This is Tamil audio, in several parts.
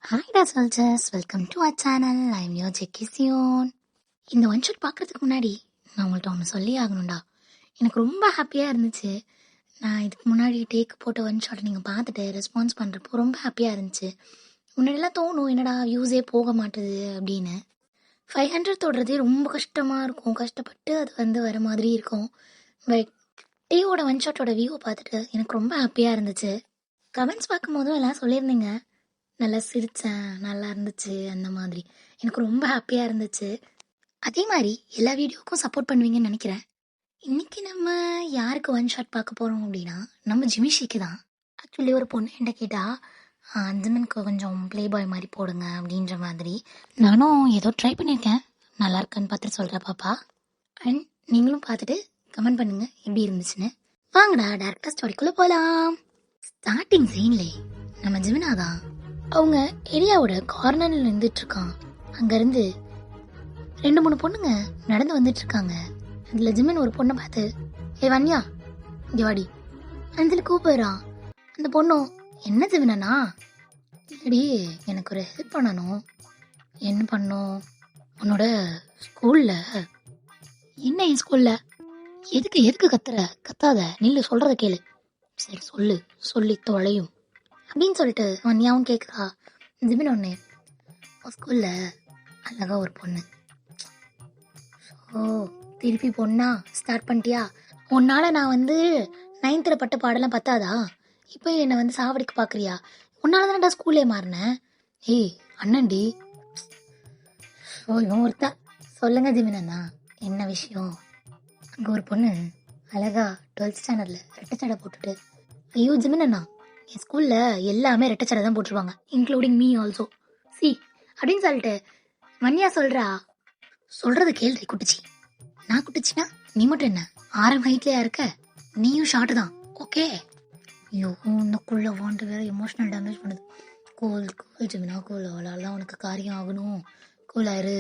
ஹாய்டா soldiers, welcome to our channel. I'm your ஜெக்கிசியோன். இந்த ஒன் ஷாட் பார்க்குறதுக்கு முன்னாடி நான் உங்கள்கிட்ட ஒன்று சொல்லி ஆகணும்டா. எனக்கு ரொம்ப ஹாப்பியாக இருந்துச்சு. நான் இதுக்கு முன்னாடி டேக் போட்ட ஒன் ஷாட் நீங்கள் பார்த்துட்டு ரெஸ்பான்ஸ் பண்ணுறப்போ ரொம்ப ஹாப்பியாக இருந்துச்சு. முன்னாடிலாம் தோணும், என்னடா வியூஸே போக மாட்டுது அப்படின்னு. 500 தொடுறதே ரொம்ப கஷ்டமாக இருக்கும். கஷ்டப்பட்டு அது வர மாதிரி இருக்கும். பட் டேவோட ஒன் ஷாட்டோட வியூவை பார்த்துட்டு எனக்கு ரொம்ப ஹாப்பியாக இருந்துச்சு. கமெண்ட்ஸ் பார்க்கும்போதும் எல்லாம் சொல்லியிருந்தீங்க, நல்லா சிரித்தேன், நல்லா இருந்துச்சு, அந்த மாதிரி எனக்கு ரொம்ப ஹாப்பியாக இருந்துச்சு. அதே மாதிரி எல்லா வீடியோவுக்கும் சப்போர்ட் பண்ணுவீங்கன்னு நினைக்கிறேன். இன்றைக்கி நம்ம யாருக்கு ஒன் ஷாட் பார்க்க போகிறோம் அப்படின்னா, நம்ம ஜிமிஷிக்கு தான். ஆக்சுவலி ஒரு பொண்ணு என்கிட்ட கேட்டால், அஞ்சமனுக்கு கொஞ்சம் ப்ளே பாய் மாதிரி போடுங்க அப்படின்ற மாதிரி. நானும் ஏதோ ட்ரை பண்ணியிருக்கேன், நல்லா இருக்கான்னு பார்த்துட்டு சொல்கிறேன் பாப்பா. அண்ட் நீங்களும் பார்த்துட்டு கமெண்ட் பண்ணுங்கள் எப்படி இருந்துச்சுன்னு. வாங்கடா டேரக்டாக ஸ்டோரிக்குள்ளே போகலாம். ஸ்டார்டிங் சீன்லே நம்ம ஜிமினா தான் அவங்க ஏரியாவோட கார்னர்ல நின்றுட்டு இருக்கான். அங்கேருந்து 2-3 பொண்ணுங்க நடந்து வந்துட்டு இருக்காங்க. அதில் ஜிமின் ஒரு பொண்ணை பார்த்து, ஏ வன்யா இங்கே வாடி அஞ்சலி கூப்பிடுறான். அந்த பொண்ணும், என்ன ஜிமினா? இல்லடி, எனக்கு ஒரு ஹெல்ப் பண்ணணும். என்ன பண்ணும்? உன்னோட ஸ்கூலில். என்ன என் ஸ்கூலில்? எதுக்கு கத்தாத, நில்லு, சொல்கிறத கேளு. சரி சொல்லு, சொல்லி தொலையும் அப்படின்னு சொல்லிட்டு வன்யாவும் கேட்குறா. ஜிமின் ஒன்று, ஸ்கூலில் அழகா ஒரு பொண்ணு. ஓ, திருப்பி பொண்ணா ஸ்டார்ட் பண்ணிட்டியா? உன்னால் நான் 9th பட்ட பாடலாம் பத்தாதா? இப்போ என்னை சாவடிக்க பார்க்குறியா? உன்னால தானடா ஸ்கூல்லே மாறினேன். ஏய் அண்ணன்டி. ஓ, இவன் ஒருத்தா. சொல்லுங்க ஜிமின் அண்ணா, என்ன விஷயம்? அங்கே ஒரு பொண்ணு அழகா 12th ஸ்டாண்டர்டில் ரெட்டை சடை போட்டுட்டு, ஐயோ ஜிமின் அண்ணா, என் ஸ்கூலில் எல்லாமே ரெட்டை சடை தான் போட்டுருவாங்க, இன்க்ளூடிங் மீ ஆல்சோ சி அப்படின்னு சொல்லிட்டு வன்யா சொல்கிறா. சொல்கிறது கேள்வி குட்டிச்சி. நான் குட்டிச்சின்னா நீ மட்டும் என்ன ஆரம் ஹைட்லையா இருக்க? நீயும் ஷார்ட்டு தான், ஓகே? ஐயோ, இந்தக்குள்ளே வாண்டு வேறு எமோஷனல் டேமேஜ் பண்ணுது. கூல் கூல் ஜிமினா, கூல், அவளாலாம் உனக்கு காரியம் ஆகணும், கூலாயிரு.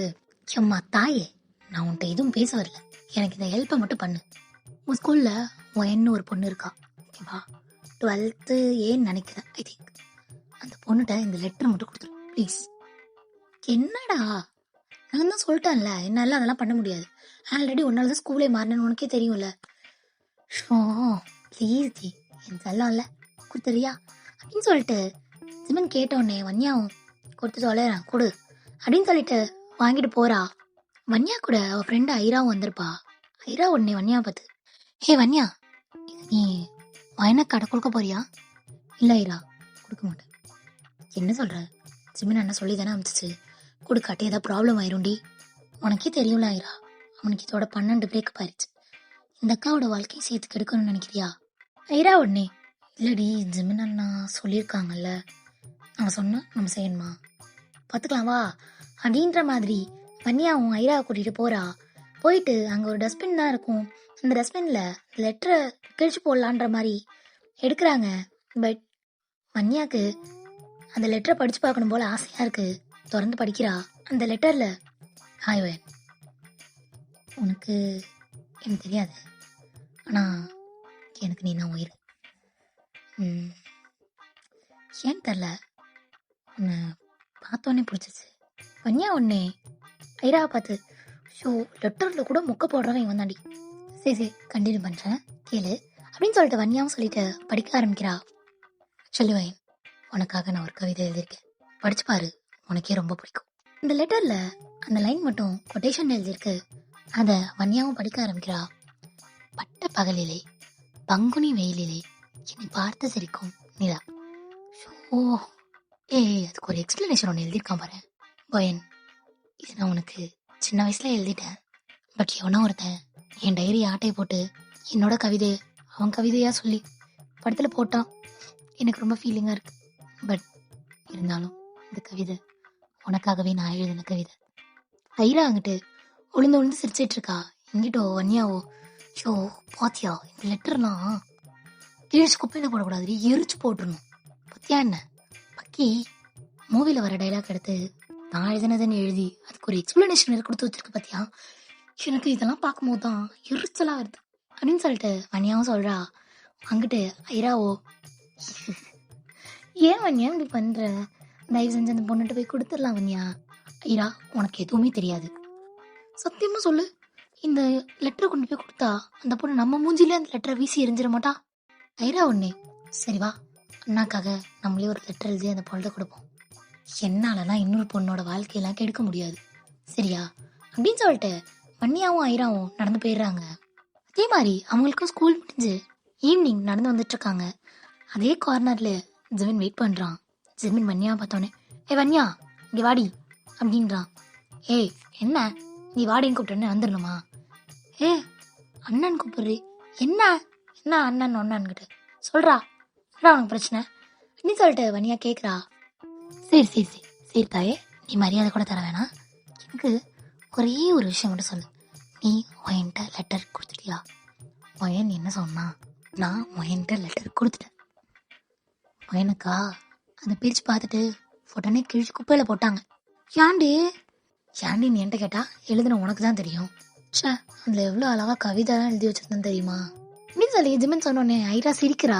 எம்மா தாயே, நான் உன்கிட்ட எதுவும் பேச வரல, எனக்கு இந்த ஹெல்ப்பை மட்டும் பண்ணு. உன் ஸ்கூலில் ஒன்னு ஒரு பொண்ணு இருக்கா, ஓகேவா? 12th ஏன்னு நினைக்கிறேன், ஐ திங்க். அந்த பொண்ணுகிட்ட இந்த லெட்டர் மட்டும் கொடுத்துரு ப்ளீஸ். என்னடா, நான் தான் சொல்லிட்டேன்ல, என்னால் அதெல்லாம் பண்ண முடியாது. ஆல்ரெடி ஒன்னால தான் ஸ்கூலே மாறினேன்னு உனக்கே தெரியும்ல. ஷோ ப்ளீஸ் டி, என் செல்லம்ல கொடுத்துறியா அப்படின்னு சொல்லிட்டு ஜிமன் கேட்டோடனே வன்யாவும் கொடுத்து தொலைறேன் கொடு அப்படின்னு சொல்லிட்டு வாங்கிட்டு போறா. வன்யா கூட அவள் ஃப்ரெண்டு ஐராவும் வந்திருப்பா. ஐரா உடனே வன்யாவை பார்த்து, ஹே வன்யா, நீ வயனை கடை கொடுக்க போறியா? இல்லை ஐரா, கொடுக்க மாட்டேன். என்ன சொல்கிற? ஜிமின் அண்ணா சொல்லி தானே அமிச்சிச்சு, கொடுக்காட்டி ஏதாவது ப்ராப்ளம் ஆயிரும்டி. உனக்கே தெரியும்ல ஐரா, அவனுக்கு இதோட 12 பிரேக்கப் ஆயிடுச்சு. இந்த அக்காவோட வாழ்க்கையை சேர்த்து கெடுக்கணும்னு நினைக்கிறியா? ஐரா உடனே, இல்லடி, ஜிமின் அண்ணா சொல்லியிருக்காங்கல்ல, அவன் சொன்னா நம்ம செய்யணுமா, பார்த்துக்கலாம் வா அப்படின்ற மாதிரி வன்யாவும் ஐராவை கூட்டிகிட்டு போகிறா. போயிட்டு அங்கே ஒரு டஸ்ட்பின் தான் இருக்கும். அந்த டஸ்ட்பினில் லெட்டரை கிழிச்சு போடலான்ற மாதிரி எடுக்கிறாங்க. பட் வன்யாவுக்கு அந்த லெட்டரை படித்து பார்க்கணும் போல் ஆசையாக இருக்குது. திறந்து படிக்கிறா. அந்த லெட்டரில், ஹாய் வயன், உனக்கு எனக்கு தெரியாது, ஆனால் எனக்கு நீ தான் உயிர். ஏன்னு தெரில, உன்னை பார்த்தோன்னே பிடிச்சிச்சு. வன்யா உடனே ஐராவை பார்த்து, ஷோ லெட்டரில் கூட மொக்க போடுறவன் இவன் தாண்டி. சரி கண்டினியூ பண்ணுறேன் கேளு அப்படின்னு சொல்லிட்டு வன்யாவும் சொல்லிட்டு படிக்க ஆரம்பிக்கிறா. சொல்லுவேன், உனக்காக நான் ஒரு கவிதை எழுதியிருக்கேன், படிச்சு பாரு, உனக்கே ரொம்ப பிடிக்கும். இந்த லெட்டரில் அந்த லைன் மட்டும் கொட்டேஷன் எழுதியிருக்கு. அதை வன்யாவும் படிக்க ஆரம்பிக்கிறா. பட்ட பகலிலே பங்குனி வெயிலிலே என்னை பார்த்து சிரிக்கும் நிலா. ஷோ அதுக்கு ஒரு எக்ஸ்பிளனேஷன் ஒன்று எழுதியிருக்கான் பாரு போயன். இது நான் உனக்கு சின்ன வயசுல எழுதிட்டேன். பட் எவனோ ஒருத்தன் என் டைரி ஆட்டையை போட்டு என்னோட கவிதை அவன் கவிதையாக சொல்லி படத்தில் போட்டான். எனக்கு ரொம்ப ஃபீலிங்காக இருக்குது. பட் இருந்தாலும் இந்த கவிதை உனக்காகவே நான் எழுதின கவிதை. ஐரா அங்கிட்டு உளுந்து சிரிச்சிட்டு இருக்கா. எங்கிட்டோ வன்யாவோ, ஷோ பாத்தியா, இந்த லெட்டர்லாம் கிழிச்சு குப்பையில் போடக்கூடாது, எரிச்சு போட்டுருணும். பத்தியா என்ன பக்கி மூவியில் வர டைலாக் எடுத்து நான் எழுதினதுன்னு எழுதி அதுக்கு ஒரு எக்ஸ்பிளனேஷன் வேறு கொடுத்து வச்சிருக்கு பத்தியா. எனக்கு இதெல்லாம் பார்க்கும்போது தான் எரிச்சலாக வருது அப்படின்னு சொல்லிட்டு வன்யாவும் சொல்கிறா. அங்கிட்டு ஐராவோ, ஏன் வன்யா இப்படி பண்ணுற, தயவு செஞ்சு அந்த பொண்ணுகிட்ட போய் கொடுத்துடலாம் வன்யா. ஐரா, உனக்கு எதுவுமே தெரியாது. சத்தியமா சொல்லு, இந்த லெட்டரை கொண்டு போய் கொடுத்தா அந்த பொண்ணு நம்ம மூஞ்சிலே அந்த லெட்டரை வீசி எரிஞ்சிட மாட்டா? ஐரா ஒன்னே, சரி வா, அண்ணாக்காக நம்மளே ஒரு லெட்டர் எழுதி அந்த பொண்ணை கொடுப்போம். என்னாலலாம் இன்னொரு பொண்ணோட வாழ்க்கையெல்லாம் கெடுக்க முடியாது, சரியா? அப்படின்னு சொல்லிட்டு வன்னியாவும் ஐராவும் நடந்து போயிடுறாங்க. அதே மாதிரி அவங்களுக்கும் ஸ்கூல் முடிஞ்சு ஈவினிங் நடந்து வந்துட்டு இருக்காங்க. அதே கார்னர்ல ஜிமின் வெயிட் பண்றான். ஜிமின் வன்னியா பார்த்தோன்னே, ஏ வன்னியா இங்கே வாடி அப்படின்றான். ஏய் என்ன, நீ வாடின்னு கூப்பிட்டோன்னே வந்துடணுமா? ஏ அண்ணன் கூப்பிடுறி, என்ன என்ன அண்ணன் ஒன்னான்கிட்ட சொல்றா, உனக்கு பிரச்சனை அப்படின்னு சொல்லிட்டு வன்னியா கேட்குறா. சரி சரி சரி சரி தாயே, நீ மரியாதை கூட தர வேணாம். எனக்கு ஒரே ஒரு விஷயம் மட்டும் சொல்லு, நீ என்கிட்ட லெட்டர் கொடுத்துட்டியா? மொயன் என்ன சொன்னா? நான் என்கிட்ட லெட்டர் கொடுத்துட்டேன். மொயனுக்கா அதை பிரித்து பார்த்துட்டு உடனே கிழிச்சு குப்பையில் போட்டாங்க. ஏண்டி நீ என்கிட்ட கேட்டா எழுதுன உனக்கு தான் தெரியும். சே, அதில் எவ்வளோ அழகாக கவிதைலாம் எழுதி வச்சிருந்தேன்னு தெரியுமா அப்படின்னு சொல்லி ஜிமின் சொன்னோடனே ஐரா சிரிக்கிறா.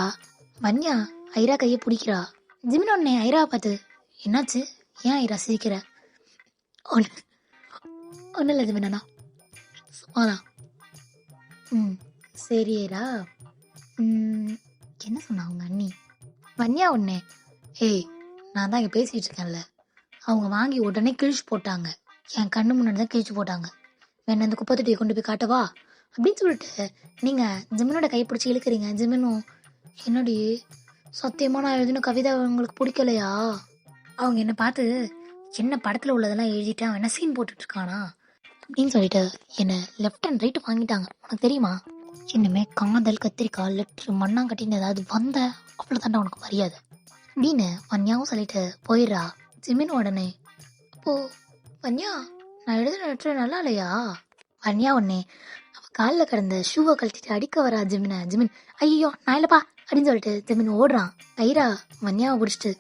வன்யா ஐரா கையை பிடிக்கிறா. ஜிமின் உடனே ஐராவை பார்த்து, என்னாச்சு, ஏன் ஐரா சிரிக்கிற? ஒன்றும் இல்லை ஜிமின் அண்ணா, சும்மாதான். சரி ஐரா. என்ன சொன்னா அவங்க அண்ணி? வன்யா ஒன்னே, ஏய் நான் தான் இங்கே பேசிகிட்டு இருக்கேன்ல, அவங்க வாங்கி உடனே கிழிச்சு போட்டாங்க. என் கண்ணு முன்னாடி தான் கிழிச்சு போட்டாங்க. வேணா அந்த குப்பை தொட்டியை கொண்டு போய் காட்டவா அப்படின்னு சொல்லிட்டு நீங்கள் ஜிமினோட கை பிடிச்சி இழுக்கிறீங்க. ஜிமினும், என்னடி சத்தியமாக நான் எழுதின கவிதை அவங்களுக்கு பிடிக்கலையா? அவங்க என்னை பார்த்து என்ன படத்தில் உள்ளதெல்லாம் எழுதிட்டு அவன் என்ன சீன் போட்டுட்ருக்கானா அப்படின்னு சொல்லிட்டு என்னை லெஃப்ட் அண்ட் ரைட்டு வாங்கிட்டாங்க. உனக்கு தெரியுமா, இன்னுமே காதல் கத்திரிக்காய் லெட்ரு மண்ணாங்கட்டின்னு ஏதாவது வந்த அவ்வளோ தாண்டா உனக்கு மரியாதை அப்படின்னு வன்யாவும் சொல்லிட்டு போயிடுறா. ஜிமின் உடனே, அப்போ வன்யா நான் எழுதுன லெட்ரு நல்லா இல்லையா? வன்யா உடனே அவள் காலில் கிடந்த ஷூவை கழட்டிட்டு அடிக்க வரா ஜிமினை. ஜிமின், ஐயோ நான் இல்லைப்பா அப்படின்னு சொல்லிட்டு ஜிமின் ஓடுறான். ஐரா வன்யாவை பிடிச்சிட்டு,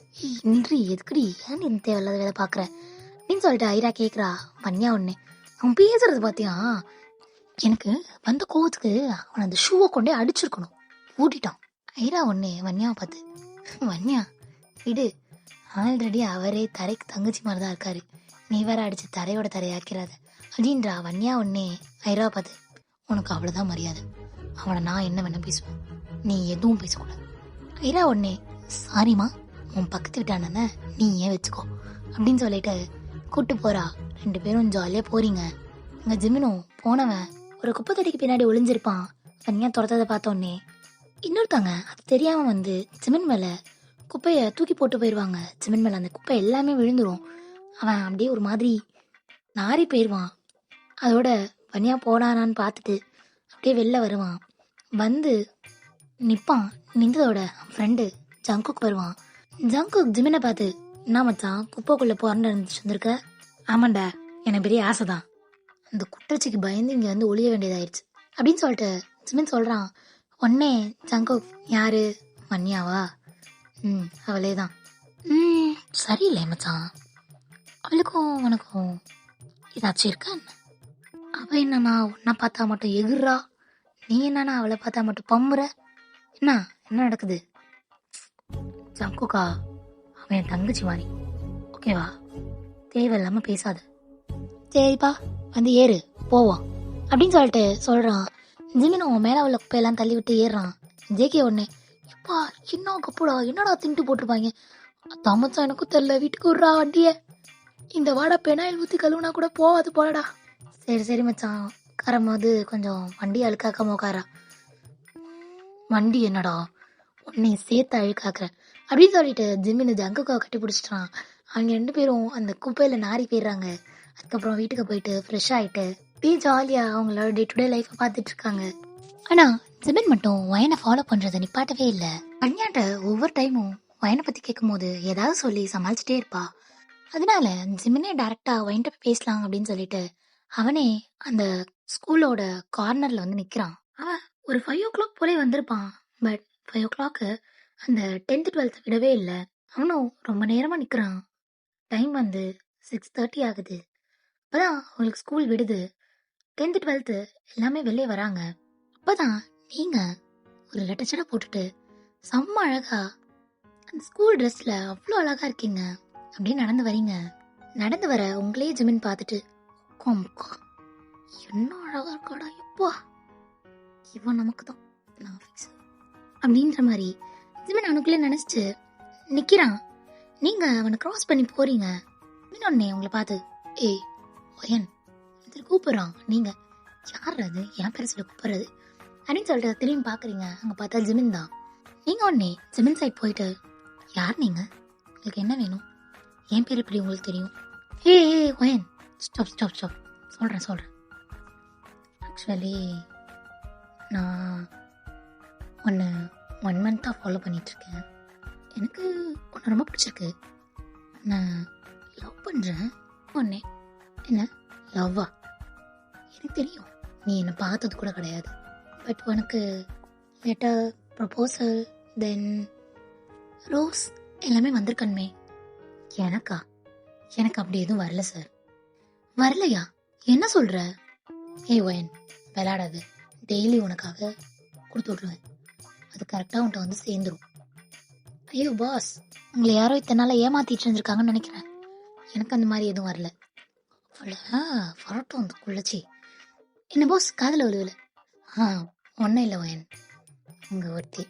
நின்றி எதுக்குடி, ஏன் இந்த தேவையில்லாத வேலை பார்க்குற அப்படின்னு சொல்லிட்டு ஐரா கேட்குறா. வன்யா உடனே, அவன் பேசுறது பார்த்தியா, எனக்கு வந்த கோவத்துக்கு அவன் அந்த ஷூவை கொண்டே அடிச்சிருக்கணும், ஊட்டிட்டான். ஐரா ஒன்னே வன்யாவை பார்த்து, வன்யா விடு, ஆல்ரெடி அவரே தரைக்கு தங்கச்சி மாதிரி தான் இருக்காரு, நீ வேற அடிச்சு தரையோட தரையாக்கிறாத அப்படின்றா. வன்யா ஒன்னே ஐராவை பார்த்து, உனக்கு அவ்வளோதான் மரியாதை, அவனை நான் என்ன வேணா பேசுவேன், நீ எதுவும் பேசக்கூடாது. ஐரா ஒன்னே, சாரிம்மா, உன் பக்கத்து விட்டானே நீ ஏன் வச்சுக்கோ அப்படின்னு சொல்லிட்டு கூப்பிட்டு போறா. 2 பேரும் ஜாலியாக போறீங்க. இங்கே ஜிமினும் போனவன் ஒரு குப்பை தொட்டிக்கு பின்னாடி ஒளிஞ்சிருப்பான். வன்யா துரத்ததை பார்த்தோன்னே இன்னொருத்தாங்க அது தெரியாமல் வந்து ஜிமின் மேலே குப்பையை தூக்கி போட்டு போயிடுவாங்க. ஜிமின் மேலே அந்த குப்பை எல்லாமே விழுந்துடும். அவன் அப்படியே ஒரு மாதிரி நாரி போயிடுவான். அதோட வன்யா போனானான்னு பார்த்துட்டு அப்படியே வெளில வருவான். வந்து நிற்பான். நின்றதோட ஃப்ரெண்டு ஜங்குக் வருவான். ஜங்குக் ஜிமினை பார்த்து, என்ன மச்சான் குப்பைக்குள்ளே போறன்னு இருந்துச்சு வந்திருக்க? ஆமாண்டா, எனக்கு பெரிய ஆசை தான், அந்த குட்டச்சிக்கு பயந்து இங்கே வந்து ஒளிய வேண்டியதாயிடுச்சு அப்படின்னு சொல்லிட்டு ஜிமின் சொல்கிறான். உடனே ஜங்குக், யாரு, வன்யாவா? அவளே தான். சரியில்லை மச்சான், அவளுக்கும் உனக்கும் ஏதாச்சும் இருக்கா என்ன? அவள் என்னன்னா உன்னை பார்த்தா மட்டும் எகுறா, நீ என்னன்னா அவளை பார்த்தா மட்டும் பம்புற, என்ன நடக்குது? ஜங்குக்கா அவன் என் தங்கச்சி மாதிரி, ஓகேவா? தேவையில்லாமல் பேசாத. சரிப்பா வந்து ஏறு போவான் அப்படின்னு சொல்லிட்டு சொல்கிறான். ஜிமின் அவன் மேலே உள்ள குப்பையெல்லாம் தள்ளி விட்டு ஏறுறான். ஜேகே உடனே, எப்பா என்ன கப்புடா, என்னடா தின்ட்டு போட்டிருப்பாங்க, தமச்சா எனக்கும் தெரியல, வீட்டுக்கு விட்றா வண்டியை, இந்த வாடா பெனாயில் ஊற்றி கழுவுனா கூட போவாது போலடா. சரி மச்சான் உட்காரம்போது கொஞ்சம் வண்டி அழுக்காக்காம உட்காரா. வண்டி என்னடா உன்னை சேர்த்து அழுக்காக்குற அப்படின்னு சொல்லிட்டு ஜிம்மின்னு ஜங்குக்காவை கட்டி பிடிச்சிட்டான். அவங்க 2 பேரும் அந்த குப்பையில் நாரி போயிடுறாங்க. அதுக்கப்புறம் வீட்டுக்கு போயிட்டு ஃப்ரெஷ் ஆகிட்டு அப்படியே ஜாலியாக அவங்களோட டே டு டே லைஃப்பை பார்த்துட்டு இருக்காங்க. ஆனால் ஜிமின் மட்டும் வயனை ஃபாலோ பண்ணுறதை நிப்பாட்டவே இல்லை. வன்யாட்ட ஒவ்வொரு டைமும் வயனை பற்றி கேட்கும் போது ஏதாவது சொல்லி சமாளிச்சுட்டே இருப்பா. அதனால ஜிமினே டேரெக்டாக வயன்ட்ட போய் பேசலாம் அப்படின்னு சொல்லிட்டு அவனே அந்த ஸ்கூலோட கார்னரில் வந்து நிற்கிறான். அவன் ஒரு 5 o'clock போலே வந்திருப்பான். பட் 5 o'clock அந்த 10th 12th விடவே இல்லை. அவனும் ரொம்ப நேரமாக நிற்கிறான். டைம் வந்து 6:30 ஆகுது. அப்போதான் அவங்களுக்கு ஸ்கூல் விடுது. 10th 12th எல்லாமே வெளியே வராங்க. அப்போதான் நீங்கள் ஒரு ரெட்டச்சடை போட்டுட்டு செம்ம அழகா அந்த ஸ்கூல் ட்ரெஸ்ஸில் அவ்வளோ அழகாக இருக்கீங்க. அப்படியே நடந்து வரீங்க. நடந்து வர உங்களே ஜிமின் பார்த்துட்டு கோம்கா என்ன அழகா இருக்காடா எப்பா, இவன் நமக்கு தான், நான் ஃபிக்ஸ் அப்படின்ற மாதிரி ஜிமின் அவனுக்குள்ளே நினைச்சிட்டு நிக்கிறான். நீங்க அவனை கிராஸ் பண்ணி போறீங்க. இன்னொன்னே உங்களை பார்த்து ஏய் ஒயன் கூப்பிடுறான். நீங்க யார் அது, என் பேர சொல்ல கூப்பிடுறது அப்படின்னு சொல்லிட்டு திரும்பி பாக்குறீங்க. அங்க பார்த்தா ஜிமின் தான். நீங்க உடனே ஜிமின் சைட் போயிட்டு யார் நீங்க, உங்களுக்கு என்ன வேணும், என் பேர் எப்படி உங்களுக்கு தெரியும்? ஏ ஒயன் ஸ்டாப் ஸ்டாப் ஸ்டாப், சொல்றேன். ஆக்சுவலி நான் ஒன்று 1 மந்த்தாக ஃபாலோ பண்ணிகிட்ருக்கேன். எனக்கு ஒன்று ரொம்ப பிடிச்சிருக்கு. நான் லவ் பண்ணுறேன். ஒன்னே என்ன லவ்வா? எனக்கு தெரியும் நீ என்னை பார்த்தது கூட கிடையாது. பட் உனக்கு லெட்டர், ப்ரப்போசல், தென் ரோஸ் எல்லாமே வந்திருக்கணுமே. எனக்கு அப்படி எதுவும் வரல சார். வரலையா? என்ன சொல்கிற? ஏய் ஒயன் விளையாடாது. டெய்லி உனக்காக கொடுத்து விட்ருவேன். அது கரெக்டாக உன்ட்ட வந்து சேர்ந்துடும். ஐயோ பாஸ், உங்களை யாரோ இத்தனை நாளாக ஏமாத்திட்டு இருந்திருக்காங்கன்னு நினைக்கிறேன். எனக்கு அந்த மாதிரி எதுவும் வரல. வரட்டும் அந்த குள்ளச்சி. என்ன பாஸ் காதில் விழுவல? ஒன்றும் இல்லை ஒயன், உங்கள் ஒருத்தி.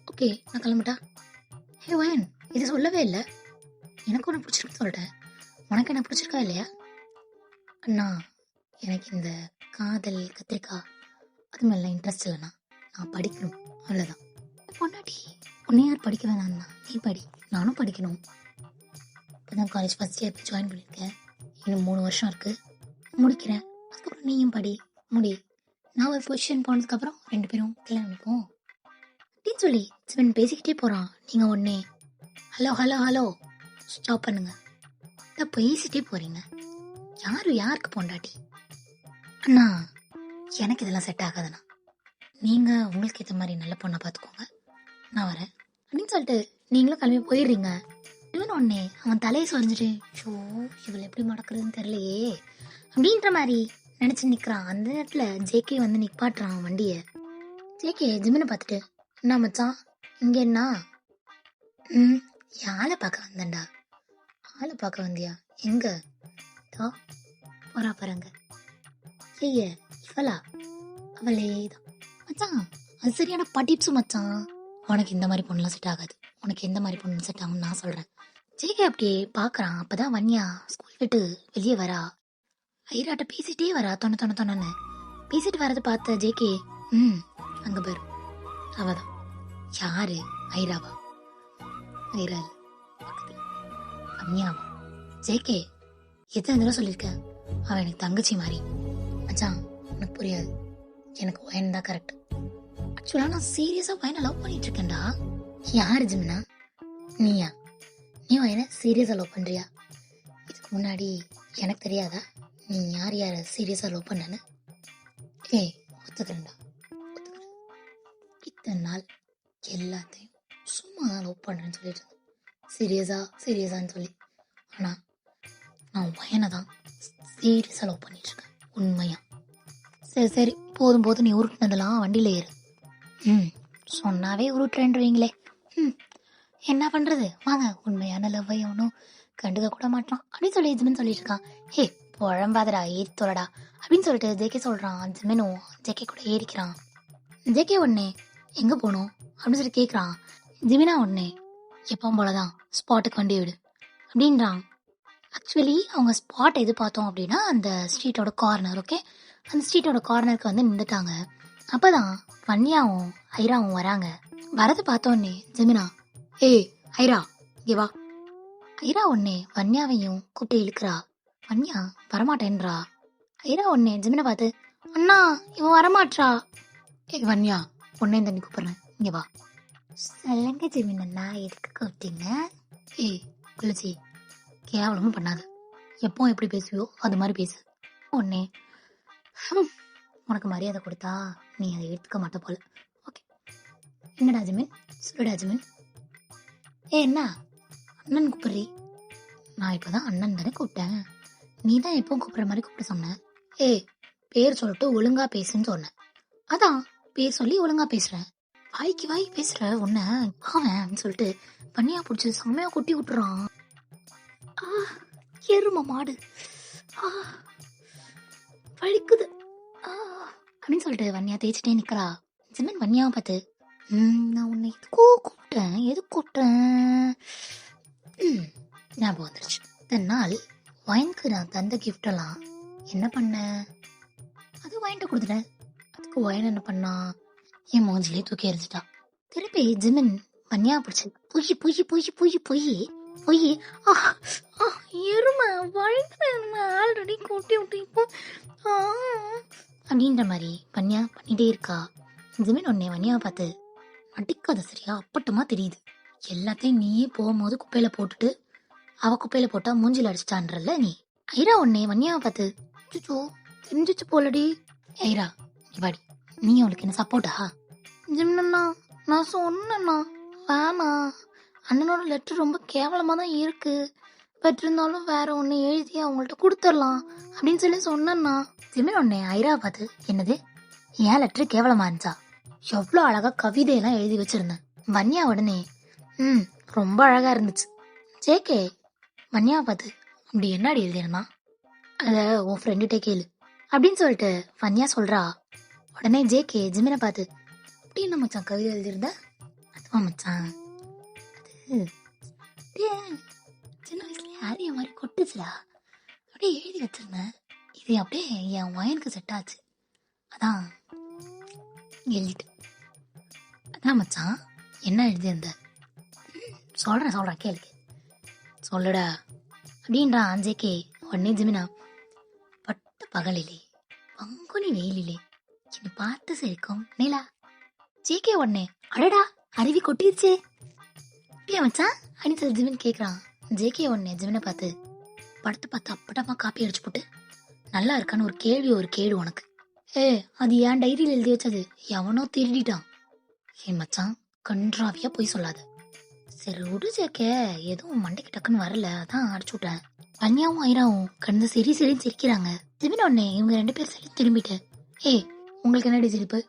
ஓகே நான் கிளம்பிட்டா? ஹே ஒயன் இது சொல்லவே இல்லை. எனக்கு ஒன்று பிடிச்சிருக்குன்னு சொல்லிட்டேன். உனக்கு என்ன பிடிச்சிருக்கா இல்லையா? அண்ணா எனக்கு இந்த காதல் கத்திரிக்காய் அது மாதிரிலாம் இன்ட்ரெஸ்ட் இல்லைண்ணா. நான் படிக்கணும் அவ்வளோதான். பொண்டாட்டி உன்னை யார் படிக்க வேணாம்னா நீ படி, நானும் படிக்கணும். இப்போ தான் காலேஜ் ஃபஸ்ட் இயர் போய் ஜாயின் பண்ணியிருக்கேன். இன்னும் 3 வருஷம் இருக்குது, முடிக்கிறேன். அதுக்கப்புறம் நீயும் படி முடி. நான் ஒரு பொசிஷன் போனதுக்கப்புறம் 2 பேரும் கல்யாணம் பண்ணிப்போம் அப்படின்னு சொல்லி சிவன் பேசிக்கிட்டே போகிறான். நீங்கள் உடனே ஹலோ ஸ்டாப் பண்ணுங்க, இதை பேசிகிட்டே போகிறீங்க. யாருக்கு பொண்டாட்டி? அண்ணா எனக்கு இதெல்லாம் செட் ஆகாதுண்ணா. நீங்கள் உங்களுக்கு ஏற்ற மாதிரி நல்ல பொண்ணை பார்த்துக்கோங்க, நான் வரேன் அப்படின்னு சொல்லிட்டு நீங்களும் கிளம்பி போயிடுறீங்க. இவன் உடனே அவன் தலையை சொரிஞ்சிட்டு ஷோ இவளை எப்படி மடக்கிறதுன்னு தெரியலையே அப்படின்ற மாதிரி நினச்சி நிற்கிறான். அந்த நேரத்தில் ஜேகே வந்து நிற்பாட்டுறான் வண்டியை. ஜேகே ஜிமினை பார்த்துட்டு என்ன மச்சான் இங்கே என்ன? ஆளை பார்க்க வந்தேன்டா. ஆளை பார்க்க வந்தியா? எங்க போறா பாருங்க. ஐய இவளா? அவளே தான் மச்சான். அது சரியான படிப்ஸு மச்சான். உனக்கு இந்த மாதிரி பொண்ணுலாம் செட் ஆகாது. உனக்கு எந்த மாதிரி பொண்ணு செட் ஆகும்னு நான் சொல்கிறேன். ஜேகே அப்படியே பார்க்குறான். அப்போ தான் வன்யா ஸ்கூல் விட்டு வெளியே வரா. ஐராட்ட பேசிகிட்டே வரா. தொண்ணு பேசிட்டு வரதை பார்த்த ஜேகே அங்கே பாரு அவதான். யாரு? ஐராவா? ஐரா இல்லை, வன்யாவா? ஜேகே எத்தனை தடவை சொல்லியிருக்க அவன் எனக்கு தங்கச்சி மாதிரி. மச்சான் உனக்கு புரியாது, எனக்கு ஒயன் தான் கரெக்ட். ஆக்சுவலாக நான் சீரியஸாக ஒயனை லவ் பண்ணிட்டு இருக்கேன்டா. யார் ஜிம்னா? நீயா? நீ ஒயனை சீரியஸாக லவ் பண்ணுறியா? இதுக்கு முன்னாடி எனக்கு தெரியாதா நீ யார் சீரியஸாக லவ் பண்ணேன்னு? ஒத்துக்கிறேன்டா, ஒத்துக்கிறேன். இத்தனை நாள் எல்லாத்தையும் சும்மா தான் லவ் பண்ணுறேன்னு சொல்லிட்டு இருந்தேன், சீரியஸான்னு சொல்லி. ஆனால் நான் ஒயனை தான் சீரியஸாக லவ் பண்ணிட்டுருக்கேன் உண்மையா. சரி போதும் நீ உருட்டுனதெல்லாம் வண்டியில் ஏறு. சொன்னாவே உருட்டுறேன்றீங்களே. என்ன பண்ணுறது வாங்க, உண்மையான லவ்வை ஒன்றும் கண்டுக்க கூட மாட்டான் அப்படின்னு சொல்லி ஜிமின் சொல்லிட்டு இருக்கான். புழம்பாதடா ஏறி தோலடா அப்படின்னு சொல்லிட்டு ஜேகே சொல்கிறான். ஜிமினும் ஜேகே கூட ஏறிக்கிறான். ஜேகே உடனே எங்கே போகணும் அப்படின்னு சொல்லி கேட்குறான். ஜிமினா உடனே எப்பவும் போலதான் ஸ்பாட்டுக்கு வண்டி விடு அப்படின்றான். ஆக்சுவலி அவங்க ஸ்பாட் எது பார்த்தோம் அப்படின்னா அந்த ஸ்ட்ரீட்டோட கார்னர். ஓகே, அந்த ஸ்ட்ரீட்டோட கார்னருக்கு வந்து நின்றுட்டாங்க. அப்போ தான் வன்யாவும் ஐராவும் வராங்க. வரதை பார்த்தோன்னே ஜிமினா ஐரா இங்கே வா. ஐரா ஒன்னே வன்யாவையும் கூப்பிட்டு இழுக்கிறா. வன்யா வரமாட்டேன்றா. ஐரா ஒன்னே ஜிமினை பார்த்து அண்ணா இவன் வரமாட்றா. வன்யா பொண்ணையும் தண்ணி கூப்பிட்றேன் இங்கே வா. சொல்லுங்க ஜிமினா எதுக்கு கூப்பிட்டீங்க? குளிச்சி கேவலமும் பண்ணாது, எப்போ எப்படி பேசுவியோ அது மாதிரி பேசு. ஒன்னே உனக்கு மரியாதை கொடுத்தா நீ அதை எடுத்துக்க மாட்ட போல. ஓகே என்னடா ஜிமின், சொல்லுடா ஜிமின். என்ன அண்ணன் கூப்பிட்றி? நான் இப்போதான் அண்ணன் தானே கூப்பிட்டேன், நீ தான் எப்போ கூப்பிட்ற மாதிரி கூப்பிட சொன்ன. பேர் சொல்லிட்டு ஒழுங்கா பேசுன்னு சொன்னேன், அதான் பேர் சொல்லி ஒழுங்கா பேசுறேன். வாய்க்கு வாய் பேசுற உன்ன அவன் சொல்லிட்டு பண்ணியா பிடிச்சி செம்மையா கொட்டி விட்டுறான். எரும மாடு, ஆ, வலிக்குது அப்படின்னு சொல்லிட்டு வன்னியா தேய்ச்சிட்டே நிக்கிறா. ஜிமின் வன்னியாவை பார்த்து, நான் உன்னை எதுக்கோ கூப்பிட்டேன், எது கூப்பிட்டேன் ஞாபகம் வந்துருச்சு. இத்தனை நாள் வயனுக்கு நான் தந்த கிஃப்டெல்லாம் என்ன பண்ண, அது வயன்ட்ட கொடுத்துட்டேன். அதுக்கு வயன் என்ன பண்ணா, என் மூஞ்சிலே தூக்கி எரிஞ்சிட்டா. திருப்பி ஜிமின் வன்னியா பிடிச்சி பொய் பொய் பொய் பொய் பொய் பொய், எருமை வயத்துல ஆல்ரெடி கூட்டி விட்டு இப்போ அப்படின்ற மாதிரி வன்னியா பண்ணிட்டே இருக்கா. ஜிமின் உடனே வன்னியாவை பார்த்து, நடிக்காத சரியா, அப்பட்டமா தெரியுது, எல்லாத்தையும் நீயே போகும்போது குப்பையில போட்டுட்டு அவ குப்பையில போட்டா மூஞ்சில அடிச்சிட்டான்றல்ல நீ. ஐரா உடனே வன்னியாவை பார்த்து, சுச்சோ தெரிஞ்சிச்சு போலடி. ஐரா வாடி, நீ அவளுக்கு என்ன சப்போர்ட்டா? ஜிம்னா நான் சொன்னேண்ணா வேணா, அண்ணனோட லெட்டர் ரொம்ப கேவலமா தான் இருக்கு, பட் இருந்தாலும் வேற ஒன்னு எழுதி அவங்கள்ட்ட கொடுத்துடலாம் அப்படின்னு சொல்லி சொன்னேண்ணா. ஜிமின் உடனே ஐரா பார்த்து, என்னது ஏன் லெட்டர் கேவலமா இருந்துச்சா, எவ்வளோ அழகா கவிதையெல்லாம் எழுதி வச்சிருந்தேன். வன்னியா உடனே ரொம்ப அழகா இருந்துச்சு. ஜேகே வன்னியாவை பார்த்து, அப்படி என்னடி எழுதிருந்தா, அத உன் ஃப்ரெண்டுகிட்டே கேளு அப்படின்னு சொல்லிட்டு வன்னியா சொல்றா. உடனே ஜேகே ஜிமினை பார்த்து, அப்படி என்ன மச்சான் கவிதை எழுதியிருந்த? அதுவா மச்சான், அது சின்ன வயசுல யாரைய மாதிரி கொட்டுச்சுடா, அப்படியே எழுதி வச்சிருந்தேன், இது அப்படியே என் வயனுக்கு செட் ஆச்சு, அதான் எழுதிட்டு. அதான் மச்சான் என்ன எழுதியிருந்த? சொல்றேன் கேளு சொல்லுடா அப்படின்றான் ஜேகே. உடனே ஜிமினா, பட்ட பகலிலே பங்குனி வெயிலிலே என்னை பார்த்து சிரிக்கும் நிலா. ஜேகே உடனே, அடடா அருவி கொட்டிருச்சே அப்படியா மச்சான் அப்படின்னு சொல்லி ஜிமின் கேட்குறான். ஜேகே உடனே ஜிமினை பார்த்து, படத்தை பார்த்து அப்பட்டமா காப்பி அடிச்சு போட்டு நல்லா இருக்கான்னு ஒரு கேள்வி ஒரு கேடு உனக்கு. அது என் டைரியில் எழுதி வச்சது, எவனோ திருடிட்டான். ஏன் மச்சான் கன்றாவியா போய் சொல்லாத. சரி விடு ஜேகே, எதுவும் மண்டைக்கு டக்குன்னு வரல, அதான் அடிச்சு விட்டேன். வன்னியாவும் ஐராவும் கடந்து சரின்னு சிரிக்கிறாங்க. ஜிமின் உடனே இவங்க 2 பேர் சரி திரும்பிட்டு, உங்களுக்கு என்னடி சிரிப்பு,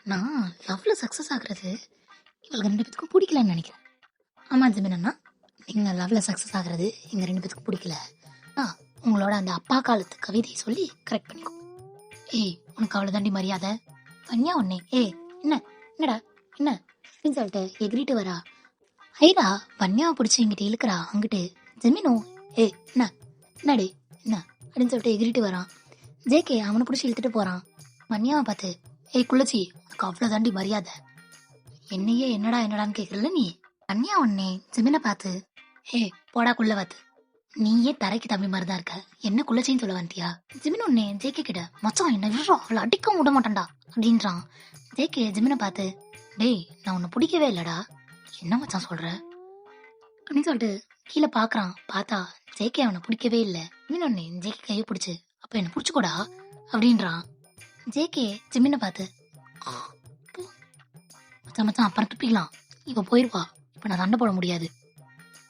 நான் லவ்ல சக்சஸ் ஆகுறது இவங்களுக்கு 2 பேத்துக்கும் பிடிக்கலன்னு நினைக்கிறேன். ஆமா ஜிமின் அண்ணா, நீங்க லவ்ல சக்சஸ் ஆகுறது எங்க 2 பேத்துக்கும் பிடிக்கல, உங்களோட அந்த அப்பா காலத்து கவிதையை சொல்லி கரெக்ட் பண்ணிக்கோ. உனக்கு அவ்வளவு தாண்டி மரியாதை. வன்னியா உடனே, என்னடா என்ன அப்படின்னு சொல்லிட்டு எகிரிட்டு வரா. ஐரா வன்னியாவை பிடிச்சி இங்கிட்ட இழுக்கிறா. அங்கிட்டு ஜிமினும் என்னடி என்ன அப்படின்னு சொல்லிட்டு எகிரிட்டு வரான். ஜேகே அவனை பிடிச்சி இழுத்துட்டு போறான். வன்னியாவை பார்த்து, குள்ளச்சி உனக்கு அவ்வளவு தாண்டி மரியாதை, என்னையே என்னடான்னு கேக்குறல நீ. வன்னியா உடனே ஜிமினை பார்த்து, போடா குள்ள பார்த்து, நீயே தரைக்கு தம்பி மாதிரிதான் இருக்க, என்ன குள்ளச்சின்னு சொல்ல வந்துட்டியா? ஜிமின் உடனே ஜேகே கிட்ட, மச்சான் என்ன விடுறோம், அவளை அடிக்க விட மாட்டான்டா அப்படின்றான். ஜேகே ஜிமினை பார்த்து, டேய் நான் உன்னை பிடிக்கவே இல்லடா, என்ன மச்சான் சொல்ற அப்படின்னு சொல்லிட்டு கீழே பாக்குறான். பார்த்தா ஜேகே அவனை பிடிக்கவே இல்லை. ஜிமின் உடனே ஜேகே கையை பிடிச்சு, அப்ப என்ன பிடிச்சுக்கூடா அப்படின்றான். ஜேகே ஜிமினை பார்த்து, மச்சான் அப்புறம் துப்பிக்கலாம், இப்ப போயிருவா, இப்ப நான் சண்டை போட முடியாது,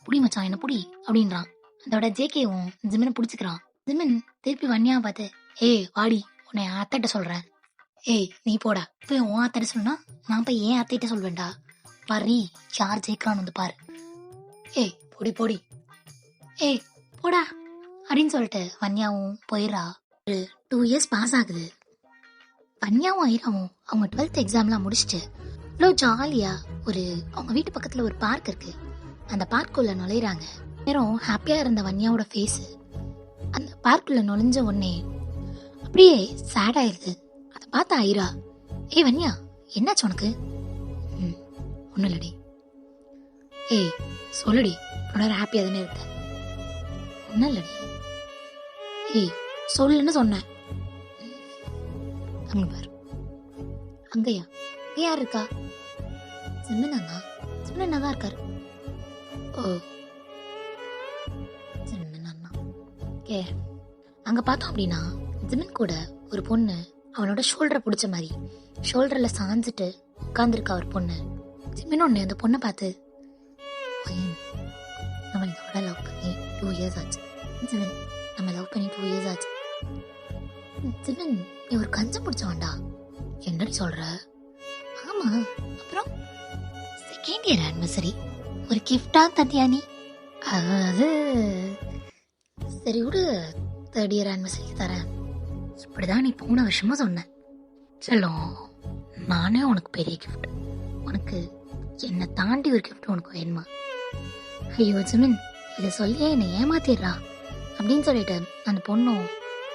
புடி மச்சான் என்ன புடி அப்படின்றான். அதோட ஜேகேவும் ஜிமினை பிடிச்சிக்கிறான். ஜிமின் திருப்பி வன்னியா பார்த்து, வாடி உன்னை என் அத்தைட்ட சொல்றேன், நீ போடா, போய் உன் அத்தைட்ட சொன்னா நான் போய் ஏன் அத்தைட்ட சொல்வேன்டா, பாரு யார் ஜெயிக்கிறான்னு வந்து பாரு, பொடி போடா அப்படின்னு சொல்லிட்டு வன்னியாவும் போயிடுறா. ஒரு 2 இயர்ஸ் பாஸ் ஆகுது. வன்னியாவும் ஐராவும் அவங்க 12th எக்ஸாம்லாம் முடிச்சுட்டு இவ்வளோ ஜாலியா அவங்க வீட்டு பக்கத்துல ஒரு பார்க் இருக்கு, அந்த பார்க்குள்ள நுழையிறாங்க. நேரம் ஹாப்பியா இருந்த வன்னியாவோட ஃபேஸ் அந்த பார்க்குள்ள நுழைஞ்ச உடனே அப்படியே சேட் ஆயிருது. அதை பார்த்த ஐரா, வன்னியா என்னாச்சு உனக்கு? ஒன்னும் இல்லடி. சொல்லுடி, உன்னோட ஹாப்பியா தானே இருக்க? ஒன்னும் இல்லடி. சொல்லுன்னு சொன்னேன். அங்க பாரு, அங்கயா யார் இருக்கா? ஜிமின் அண்ணா தான் இருக்காரு. ஜிமின் அண்ணா அங்க பார்த்தோம் அப்படின்னா ஜிமின் கூட ஒரு பொண்ணு அவனோட ஷோல்டரை பிடிச்ச மாதிரி ஷோல்டர்ல சாஞ்சிட்டு உட்காந்துருக்கா ஒரு பொண்ணு. ஜிமின் ஒண்ணு அந்த பொண்ணை பார்த்து, நம்ம இதோட லவ் பண்ணி 2 இயர்ஸ் ஆச்சு. ஜிமின் நம்ம லவ் பண்ணி 2 இயர்ஸ் ஆச்சு. ஜிமின் நீ ஒரு கஞ்சம் பிடிச்சவன்டா. என்னடி சொல்ற? ஆமா, அப்புறம் செகண்ட் இயர் ஆனிவர்சரி ஒரு கிஃப்டா தந்தியா நீ? அது சரி விடு, 3rd இயர் ஆனிவர்சரிக்கு தரேன். இப்படிதான் நீ போன வருஷமா சொன்ன. செல்லம், நானே உனக்கு பெரிய கிஃப்ட். உனக்கு என்னை தாண்டி ஒரு கிஃப்ட் உனக்கு வேணுமா? ஐயோ ஜிமின், இதை சொல்லியே என்னை ஏமாத்திடுறா அப்படின்னு சொல்லிட்டு அந்த பொண்ணும்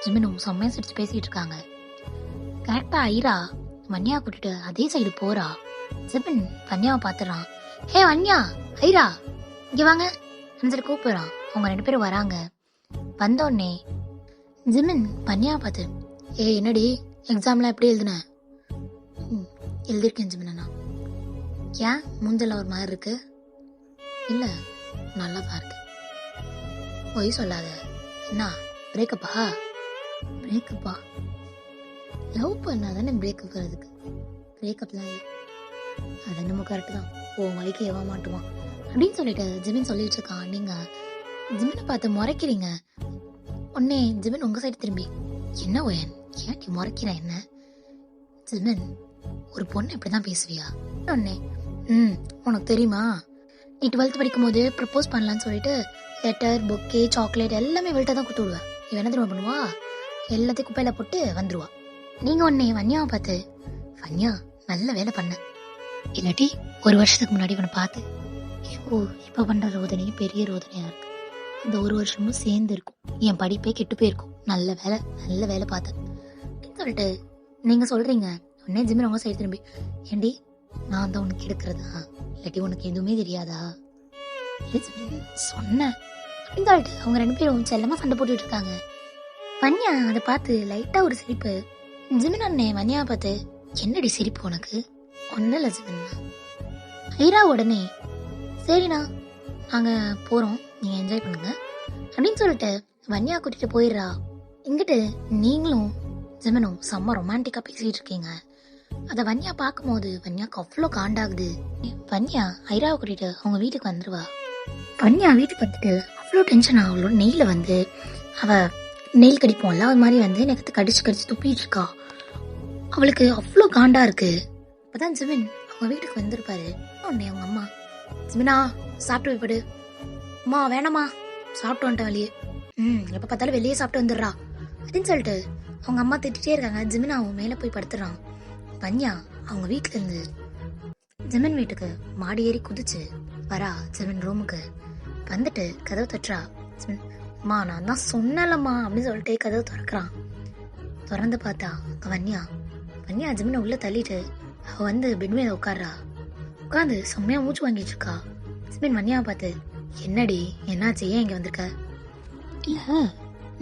ஜிமினும் செம்மையா சிரிச்சு பேசிட்டு இருக்காங்க. கரெக்டா ஐரா வன்யா கூட்டிட்டு அதே சைடு போறா. ஜிமின் வன்யாவை பாத்துறான். ஹே வன்யா, ஐரா இங்க வாங்க சொல்லி கூப்பிடுறான். அவங்க 2 பேரும் வராங்க. வந்தோடனே ஜிமின் வன்யாவை பார்த்து, என்னடி எக்ஸாம்லாம் எப்படி எழுதுன? எழுதிருக்கேன் ஜிமினா. ஏன் மூஞ்சல ஒரு மாதிரி இருக்கு? இல்ல நல்லா தான் இருக்கு. பொய் சொல்லாத. என்ன பிரேக்கப்பா? பிரேக்கப்பா? லவ் பண்ணாதானே பிரேக்கப் வர்றதுக்கு. பிரேக்கப்லாம் இல்லை. அது என்னமோ கரெக்டு தான். வழிக்கு எவ மாட்டுவான் அப்படின்னு சொல்லிட்டு ஜிமின் சொல்லிட்டு இருக்கான். நீங்க ஜிமினை பார்த்து முறைக்கிறீங்க. உடனே ஜிமின் உங்க சைடு திரும்பி, என்ன ஓயன் ஏன் நீ முறைக்கிற என்ன? ஜிமின், ஒரு பொண்ணு இப்படிதான் பேசுவியா? உடனே உனக்கு தெரியுமா, நீ 12th படிக்கும் போது ப்ரப்போஸ் பண்ணலான்னு சொல்லிட்டு லெட்டர், பொக்கே, சாக்லேட் எல்லாமே வெல்ட்ட தான் கொடுத்து விடுவேன். இவன் என்ன தெரியுமா பண்ணுவா, எல்லாத்தையும் குப்பையில போட்டு வந்துருவா. நீங்க உடனே வன்யாவை பார்த்து, வன்யா நல்ல வேலை பண்ண, இல்லாட்டி ஒரு வருஷத்துக்கு முன்னாடி இவனை பார்த்து இப்ப பண்ற ரோதனையும் பெரிய ரோதனையா இருக்கு. அந்த ஒரு வருஷமும் சேர்ந்து இருக்கும், என் படிப்பே கெட்டு போயிருக்கும். நல்ல வேலை பார்த்தேன் அப்படின்னு சொல்லிட்டு நீங்க சொல்றீங்க. உடனே ஜிமின் அவங்க சைடு திரும்பி, ஏண்டி நான் தான் உனக்கு எடுக்கிறதா, இல்லாட்டி உனக்கு எதுவுமே தெரியாதா? சொன்னேன் அப்படின்னு சொல்லிட்டு அவங்க 2 பேரும் செல்லமா சண்டை போட்டுட்டு இருக்காங்க. வன்யா அதை பார்த்து லைட்டா ஒரு சிரிப்பு. ஜிமின் அண்ணே வன்யாவை பார்த்து, என்னடி சிரிப்பு உனக்கு? ஒன்னும் இல்லை ஜிமின். ஐரா உடனே, சரிண்ணா நாங்க போறோம், நீங்க என்ஜாய் பண்ணுங்க அப்படின்னு சொல்லிட்டு வன்யா கூட்டிட்டு போயிடுறா. இங்கிட்டு நீங்களும் ஜிமினும் செம்ம ரொமான்டிக்கா பேசிட்டு இருக்கீங்க. அத வன்யா பார்க்கும் போது வன்யாக்கு அவ்வளோ காண்டாகுது. வன்யா ஐராவை கூட்டிட்டு அவங்க வீட்டுக்கு வந்துருவா. வன்யா வீட்டுக்கு வந்துட்டு அவ்வளோ டென்ஷன் ஆகலும் நெய்ல வந்து அவ நெயில் கடிப்போம்ல, அது மாதிரி வந்து எனக்கு கடிச்சு துப்பிட்டு இருக்கா. அவளுக்கு அவ்வளோ காண்டா இருக்கு. அப்பதான் ஜிமின் அவங்க வீட்டுக்கு வந்திருப்பாரு. உடனே அவங்க அம்மா, ஜிமினா சாப்பிட்டு போய்படு. அம்மா வேணாமா, சாப்பிட்டு வந்துட்டேன் வெளியே. எப்ப பார்த்தாலும் வெளியே சாப்பிட்டு வந்துடுறா அப்படின்னு சொல்லிட்டு அவங்க அம்மா திட்டிட்டே இருக்காங்க. ஜிமின் அவன் மேல போய் படுத்துறான். வன்யா அவங்க வீட்டுல இருந்து ஜிமின் வீட்டுக்கு மாடி ஏறி குதிச்சு வரா. ஜிமின் ரூமுக்கு வந்துட்டு கதவு தட்டுறா. ஜிமின், அம்மா நான் தான் சொன்னலம்மா அப்படின்னு சொல்லிட்டு கதவு திறக்கிறான். திறந்து பார்த்தா வன்யா ஜிமினை உள்ள தள்ளிட்டு அவ வந்து பெட் மேல உட்கார்றா. உட்காந்து செம்மையா மூச்சு வாங்கிட்டு இருக்கா. ஜிமின் வன்யாவை பார்த்து, என்னடி என்னாச்சு, ஏன் இங்க வந்திருக்க? இல்ல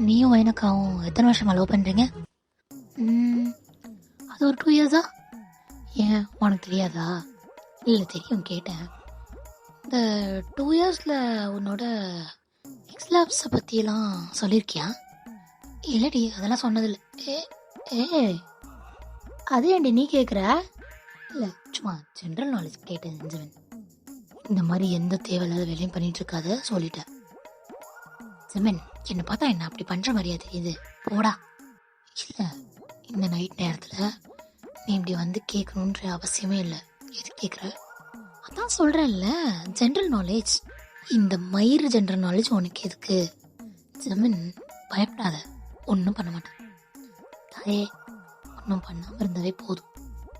நீயும் எனக்காவும் எத்தனை வருஷமா லவ் பண்றீங்க? அது ஒரு 2 இயர்ஸா. ஏன் உனக்கு தெரியாதா? இல்லை தெரியும், கேட்டேன். இந்த 2 இயர்ஸ்ல உன்னோட எக்ஸ்லாப்ஸை பற்றியெல்லாம் சொல்லியிருக்கியா? இல்லடி அதெல்லாம் சொன்னதில்லை. அது ஏண்டி நீ கேட்குற? இல்லை சும்மா ஜென்ரல் நாலேஜ் கேட்டேன் ஜிமின். இந்த மாதிரி எந்த தேவையில்லாத வேலையும் பண்ணிட்டு இருக்காத சொல்லிட்டேன். ஜிமின், என்னை பார்த்தா என்ன அப்படி பண்ற மாதிரியா தெரியுது? போடா. இல்லை இந்த நைட் நேரத்தில் நீ இப்படி வந்து கேட்கணுன்ற அவசியமே இல்லை. எது கேட்குற? அதான் சொல்கிறேன்ல ஜென்ரல் நாலேஜ். இந்த மயிறு ஜென்ரல் நாலேஜ் உனக்கு எதுக்கு? ஜிமின் பயப்படாத, ஒன்றும் பண்ண மாட்டேன். தாயே ஒன்றும் பண்ணாமல் இருந்ததே போதும்.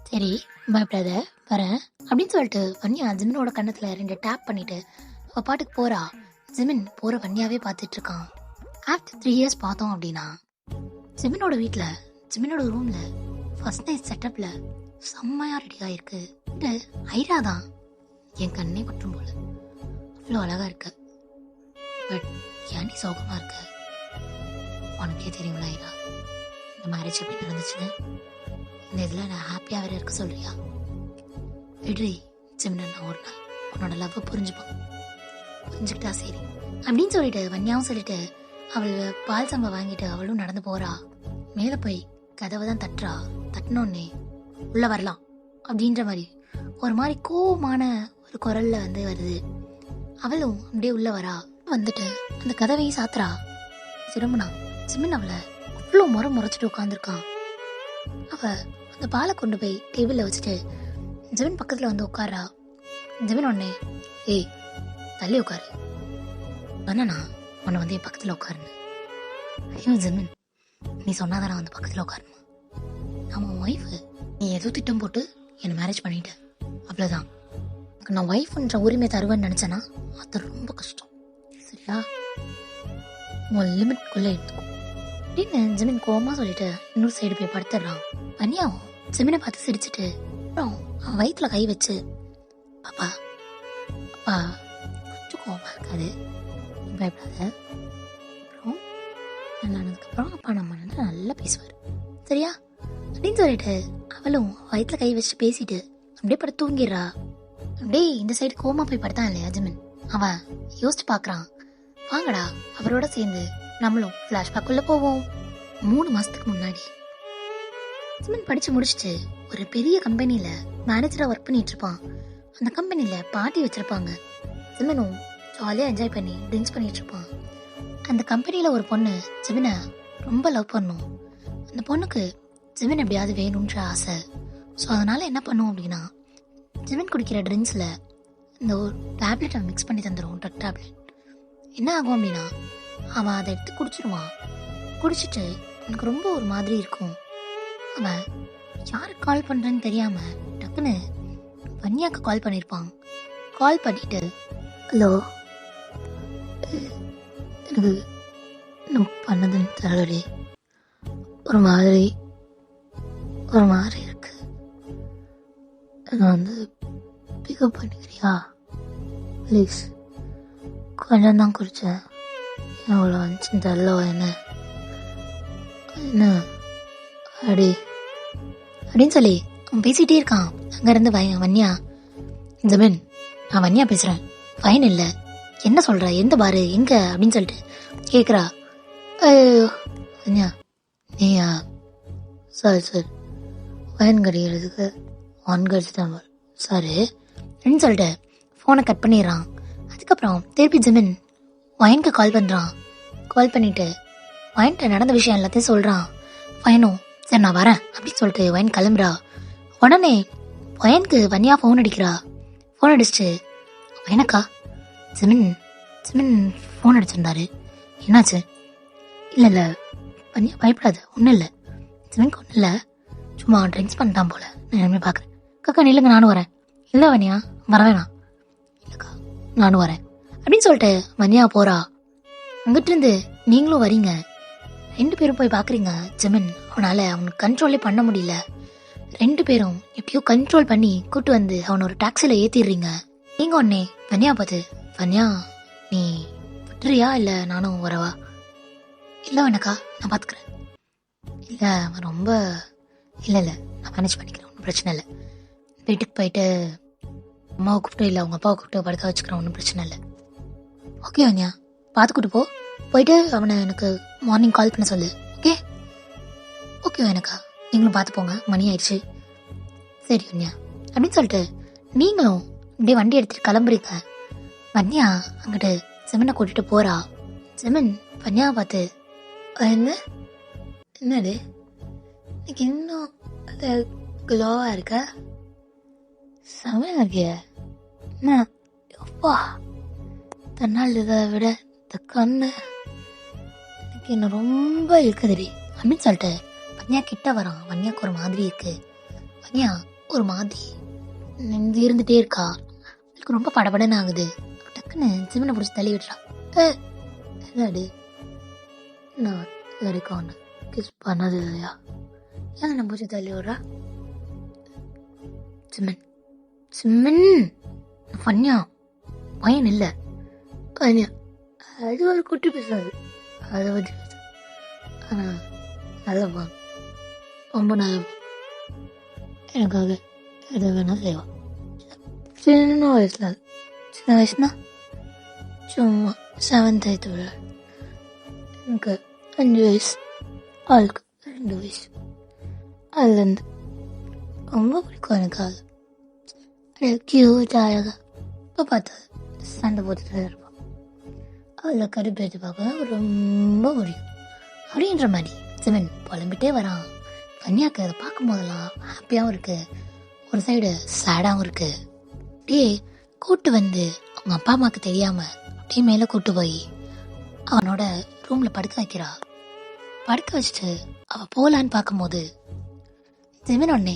சரி பயப்படாத, வரேன் அப்படின்னு சொல்லிட்டு வன்யா ஜிமினோட கண்ணத்தில் 2 டேப் பண்ணிட்டு அவள் பாட்டுக்கு போறா. ஜிமின் போற வன்யாவே பார்த்துட்டு இருக்கான். ஆஃப்டர் 3 இயர்ஸ் பார்த்தோம் அப்படின்னா ஜிமினோட வீட்டில் ஜிமினோட ரூம்ல ஃபர்ஸ்ட் நைட் செட்டப்ல செம்மையா ரெடி ஆயிருக்கு. ஐரா தான் என் கண்ணே குற்றம் போல, அவ்வளோ அழகா இருக்கு. பட் ஏன்டி சோகமா இருக்க? உனக்கே தெரியுங்களா ஐரா, இந்த மேரேஜ் எப்படி நடந்துச்சுன்னு? இந்த இதில் நான் ஹாப்பியாக வேற இருக்க சொல்றியா? விட்ரி ஜிமின், நான் ஒரு நாள் உன்னோட லவ்வை புரிஞ்சுக்கிட்டா சரி அப்படின்னு சொல்லிட்டு வன்யாவும் சொல்லிட்டு அவள் பால் சம்பா வாங்கிட்டு அவளும் நடந்து போறா. மேலே போய் கதவை தான் தட்டுறா. தட்டினோடனே உள்ள வரலாம் அப்படின்ற மாதிரி ஒரு மாதிரி கோவமான ஒரு குரல்ல வந்து வருது. அவளும் அப்படியே உள்ள வரா. வந்துட்டு அந்த கதவையும் சாத்துறா. திரும்பினா ஜிமின் அவளை அவ்வளோ முறைச்சிட்டு உட்காந்துருக்கான். அவ அந்த பாலை கொண்டு போய் டேபிள்ல வச்சுட்டு ஜிமின் பக்கத்துல வந்து உட்கார்றா. ஜிமின் உடனே, ஏய் தள்ளி உட்காரு, வேணா உன்னை வந்து என் பக்கத்துல உட்காருன்னு ஐயோ ஜெமின், நீ சொன்னாதான் நான் வந்து பக்கத்தில் உட்காரணுமா? நான் உன் ஒய்ஃபு. நீ ஏதோ திட்டம் போட்டு என்னை மேரேஜ் பண்ணிட்ட, அவ்வளோதான். எனக்கு நான் ஒய்ஃப்ன்ற உரிமை தருவேன்னு நினச்சேன்னா அது ரொம்ப கஷ்டம். சரியா? உன் லிமிட்குள்ளே எடுத்துக்கோ அப்படின்னு ஜெமின் கோவமாக சொல்லிட்டு இன்னொரு சைடு போய் படுத்துடுறான். பனியாவும் ஜெமினை பார்த்து சிரிச்சுட்டு அப்புறம் அவன் வயிற்றுல கை வச்சு, பாப்பா அப்பா கொஞ்சம் கோவமாக இருக்காது, நீ பயப்படாத, அப்புறம் நல்லானதுக்கப்புறம் அப்பா நம்ம நல்லா பேசுவார், சரியா அப்படின்னு சொல்லிட்டு அவளும் வயிற்றுல கை வச்சு பேசிட்டு அப்படியே படுத்து தூங்கிடுறா. அப்படியே இந்த சைடு கோமா போய் படுத்தான் இல்லையா ஜெமின், அவன் யோசிச்சு பார்க்குறான், வாங்கடா அவரோட சேர்ந்து நம்மளும் ஃப்ளாஷ்பேக்குள்ளே போவோம். 3 மாதத்துக்கு முன்னாடி ஜெமின் படித்து முடிச்சுட்டு ஒரு பெரிய கம்பெனியில் மேனேஜராக ஒர்க் பண்ணிட்டு இருப்பான். அந்த கம்பெனியில் பார்ட்டி வச்சுருப்பாங்க. ஜெமினும் ஜாலியாக என்ஜாய் பண்ணி ட்ரிங்க்ஸ் பண்ணிட்டு இருப்பான். அந்த கம்பெனியில் ஒரு பொண்ணு ஜெமினை ரொம்ப லவ் பண்ணும். அந்த பொண்ணுக்கு ஜெமின் எப்படியாவது வேணுன்ற ஆசை. ஸோ அதனால் என்ன பண்ணுவோம் அப்படின்னா, ஜெமின் குடிக்கிற ட்ரிங்க்ஸில் இந்த ஒரு டேப்லெட்டை மிக்ஸ் பண்ணி தந்துடும், ட்ரக் டேப்லெட். என்ன ஆகும் அப்படின்னா, அவன் அதை எடுத்து குடிச்சிடுவான். குடிச்சிட்டு எனக்கு ரொம்ப ஒரு மாதிரி இருக்கும். அவன் யாருக்கு கால் பண்ணுறேன்னு தெரியாமல் டக்குன்னு வன்யாக்கு கால் பண்ணியிருப்பான். கால் பண்ணிட்டு, ஹலோ, எனக்கு என்ன பண்ணதுன்னு தெரியலடி, ஒரு மாதிரி இருக்கு, நான் வந்து பிக்கப் பண்ணிக்கிறியா ப்ளீஸ், கொஞ்சம் தான் குடித்தேன், எவ்வளோ வந்துச்சுன்னு தெரியல, என்ன அப்படின்னு சொல்லி அவன் பேசிகிட்டே இருக்கான். அங்கேருந்து வன்யா, ஜெமின் நான் வன்யா பேசுகிறேன், ஃபைன் இல்லை, என்ன சொல்கிற, எந்த பாரு எங்கே அப்படின்னு சொல்லிட்டு கேட்குறா. ஐயோ வன்யா நீயா, சார் ஃபைன் கிடைக்கிறதுக்கு 1 கழிச்சு தான் சார் அப்படின்னு சொல்லிட்டு ஃபோனை கட் பண்ணிடுறான். அதுக்கப்புறம் திருப்பி ஜெமின் வயனுக்கு கால் பண்ணுறான். கால் பண்ணிவிட்டு வயன்கிட்ட நடந்த விஷயம் எல்லாத்தையும் சொல்கிறான். வயனும் சரி நான் வரேன் அப்படின்னு சொல்லிட்டு வயன் கிளம்புறா. உடனே வயனுக்கு வன்யா ஃபோன் அடிக்கிறா. ஃபோன் அடிச்சுட்டு, வயனக்கா, ஜெமின் ஃபோன் அடிச்சிருந்தாரு, என்னாச்சு? இல்லை வன்யா பயப்படாது, ஒன்றும் இல்லை, ஜெமின்க்கு ஒன்றும் இல்லை, சும்மா ட்ரிங்க்ஸ் பண்ணிட்டான் போல, நான் எல்லாமே பார்க்குறேன். காக்கா நில்லுங்க நானும் வரேன். இல்லை வன்யா வர வேணாம், இல்லைக்கா நானும் வரேன் அப்படின்னு சொல்லிட்டு வன்யா போகிறா. அங்கிட்டு இருந்து நீங்களும் வரீங்க, 2 பேரும் போய் பார்க்குறீங்க. ஜெமின் அவனுக்கு கண்ட்ரோலே பண்ண முடியல. 2 பேரும் எப்படியோ கண்ட்ரோல் பண்ணி கூட்டு வந்து அவனை ஒரு டாக்ஸியில் ஏற்றிடுறீங்க. நீங்கள் உடனே வன்யா பார்த்து, வன்யா நீ விட்டுறியா இல்லை நானும் வரவா? இல்லை வேணக்கா நான் பார்த்துக்கிறேன். இல்லை ரொம்ப இல்லை நான் மேனேஜ் பண்ணிக்கிறேன், ஒன்றும் பிரச்சனை இல்லை. வீட்டுக்கு போயிட்டு அம்மாவை கூப்பிட்டு இல்லை அவங்க அப்பாவை கூப்பிட்டு படுக்க வச்சுக்கிறேன், ஒன்றும் பிரச்சனை இல்லை. ஓகே வன்யா பார்த்துக்கிட்டு போயிட்டு அவனை எனக்கு மார்னிங் கால் பண்ண சொல்லு. ஓகே எனக்கா நீங்களும் பார்த்து போங்க, மணி ஆயிடுச்சு. சரி வன்யா அப்படின்னு சொல்லிட்டு நீங்களும் அப்படியே வண்டி எடுத்துகிட்டு கிளம்புறீங்க. வன்யா அங்கிட்டு ஜெமினை கூட்டிகிட்டு போகிறா. ஜெமின் வன்யாவை பார்த்து, என்னது இன்னைக்கு இன்னும் அது க்ளோவாக இருக்க, செமையாக இருக்கிய, என்ன எப்பா தன்னால் இதை விட இந்த கண்ணு எனக்கு என்ன ரொம்ப இருக்குதுடி அப்படின்னு சொல்லிட்டு வன்யா கிட்ட வரான். வன்யாக்கு ஒரு மாதிரி இருக்கு. வன்யா ஒரு மாதிரி இருந்துகிட்டே இருக்கா. எனக்கு ரொம்ப படபடன்னு ஆகுது. டக்குன்னு ஜெமினை பிடிச்சி தள்ளி விட்டுறா. என்னடி நான் இது வரைக்கும் ஒன்று கிஸ் பண்ணது இல்லையா, ஏன் நான் பிடிச்சி தள்ளி விட்றா? ஜெமின் வன்யா பையன் இல்லை வன்யா, அது ஒரு குட்டி பேசாது, அதை பற்றி பேச, ஆனால் நல்லப்பா, ரொம்ப நல்லப்பா, எனக்காக எதை வேணா செய்வான். சின்ன வயசுனா சும்மா 7th 8th விட, எனக்கு 5 வயசு, ஆளுக்கு 2 வயசு, அதுலேருந்து ரொம்ப பிடிக்கும் எனக்கு. அது கியூட் அழகா, இப்போ பார்த்தா சண்டை போட்டுட்டு இருப்பான், அதில் கருப்பேற்றி பார்க்க ரொம்ப பிடிக்கும் அப்படின்ற மாதிரி ஜெமின் புலம்பிட்டே வரான். வன்யாக்கு அதை பார்க்கும் போதெல்லாம் ஹாப்பியாகவும் இருக்குது, ஒரு சைடு சேடாகவும் இருக்குது. அப்படியே கூட்டு வந்து அவங்க அப்பா அம்மாவுக்கு தெரியாமல் அப்படியே மேலே கூட்டு போய் அவனோட ரூமில் படுக்க வைக்கிறா. படுக்க வச்சுட்டு அவ போலான்னு பார்க்கும்போது ஜிமின் ஒன்னே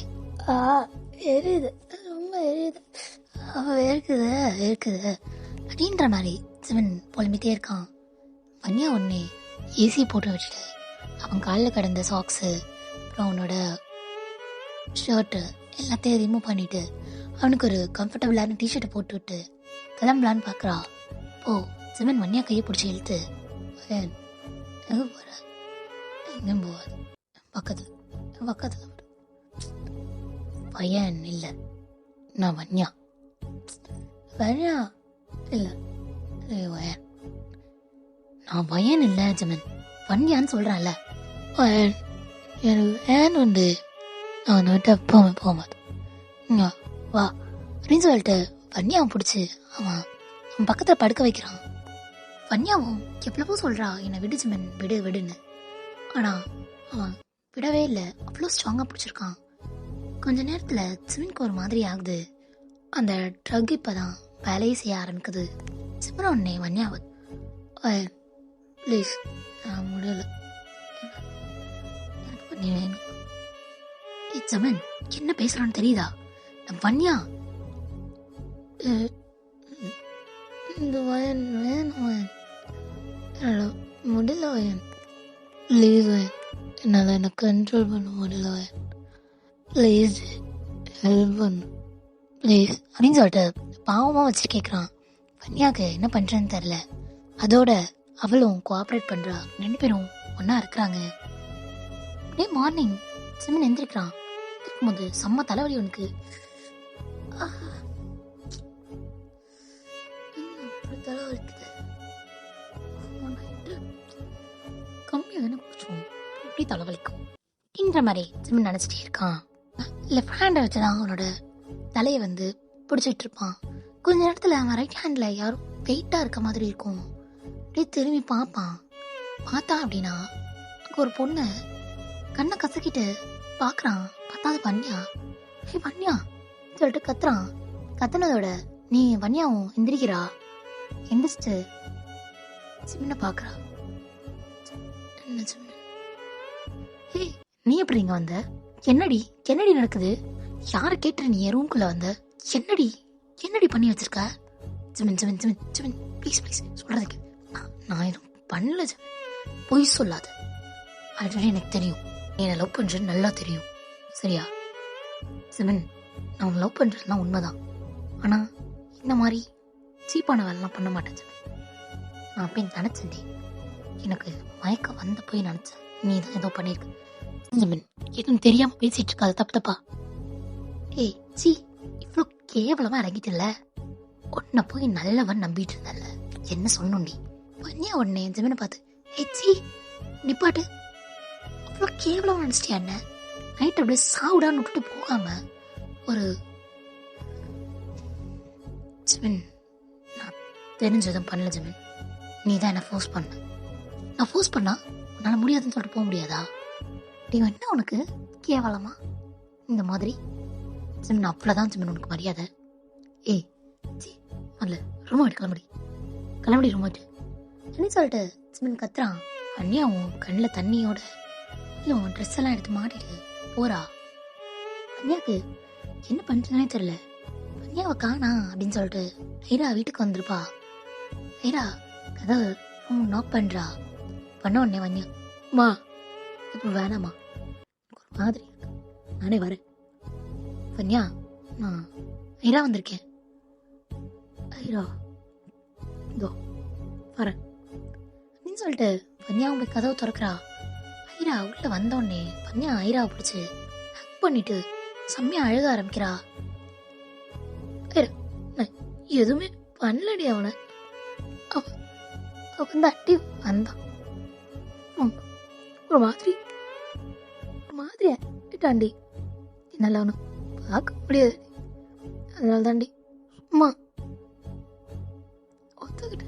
எரியுது, ரொம்ப எரியுது, அவ இருக்குது அப்படின்ற மாதிரி ஜிமின் புலம்பிட்டே இருக்கான். வன்யா ஒன்னே ஏசி போட்டு வச்சுட்டு அவன் காலில் கிடந்த சாக்ஸு அப்புறம் அவனோட ஷர்ட்டு எல்லாத்தையும் ரிமூவ் பண்ணிட்டு அவனுக்கு ஒரு கம்ஃபர்டபுளான டிஷர்ட்டை போட்டு விட்டு கிளம்பலான்னு பார்க்குறா. ஓ ஜிமின் வன்யா கையை பிடிச்சி இழுத்து, எங்கே போகிற, எங்கேயும் போகாது, பக்கத்தில் பையன் இல்லை, நான் வன்யா இல்லை வயன், நான் வயன் இல்லை ஜிமின், வன்யான்னு சொல்கிறான்ல. எனக்கு வேன் உண்டு, நான் விட்டு போக மாட்டேன், வா அப்படின்னு சொல்லிட்டு வன்யாவை பிடிச்சி அவன் பக்கத்தில் படுக்க வைக்கிறான். வன்யாவும் எவ்வளவோ சொல்கிறா என்னை விடு ஜிமின், விடுன்னு. ஆனால் அவன் விடவே இல்லை, அவ்வளோ ஸ்ட்ராங்காக பிடிச்சிருக்கான். கொஞ்ச நேரத்தில் ஜிமினுக்கு ஒரு மாதிரி ஆகுது. அந்த ட்ரக் இப்போ தான் வேலையை செய்ய ஆரம்பிக்குது. ஜிமின் உடனே வன்யாவை, ப்ளீஸ் நான் முடியலை, எனக்கு பண்ணி வேணும். ஜிமின் என்ன பேசுகிறான்னு தெரியுதா? வன்யா இந்த வயன் வேணும், என்னால் முடியல வயன், ப்ளீஸ் வயன், என்னால் எனக்கு கண்ட்ரோல் பண்ண முடியல வயன், ப்ளீஸ் ஹெல்ப் பண்ணு ப்ளீஸ் அப்படின்னு சொல்லிட்டு பாவமாக வச்சு கேட்குறான். வன்யாவுக்கு என்ன பண்ணுறேன்னு தெரில. அதோட அவளும் கோஆப்ரேட் பண்ணுறா. 2 பேரும் ஒன்றா இருக்கிறாங்க. அப்படியே மார்னிங் ஜிமின் எந்திரிக்கிறான். இருக்கும்போது செம்ம தலைவலி உனக்கு. தலைவலிக்குது, கம்மியாக தானே குடிச்சோம், எப்படி தலைவலிக்கும் அப்படின்ற மாதிரி ஜிமின் நினச்சிட்டே இருக்கான். லெஃப்ட் ஹேண்டை வச்சு தான் அவனோட தலையை பிடிச்சிட்டு இருப்பான். கொஞ்ச நேரத்தில் அவன் ரைட் ஹேண்டில் யாரும் வெயிட்டாக இருக்க மாதிரி இருக்கும். அப்படியே திரும்பி பார்ப்பான். பார்த்தா அப்படின்னா அங்கே ஒரு பொண்ணை கண்ணை கசக்கிட்டு பார்க்குறான். பார்த்தாது வன்யா. வன்யா சொல்லிட்டு கத்துறான். கத்துனதோட நீ வன்யாவும் எந்திரிக்கிறா. எந்திரிச்சிட்டு ஜிமினை பார்க்குறா. என்ன ஜிமின், நீ எப்படி இங்க வந்த? என்னடி நடக்குது? யாரை கேட்டு நீ என் ரூம்குள்ள வந்த? என்னடி பண்ணி வச்சிருக்க? ஜிமின் ப்ளீஸ் சொல்றதுக்கு நான் எதுவும் பண்ணல ஜிமின், பொய் சொல்லாத. ஆல்ரெடி எனக்கு தெரியும் நீ என்னை லவ் பண்றேன்னு நல்லா தெரியும், சரியா? ஜிமின் நான் உன்னை லவ் பண்றதுலாம் உண்மைதான், ஆனா இந்த மாதிரி சீப்பான வேலைலாம் பண்ண மாட்டேன் ஜிமின். நான் போய் நினைச்சேன்டி, எனக்கு மயக்கம் வந்த போய் நினைச்சேன் நீ தான் ஏதோ பண்ணிருக்க. ஜிமின் எதுவும் தெரியாம பேசிட்டு இருக்காது, தப்பா. ஏய் சி, இவ்வளோ கேவலமா இறங்கிட்டுல, உன்னை போய் நல்லவன் நம்பிட்டு இருந்தல, என்ன சொல்லணும்டி? வன்யா உடனே ஜிமினை பார்த்து, ஏ சி நிப்பாட்டு, அவ்வளோ கேவலமா நினைச்சிட்டியா என்ன? நைட் அப்படியே சாவுடான்னு விட்டுட்டு போகாம ஒரு ஜிமின், நான் தெரிஞ்சதும் பண்ணல ஜிமின், நீ தான் என்ன ஃபோர்ஸ் பண்ண. நான் ஃபோர்ஸ் பண்ணா உன்னால் முடியாதுன்னு சொல்லிட்டு போக முடியாதா? நீ என்ன உனக்கு கேவலமா இந்த மாதிரி? ஜிமின் அவ்வளோதான் ஜிமின் உனக்கு மரியாதை. ஏய் சி அதில் ரூம் கிளம்படி ரூம் விட்டு என்ன சொல்லிட்டு ஜிமின் கத்துறான். வன்யாவும் கண்ணில் தண்ணியோட இல்லை ட்ரெஸ் எல்லாம் எடுத்து மாட்டிட்டு போறா. வன்யாவுக்கு என்ன பண்ணுறதுனே தெரியல. வன்யாவை காணா அப்படின்னு சொல்லிட்டு ஐரா வீட்டுக்கு வந்திருப்பா. ஐரா கதவு நாக் பண்ணுறா. பண்ண உடனே வன்யா, மா இப்போ வேணாம்மா, ஒரு மாதிரி இருக்கு, நானே வரேன். வன்யா நான் ஐரா வந்திருக்கேன். ஐரா இதோ வரேன் அப்படின்னு சொல்லிட்டு வன்யாவும் போய் கதவு திறக்கிறா. ஐரா உள்ள வந்தோடனே வன்யா ஐராவை பிடிச்சி ஹக் பண்ணிட்டு செம்மையா அழுக ஆரம்பிக்கிறா. நான் எதுவுமே பண்ணலடி அவனை, அவன் அட்டி வந்தான், ஒரு மாதிரி ஆண்டிட்டாண்டி, என்னால் அவனை பார்க்க முடியாது, அதனால தாண்டி அம்மா ஒத்துக்கிட்டு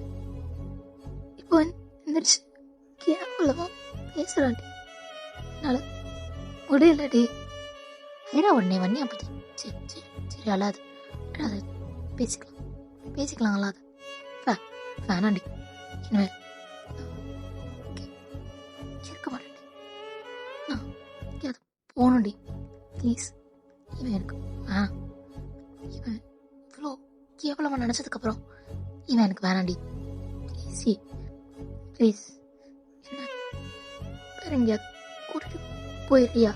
இப்போ எந்திரிச்சு கேவலமா பேசுறாண்டி, என்னால் முடியலடி. ஐரா உடனே வன்யா அப்படி சரி அழாது பேசிக்கலாம் அழாது, வேணாண்டி, இனிமே இருக்க மாட்டேன், போகணும்டி ப்ளீஸ். இவன் எனக்கு இவன் இவ்வளோ கேவலமாக நினச்சதுக்கப்புறம் இவன் எனக்கு வேணாண்டி ப்ளீஸ் ப்ளீஸ். என்ன வேற எங்கேயாவது கூட்டிட்டு போயிடுறியா?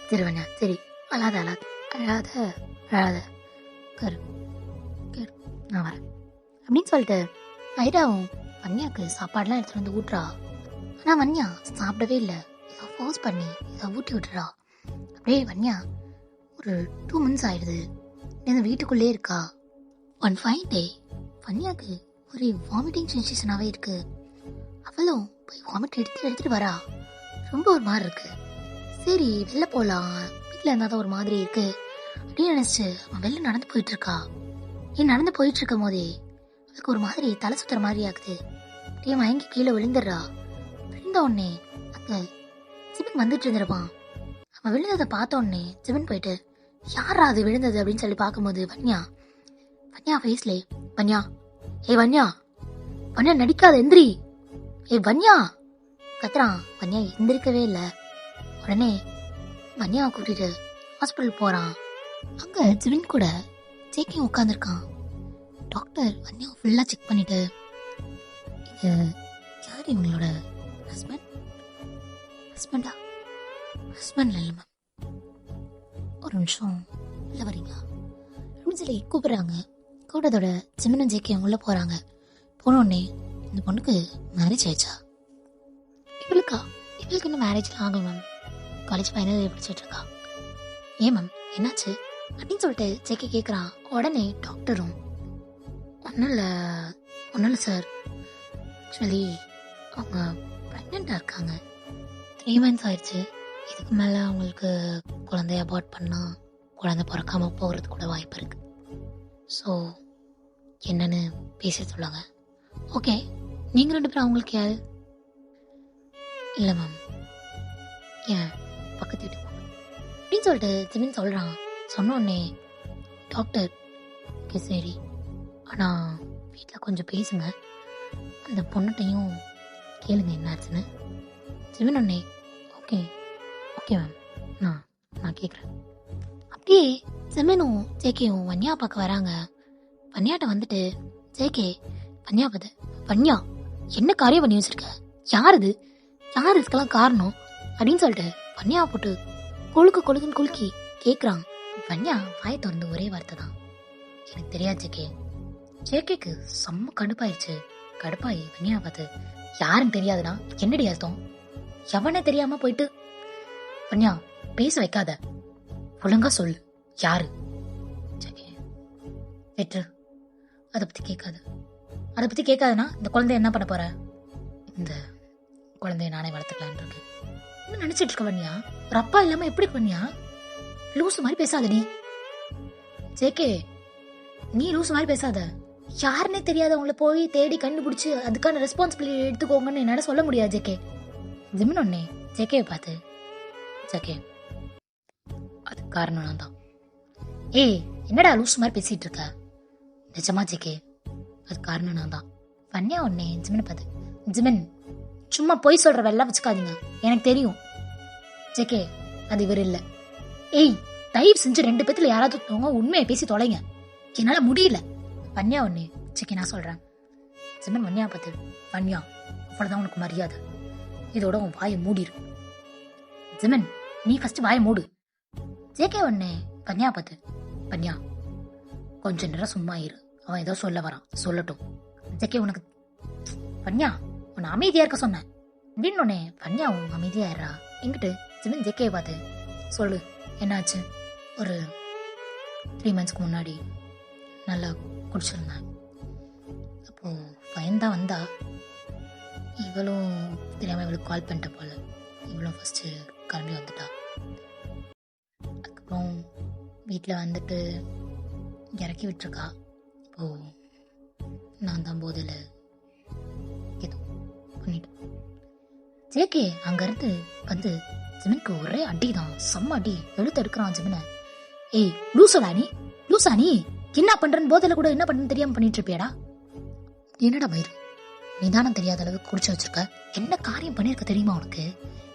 சரி வண்ணா, சரி அழாத அழாத அழாத அழாத, கரு கேரு நான் வரேன் அப்படின்னு சொல்லிட்டு ஐராவும் வன்யாவுக்கு சாப்பாடுலாம் எடுத்துகிட்டு வந்து ஊட்டுறா. ஆனால் வன்யா சாப்பிடவே இல்லை. ஏதோ ஃபோர்ஸ் பண்ணி ஏதோ ஊட்டி விட்டுறா. அப்படியே வன்யா ஒரு 2 months ஆயிடுது. இந்த வீட்டுக்குள்ளே இருக்கா. ஒன் ஃபைன் டே வன்யாவுக்கு ஒரு வாமிட்டிங் சென்சேஷனாகவே இருக்கு. அவளும் போய் வாமிட் எடுத்துட்டு வரா. ரொம்ப ஒரு மாதிரி இருக்கு. சரி வெளில போகலாம், வீட்டில் இருந்தால் தான் ஒரு மாதிரி இருக்கு அப்படின்னு நினச்சிட்டு அவன் வெளில நடந்து போயிட்டு இருக்கா. நடந்து போயிட்டு இருக்கும் போதே அவளுக்கு ஒரு மாதிரி தலை சுத்துற மாதிரி ஆகுது. அப்படியே மயங்கி கீழே விழுந்துடுறா. விழுந்த உடனே அங்கே ஜிபின் வந்துட்டு இருந்திருப்பான். அவன் விழுந்ததை பார்த்த உடனே ஜிபின் போயிட்டு யாரா அது விழுந்தது அப்படின்னு சொல்லி பார்க்கும்போது வன்யா ஃபேஸ்லே வன்யா, ஏய் வன்யா வன்யா நடிக்காத எந்திரி, ஏய் வன்யா கத்துறான். வன்யா எந்திரிக்கவே இல்லை. உடனே வன்யாவை கூட்டிட்டு ஹாஸ்பிட்டல் போறான். அங்க ஜிபின் கூட ஜேகே உட்காந்துருக்கான். டாக்டர் வன்யாவை ஃபுல்லா செக் பண்ணிட்டு, இது யார் இவங்களோட ஹஸ்பண்டா? ஹஸ்பண்ட் இல்லை மேம், ஒரு நிமிஷம் உள்ள வரீங்களா அப்படின்னு சொல்லி கூப்பிடுறாங்க. கூட்டத்தோட ஜிமினும் ஜேகே உள்ள போறாங்க. போனோடனே இந்த பொண்ணுக்கு மேரேஜ் ஆயிடுச்சா? இவளுக்கு இன்னும் மேரேஜ்லாம் ஆகல மேம், காலேஜ் ஃபைனல் இயர் படிச்சுட்டு இருக்கா. ஏன் மேம் என்னாச்சு அப்படின்னு சொல்லிட்டு ஜேகே கேட்குறான். உடனே டாக்டரும் ஒன்றும் இல்லை சார், ஆக்சுவலி அவங்க ப்ரெக்னெண்ட்டாக இருக்காங்க. 3 months ஆயிடுச்சு. இதுக்கு மேலே அவங்களுக்கு குழந்தைய அபார்ட் பண்ணால் குழந்தை பிறக்காம போகிறது கூட வாய்ப்பு இருக்குது. ஸோ என்னன்னு பேச சொல்லுவாங்க. ஓகே, நீங்கள் 2 பேரும் அவங்களுக்கு யாரு? இல்லை மேம், ஏன் பக்கத்து வீட்டு போங்க அப்படின்னு சொல்லிட்டு ஜிமின் சொல்கிறான். சொன்னோடனே டாக்டர் ஓகே சரி, ஆனால் வீட்டில் கொஞ்சம் பேசுங்க, அந்த பொண்ணுகிட்டையும் கேளுங்க என்னாச்சுன்னு. ஜிமின் ஒன்னே ஓகே மேம், நான் கேட்குறேன். அப்படியே ஜிமினும் ஜேகேயும் வன்யா பார்க்க வராங்க. வன்யாட்ட வந்துட்டு ஜேகே வன்யா பார்த்து, வன்யா என்ன காரியம் பண்ணி வச்சிருக்க? யார் இதுக்கெல்லாம் காரணம் அப்படின்னு சொல்லிட்டு வன்யா போட்டு கொழுக்குன்னு குலுக்கி கேட்குறான். வன்யா வாயை திறந்து ஒரே வார்த்தை தான், எனக்கு தெரியாது ஜேகே. ஜேகேக்கு செம்ம கடுப்பாயி வன்யா பார்த்து, யாருன்னு தெரியாதுன்னா என்னடி அர்த்தம்? எவனே தெரியாம போயிட்டு வன்யா பேச வைக்காத, ஒழுங்கா சொல்லு யாரு? ஜேகே வெற்று, அதை பத்தி கேட்காதுன்னா இந்த குழந்தைய என்ன பண்ண போற? இந்த குழந்தைய நானே வளர்த்துக்கலான் இருக்கு. என்ன நினைச்சிட்டு இருக்க வன்யா? ஒரு அப்பா இல்லாம எப்படி வன்யா? லூசு மாதிரி பேசாதடி ஜேகே, நீ லூசு மாதிரி பேசாத. யாருன்னே தெரியாதவங்கள போய் தேடி கண்டுபிடிச்சு அதுக்கான ரெஸ்பான்சிபிலிட்டி எடுத்துக்கோங்கன்னு என்னால சொல்ல முடியாது ஜேகே. ஜிமின் ஒன்னே ஜேகேவை பார்த்து, ஜேகே அது காரணம் நான் தான். ஏய் என்னடா லூசு மாதிரி பேசிட்டு இருக்க? நிஜமா ஜேகே, அது காரணம் நான் தான். வன்யா ஒன்னே ஜிமினை பார்த்து, ஜிமின் சும்மா பொய் சொல்ற வெள்ளம் வச்சுக்காதீங்க, எனக்கு தெரியும். ஜேகே அது இவர் இல்லை. ஏய் தயவு செஞ்சு 2 பேத்துல யாராவது உண்மையை பேசி தொலைங்க, என்னால முடியல. வன்யா ஒன்னே ஜேகே நான் சொல்றேன். ஜிமின் வன்யா பார்த்து, வன்யா அவ்வளவுதான் உனக்கு மரியாதை, இதோட உன் வாயை மூடிரு. ஜிமின் நீ ஃபர்ஸ்ட் வாயை மூடு. ஜேகே ஒன்னே வன்யா பார்த்து, வன்யா கொஞ்ச நேரம் சும்மா இரு, அவன் ஏதோ சொல்ல வரான், சொல்லட்டும். ஜேகே உனக்கு வன்யா உன்னை அமைதியா இருக்க சொன்னேன் அப்படின்னு ஒன்னே வன்யாவும் அமைதியாயிடுறா. எங்கிட்டு ஜிமின் ஜேகேவை பார்த்து, சொல்லு என்னாச்சு? ஒரு 3 monthsக்கு முன்னாடி நல்லா குடிச்சிருந்தேன். அப்போ பயந்தான் வந்தா, இவளும் தெரியாம இவளுக்கு கால் பண்ணிட்ட போல. இவளும் ஃபர்ஸ்ட் கிளம்பி வந்துட்டா. அதுக்கப்புறம் வீட்டில் வந்துட்டு இறக்கி விட்டுருக்கா. இப்போ நான் தான் போதில் ஏதோ பண்ணிட்டேன். ஜேகே அங்கிருந்து வந்து ஜிமினுக்கு ஒரே அடி தான், செம்ம அடி. எழுத்து எடுக்கிறான் ஜிமினை. ஏய் லூசா நீ என்ன பண்றன்னு போதில கூட என்ன பண்ணு தெரியாம பண்ணிட்டு இருப்பியாடா? என்னடா மயிறு, நிதானம் தெரியாத அளவுக்கு குடிச்சு வச்சிருக்க. என்ன காரியம் பண்ணிருக்க தெரியுமா உனக்கு?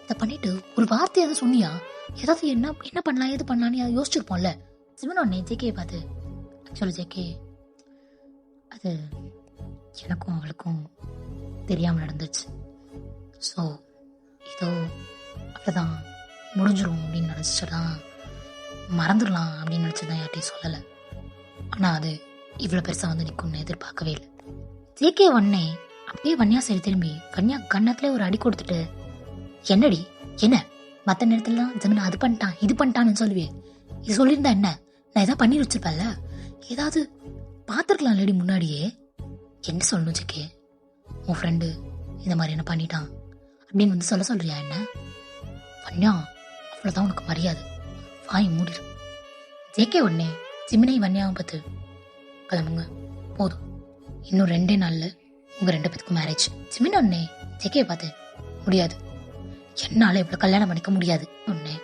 இதை பண்ணிட்டு ஒரு வார்த்தையாவது சொன்னியா? ஏதாவது என்ன என்ன பண்ணலாம் எது பண்ணலான்னு யோசிச்சிருப்போம்ல. ஜிமின் உடனே ஜேகேயை பார்த்து, ஆக்சுவலி ஜேகே, அது எனக்கும் அவளுக்கும் தெரியாமல் நடந்துச்சு. ஸோ ஏதோ அவ்வளோதான் முடிஞ்சிடும் அப்படின்னு நினச்சிதான் மறந்துடலாம் அப்படின்னு நினச்சிதான் யார்ட்டையும் சொல்லலை. ஆனால் அது இவ்வளோ பெருசாக வந்து நிற்கும்னு எதிர்பார்க்கவே இல்லை. ஜேகே உடனே அப்படியே வன்யா சரி திரும்பி வன்யா கண்ணத்துல ஒரு அடி கொடுத்துட்டு, என்னடி என்ன மற்ற நேரத்துலலாம் ஜிமின் அது பண்ணிட்டான் இது பண்ணிட்டான்னு சொல்லுவேன், இது சொல்லியிருந்தா என்ன, நான் எதாவது பண்ணி வச்சிருப்பேன்ல, ஏதாவது பார்த்துருக்கலாம் லேடி முன்னாடியே, என்ன சொல்லணும் ஜேகே, உன் ஃப்ரெண்டு இந்த மாதிரி என்ன பண்ணிட்டான் அப்படின்னு வந்து சொல்றியா என்ன? வன்யா அவ்வளோதான் உனக்கு மரியாதை, வாய் மூடிடும். ஜேகே உடனே ஜிமினை வன்யாவை பார்த்து, கிளம்புங்க போதும், இன்னும் 2 நாள்ல உங்க 2 பேத்துக்கும் மேரேஜ். ஜிமின் உடனே ஜேகேயை பார்த்து, முடியாது, என்னால இவ்வளவு கல்யாணம் பண்ணிக்க முடியாது. உடனே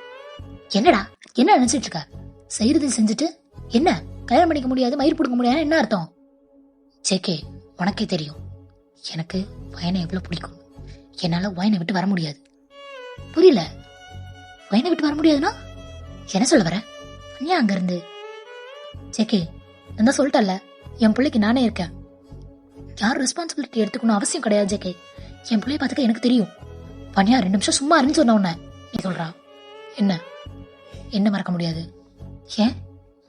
என்னடா என்ன நினைச்சிட்டு இருக்க, செய்யறது செஞ்சுட்டு என்ன கல்யாணம் பண்ணிக்க முடியாது மயிர் பிடிக்க முடியாது என்ன அர்த்தம்? ஜேகே, உனக்கே தெரியும் எனக்கு வயனை எவ்வளவு பிடிக்கும், என்னால வயனை விட்டு வர முடியாது. புரியல, வயனை விட்டு வர முடியாதுன்னா என்ன சொல்ல வர? வன்யா அங்க இருந்து, ஜேகே நான் தான் சொல்லிட்டல, என் பிள்ளைக்கு நானே இருக்கேன், யாரும் ரெஸ்பான்சிபிலிட்டி எடுத்துக்கணும் அவசியம் கிடையாது ஜேகே, என் பிள்ளைய பார்த்துக்க எனக்கு தெரியும். வன்யா 2 நிமிஷம் சும்மா இருன்னு சொன்ன உன்ன நீ சொல்றா என்ன என்ன மறக்க முடியாது? ஏன்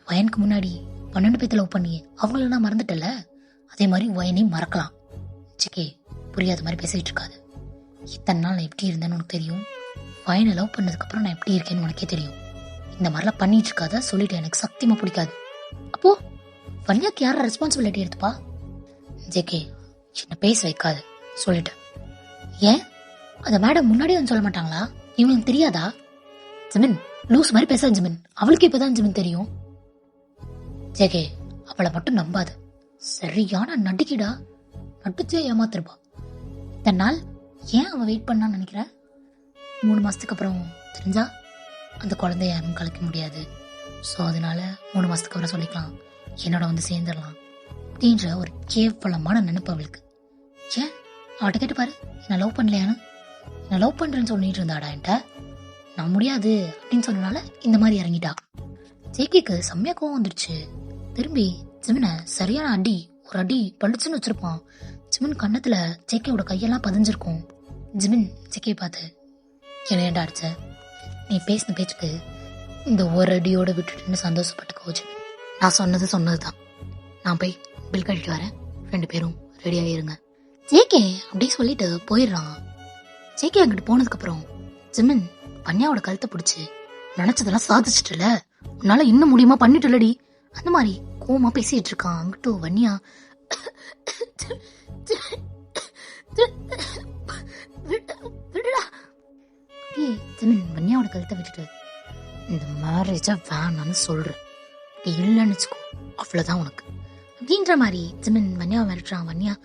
வயனுக்கு முன்னாடி 12 பேர்த்த லவ் பண்ணியே அவங்கள நான் மறந்துட்டல, அதே மாதிரி வயனையும் மறக்கலாம். ஜேகே புரியாத மாதிரி பேசிட்டு இருக்காது. இத்தனை நாள் நான் எப்படி இருந்தேன்னு உனக்கு தெரியும், வயனை லவ் பண்ணதுக்கு அப்புறம் நான் எப்படி இருக்கேன்னு உனக்கே தெரியும். இந்த மாதிரிலாம் பண்ணிட்டு இருக்காத சொல்லிட்டு, எனக்கு சத்தியமா பிடிக்காது. அப்போ வன்யாக்கு யார ரெஸ்பான்சிபிலிட்டி எடுத்துப்பா? ஜேகே என்ன பேச வைக்காது சொல்லிட்டேன். ஏன் அந்த மேடம் முன்னாடி வந்து சொல்ல மாட்டாங்களா, இவங்களுக்கு தெரியாதா? ஜிமின் லூஸ் மாதிரி பேசாத ஜிமின், அவளுக்கு இப்பதான் ஜிமின் தெரியும். ஜேகே அவளை மட்டும் நம்பாது, சரியான நடிக்கிடா, நடிச்சே ஏமாத்திருப்பா. இத்தனை நாள் ஏன் அவன் வெயிட் பண்ணான்னு நினைக்கிற? 3 மாசத்துக்கு அப்புறம் தெரிஞ்சா அந்த குழந்தைய யாரும் கலைக்க முடியாது, ஸோ அதனால 3 மாசத்துக்கு அப்புறம் சொல்லிக்கலாம், என்னோட வந்து சேர்ந்துடலாம் அப்படின்ற ஒரு கேவலமான நினைப்பு அவளுக்கு. ஏன் அவட்ட கேட்டு பாரு, என்ன லவ் பண்ணலையான்னு. என்ன லவ் பண்றேன்னு சொல்லிட்டு இருந்தாடா என்கிட்ட, நான் முடியாது அப்படின்னு சொன்னனால இந்த மாதிரி இறங்கிட்டா. ஜேகேக்கு செம்மையா கோவம் வந்துடுச்சு. திரும்பி ஜிமினை சரியான அடி, ஒரு அடி பளிச்சுன்னு வச்சிருப்பான். ஜிமின் கண்ணத்துல ஜேகேவோட கையெல்லாம் பதிஞ்சிருக்கும். ஜிமின் ஜேகே பார்த்து, என்ன ஏன்டா அடிச்ச, நீ பேசின பேச்சுக்கு இந்த ஒரு அடியோட விட்டுட்டுன்னு சந்தோஷப்பட்டுக்கோ ஜிமின், நான் சொன்னது சொன்னதுதான், நான் போய் பில் கட்டிட்டு வரேன், 2 பேரும் ரெடியாக இருங்க. ஜேகே அப்படியே சொல்லிட்டு போயிடுறான். ஜேகே அங்கிட்டு போனதுக்கு அப்புறம் ஜிமின் வன்யாவோட கழுத்தை பிடிச்சு, நினைச்சதெல்லாம் சாதிச்சுட்டுல, உன்னால இன்னும் முடியுமா பண்ணிட்டுலடி அந்த மாதிரி கோவமா பேசிட்டு இருக்கான். அங்கிட்டு வன்யா ஜிமின் வன்யாவோட கழுத்தை விட்டுட்டு, இந்த மேரேஜா வேணான்னு சொல்றேன், இல்லைன்னு வச்சுக்கோ அவ்வளவுதான் உனக்கு அப்படின்ற மாதிரி ஜிமின் வன்யாவை மிரட்டுறான். வன்யா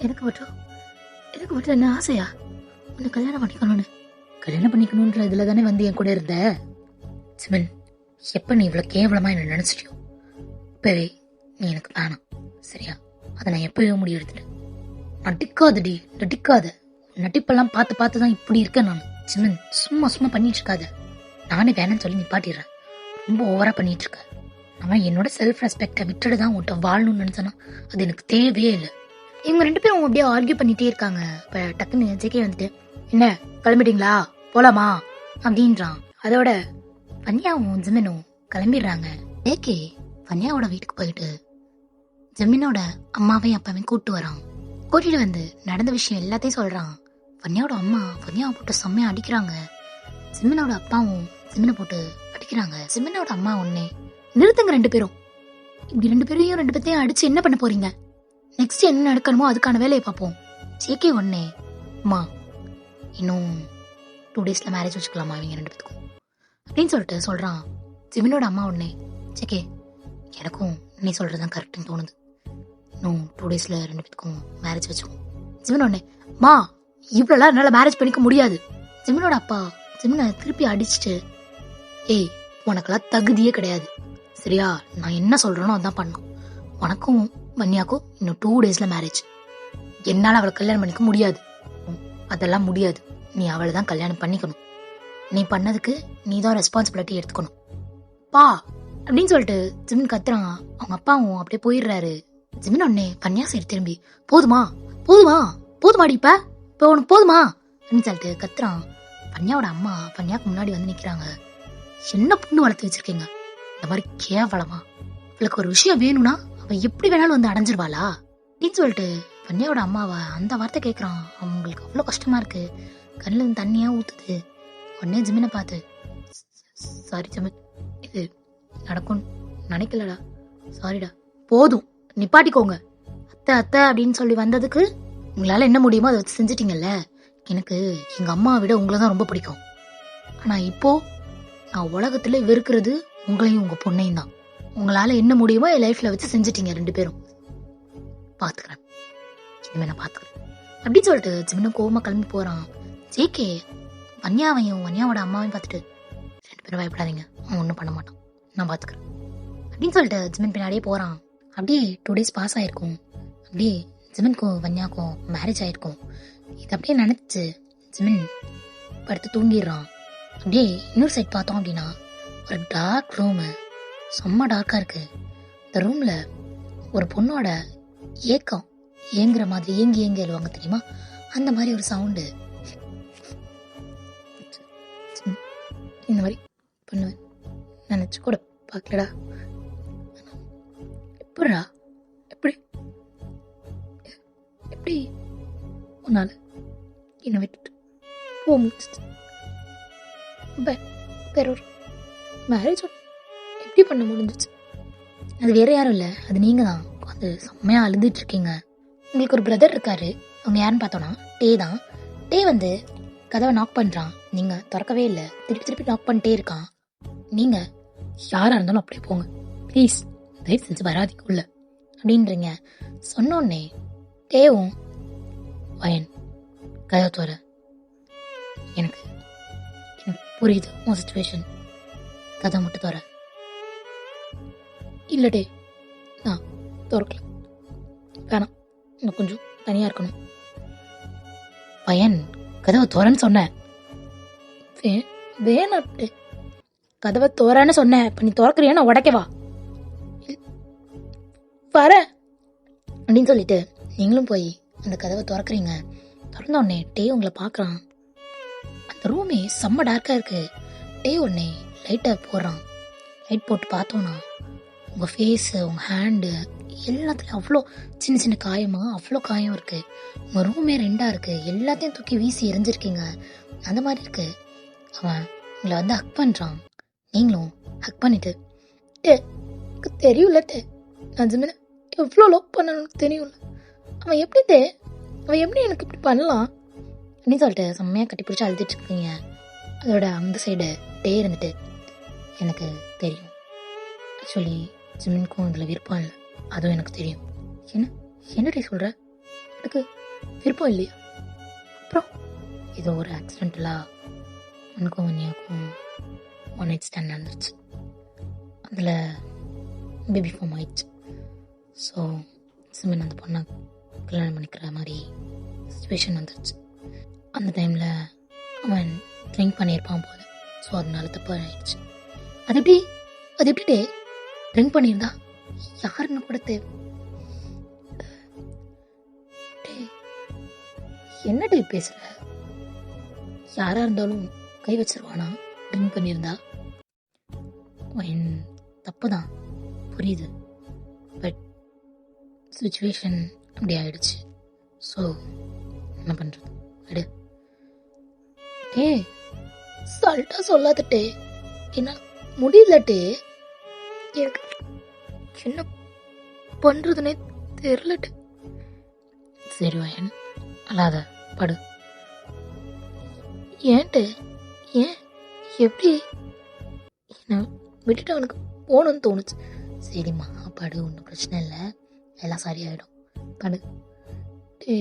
எனக்கு மட்டும் என்ன ஆசையா உன்னை கல்யாணம் பண்ணிக்கணும்ன்ற இதுல தானே வந்து என் கூட இருந்த. ஜிமின் எப்ப நீ இவ்வளவு கேவலமா என்ன நினைச்சிட்டியோ இப்பவே நீ எனக்கு வேணாம், சரியா? அதை நான் எப்பவே முடிவு எடுத்துட்டேன். நடிக்காதடி, நடிக்காத, நடிப்பெல்லாம் பார்த்துதான் இப்படி இருக்கேன் நான். ஜிமின் சும்மா பண்ணிட்டு இருக்காத, நானே வேணான்னு சொல்லி நிப்பாட்டிடுறேன், ரொம்ப ஓவரா பண்ணிட்டு இருக்க. நான் என்னோட செல்ஃப் ரெஸ்பெக்டை விட்டுட்டுதான் உன்ட்ட வாழணும்னு நினைச்சேன்னா அது எனக்கு தேவையே இல்லை. இவங்க 2 பேரும் அப்படியே ஆர்கியூ பண்ணிட்டே இருக்காங்க. இப்ப டக்குன்னு ஜேகே வந்துட்டு, என்ன கிளம்பிட்டீங்களா போலாமா அப்படின்றான். அதோட வன்யாவும் ஜிமினும் கிளம்பிடுறாங்க. ஜேகே வன்யாவோட வீட்டுக்கு போயிட்டு ஜிமினோட அம்மாவையும் அப்பாவையும் கூப்பிட்டு வரான். கூட்டிட்டு வந்து நடந்த விஷயம் எல்லாத்தையும் சொல்றான். வன்யாவோட அம்மா வன்யாவை போட்டு செம்மையா அடிக்கிறாங்க. ஜிமினோட அப்பாவும் ஜிமினை போட்டு அடிக்கிறாங்க. ஜிமினோட அம்மா ஒன்னே, நிறுத்துங்க 2 பேரும், இப்படி 2 பேரையும் 2 பேர்த்தையும் அடிச்சு என்ன பண்ண போறீங்க, நெக்ஸ்ட் என்ன நடக்கணுமோ அதுக்கான வேலையை பார்ப்போம். ஜேகே ஒன்னே, அம்மா இன்னும் 2 டேஸ்ல மேரேஜ் வச்சுக்கலாமா இவங்க 2 பேத்துக்கும் அப்படின்னு சொல்லிட்டு சொல்றான். ஜிமினோட அம்மா ஒன்னே, ஜேகே எனக்கும் நீ சொல்றதுதான் கரெக்ட்னு தோணுது, இன்னும் 2 டேஸ்ல 2 பேத்துக்கும் மேரேஜ் வச்சுக்கோம். ஜிமின் ஒன்னே, மா இவ்வளவு என்னால மேரேஜ் பண்ணிக்க முடியாது. ஜிமினோட அப்பா ஜிமினை திருப்பி அடிச்சுட்டு, ஏய் உனக்கெல்லாம் தகுதியே கிடையாது, சரியா? நான் என்ன சொல்றேனோ அதான் பண்ணும், உனக்கும் வன்யாக்கும் இன்னும் 2 டேஸ்ல மேரேஜ், என்னால அவளை கல்யாணம் பண்ணிக்க முடியாது, அதெல்லாம் முடியாது, நீ அவளை தான் கல்யாணம் பண்ணிக்கணும் நீ பண்ணதுக்கு நீ தான் ரெஸ்பான்சிபிலிட்டி எடுத்துக்கணும் பா அப்படின்னு சொல்லிட்டு ஜிமின் கத்துறான். அவங்க அப்பாவும் அப்படியே போயிடுறாரு. ஜிமின் உடனே பன்யா சைடு திரும்பி போதுமா போதுமா போதுமாடி இப்போ உனக்கு போதுமா அப்படின்னு சொல்லிட்டு கத்துறான். பன்யாவோட அம்மா பன்யாவுக்கு முன்னாடி வந்து நிக்கிறாங்க. என்ன பொண்ணு வளர்த்து வச்சிருக்கீங்க, இந்த மாதிரி கேவலமா? அவளுக்கு ஒரு விஷயம் வேணும்னா அவ எப்படி வேணாலும் வந்து அடைஞ்சிருவாளா அப்படின்னு சொல்லிட்டு பன்யாவோட அம்மாவை அந்த வார்த்தை கேட்கறான். அவங்களுக்கு அவ்வளோ கஷ்டமா இருக்கு, கண்ணுல இருந்து தண்ணியா ஊத்துது. உடனே ஜிமினை பார்த்து சாரி ஜிமின், இது நடக்கும் நினைக்கலடா, சாரிடா, போதும் நிப்பாட்டிக்கோங்க. அத்தை அத்தை அப்படின்னு சொல்லி வந்ததுக்கு உங்களால என்ன முடியுமோ அதை வச்சு செஞ்சிட்டீங்கல்ல. எனக்கு எங்க அம்மாவை விட உங்களை தான் ரொம்ப பிடிக்கும். ஆனா இப்போ நான் உலகத்துல வெறுக்கிறது உங்களையும் உங்க பொண்ணையும் தான். உங்களால என்ன முடியுமோ என் லைஃப்ல வச்சு செஞ்சிட்டீங்க 2 பேரும். பாத்துக்கிறேன், இனிமே நான் பாத்துக்கிறேன் அப்படின்னு சொல்லிட்டு ஜிமினும் கோவமா கிளம்பி போறான். ஜேகே வன்யாவையும் வன்யாவோட அம்மாவையும் பார்த்துட்டு 2 பேரும் பயப்படாதீங்க, அவன் ஒன்றும் பண்ண மாட்டான், நான் பாத்துக்கிறேன் அப்படின்னு சொல்லிட்டு ஜிமின் பின்னாடியே போறான். அப்படியே 2 days பாஸ் ஆயிருக்கும். அப்படியே ஜிமின்க்கும் வன்யாக்கும் மேரேஜ் ஆயிருக்கும். இது அப்படியே நினைச்சு ஜிமின் படுத்து தூங்கிடுறான். அப்படியே இன்னொரு சைட் பார்த்தோம் அப்படின்னா ஒரு டார்க் ரூமு, செம்ம டார்க்கா இருக்கு. இந்த ரூம்ல ஒரு பொண்ணோட ஏக்கம் ஏங்குற மாதிரி ஏங்கி எழுவாங்க தெரியுமா, அந்த மாதிரி ஒரு சவுண்டு. இந்த மாதிரி பண்ணுவேன் நினைச்சு கூட பார்க்கலடா. எப்படா எப்படி எப்படி உன்னால என்னை விட்டுட்டு போக முடிச்சிச்சு? வேற ஒரு மேரேஜ் எப்படி பண்ண முடிஞ்சிச்சு? அது வேற யாரும் இல்லை, அது நீங்க தான் உட்காந்து செம்மையா அழுதுட்டு இருக்கீங்க. உங்களுக்கு ஒரு பிரதர் இருக்காரு, அவங்க யாருன்னு பார்த்தோன்னா டே தான். டே வந்து கதவை நாக் பண்றான், நீங்க திறக்கவே இல்லை, திருப்பி திருப்பி நாக் பண்ணிட்டே இருக்கான். நீங்க யாரா இருந்தாலும் அப்படியே போங்க ப்ளீஸ், தயவு செஞ்சு வராதிக்கு உள்ள அப்படின்றீங்க. சொன்னோடனே டேவும் வயன் கதவை தோற, எனக்கு புரியுது உன் சிச்சுவேஷன், கதை மட்டும் தோற. இல்ல டே நான் திறக்கல, வேணாம், இன்னும் கொஞ்சம் தனியா இருக்கணும். பையன் கதவை தோறன்னு சொன்ன, வேணாட்டு கதவை தோறன்னு சொன்ன, இப்ப நீ திறக்கிறியா நான் உடைக்கவா வர அப்படின்னு சொல்லிட்டு நீங்களும் போய் அந்த கதவை திறக்கிறீங்க. திறந்த உடனே டே உங்களை பாக்குறான். அந்த ரூமே செம்ம டார்க்கா இருக்கு. டே உடனே லைட்டை போடுறான். லைட் போட்டு பார்த்தோன்னா உங்க ஃபேஸ், உங்க ஹேண்டு எல்லாத்துலயும் அவ்வளோ சின்ன சின்ன காயமா, அவ்வளோ காயம் இருக்கு. உங்க ரூமே 2ஆ இருக்கு, எல்லாத்தையும் தூக்கி வீசி எரிஞ்சிருக்கீங்க. அந்த மாதிரி இருக்கு. அவன் உங்களை வந்து ஹக் பண்றான். நீங்களும் ஹக் பண்ணிட்டு டே தெரியும்ல டே, நான் ஜிமினை எவ்வளோ லவ் பண்ணணும்னு தெரியும்ல, அவன் எப்படி எனக்கு இப்படி பண்ணலாம் அப்படின்னு சொல்லிட்டு செம்மையாக கட்டி பிடிச்சி அழுதுட்டு இருக்கீங்க. அதோட அந்த சைடு டே இருந்துட்டு எனக்கு தெரியும், ஆக்சுவலி ஜிமினுக்கும் இதில் விருப்பம் இல்லை, அதுவும் எனக்கு தெரியும். என்னடி சொல்கிற, எனக்கு விருப்பம் இல்லையா? அப்புறம் ஏதோ ஒரு ஆக்சிடென்டலாக உனக்கும் வன்யாவுக்கும் 1 night stand நடந்துருச்சு. அதில் பேபி ஃபார்ம் ஆயிடுச்சு. ஸோ ஜிமின் அந்த பொண்ணை கல்யாணம் பண்ணிக்கிற மாதிரி சுச்சுவேஷன் வந்துருச்சு. அந்த டைமில் அவன் ட்ரிங்க் பண்ணியிருப்பான் போல, ஸோ அதனால தப்பு ஆயிடுச்சு. அது எப்படி ட்ரிங்க் பண்ணியிருந்தா யாருன்னு கூட என்னடி பேசுற? யாரா இருந்தாலும் கை வச்சிருவானா ட்ரிங்க் பண்ணியிருந்தா? என் தப்பு தான் புரியுது, பட் சுச்சுவேஷன் அப்படி ஆயிடுச்சு. ஸோ என்ன பண்றது, விடு. டே சால்ட்டா சொல்லாதட்டே, என்ன முடியலட்டே, எனக்கு என்ன பண்றதுன்னே தெரியலட்டு. சரி வயன் அல்லாத படு. ஏன்ட்டு ஏன் எப்படி என்ன விட்டுட்டு அவனுக்கு போகணும்னு தோணுச்சு. சரிம்மா படு, ஒன்றும் பிரச்சனை இல்லை, எல்லாம் சரியாயிடும், படு. டே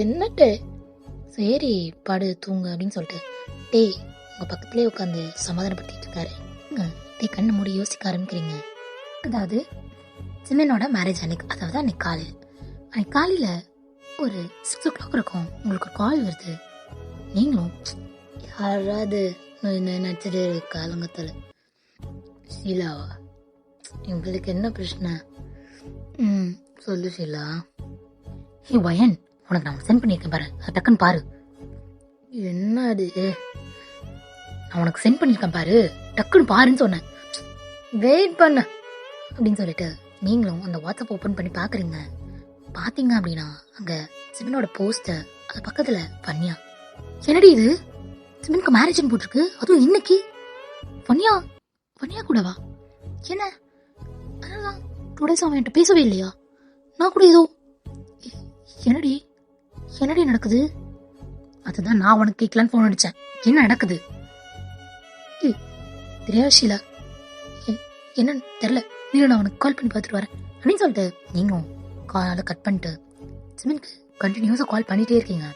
என்னட்டே, சரி படு தூங்க அப்படின்னு சொல்லிட்டு டே உங்க பக்கத்துலேயே உட்காந்து சமாதானப்படுத்திட்டு இருக்காரு. டே கண்ணு மூடி யோசிக்க ஆரம்பிக்கிறீங்க. அதாவது ஜிமினோட மேரேஜ் அன்னைக்கு காலையில் ஒரு 6 o'clock இருக்கும். உங்களுக்கு ஒரு கால் வருது. நீங்களும் யாராவது நினச்சிட்டு காலங்கத்தில் ஷீலாவா? இவங்களுக்கு என்ன பிரச்சனை? சொல்லு ஷீலா. வயன், உனக்கு நான் சென்ட் பண்ணியிருக்கேன் பாரு, அது டக்குன்னு பாரு. என்ன அது? நான் உனக்கு சென்ட் பண்ணியிருக்கேன் பாரு, டக்குன்னு பாருன்னு சொன்னேன். வெயிட் பண்ண அப்படின்னு சொல்லிட்டு நீங்களும் அந்த வாட்ஸ்அப் ஓப்பன் பண்ணி பார்க்குறீங்க. பார்த்தீங்க அப்படின்னா அங்கே சிவனோட போஸ்டர், அது பக்கத்தில் பன்னியா. என்னடி இது, சிவனுக்கு மேரேஜ்னு போட்டிருக்கு, அதுவும் இன்னைக்கு. பன்னியா பன்னியா கூடவா? என்ன அதனால டுடேஸ் அவன் என்கிட்ட பேசவே இல்லையா? நான் கூட ஏதோ என்னடி என்னடி நடக்குது? அதுதான் நான் உனக்கு கேட்கலான்னு ஃபோன் அடித்தேன். என்ன நடக்குது? தெரியாது ஷீலா, என்னன்னு தெரில. நீங்க நான் உனக்கு கால் பண்ணி பார்த்துட்டு வரேன் அப்படின்னு சொல்லிட்டு நீங்களும் காலை கட் பண்ணிட்டு சிமனுக்கு கண்டினியூஸாக கால் பண்ணிகிட்டே இருக்கீங்க.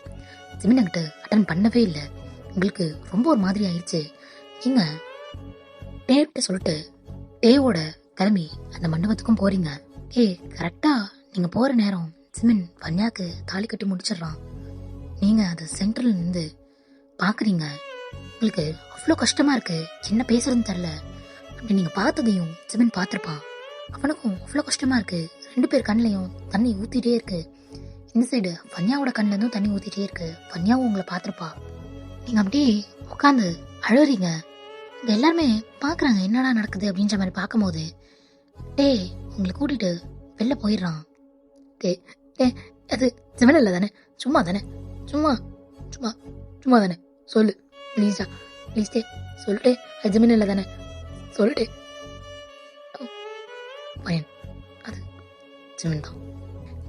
சிமன் என்கிட்ட அட்டன் பண்ணவே இல்லை. உங்களுக்கு ரொம்ப ஒரு மாதிரி ஆயிடுச்சு. நீங்கள் டேவ்கிட்ட சொல்லிட்டு டேவோட கிளம்பி அந்த மண்டபத்துக்கும் போகிறீங்க. கரெக்டாக நீங்கள் போகிற நேரம் சிமன் பன்னியாவுக்கு தாலி கட்டி முடிச்சிடுறான். நீங்கள் அது சென்டரில் நின்று பார்க்குறீங்க. உங்களுக்கு அவ்வளோ கஷ்டமாக இருக்குது, என்ன பேசுறதுன்னு தெரில. அப்படி நீங்கள் பார்த்ததையும் சிமன் பார்த்துருப்பான். அவனுக்கும் அவ்வளோ கஷ்டமாக இருக்குது. 2 பேர் கண்ணிலையும் தண்ணி ஊற்றிட்டே இருக்கு. இந்த சைடு பன்னியாவோட கண்ணிலேருந்தும் தண்ணி ஊற்றிட்டே இருக்கு. பன்னியாவும் உங்களை பார்த்துருப்பா. நீங்கள் அப்படியே உட்காந்து அழுறீங்க. இது எல்லாருமே பார்க்குறாங்க என்னடா நடக்குது அப்படின்ற மாதிரி பார்க்கும்போது உங்களை கூட்டிகிட்டு வெளில போயிடுறான். அது சிவன் இல்லை தானே, சும்மா தானே, சும்மா சும்மா சும்மா தானே, சொல்லு ப்ளீஸா, ப்ளீஸ் சொல்லிட்டு அது ஜிமின் இல்லை தானே, சொல்லிட்டு பையன் அது ஜிமின் தான்.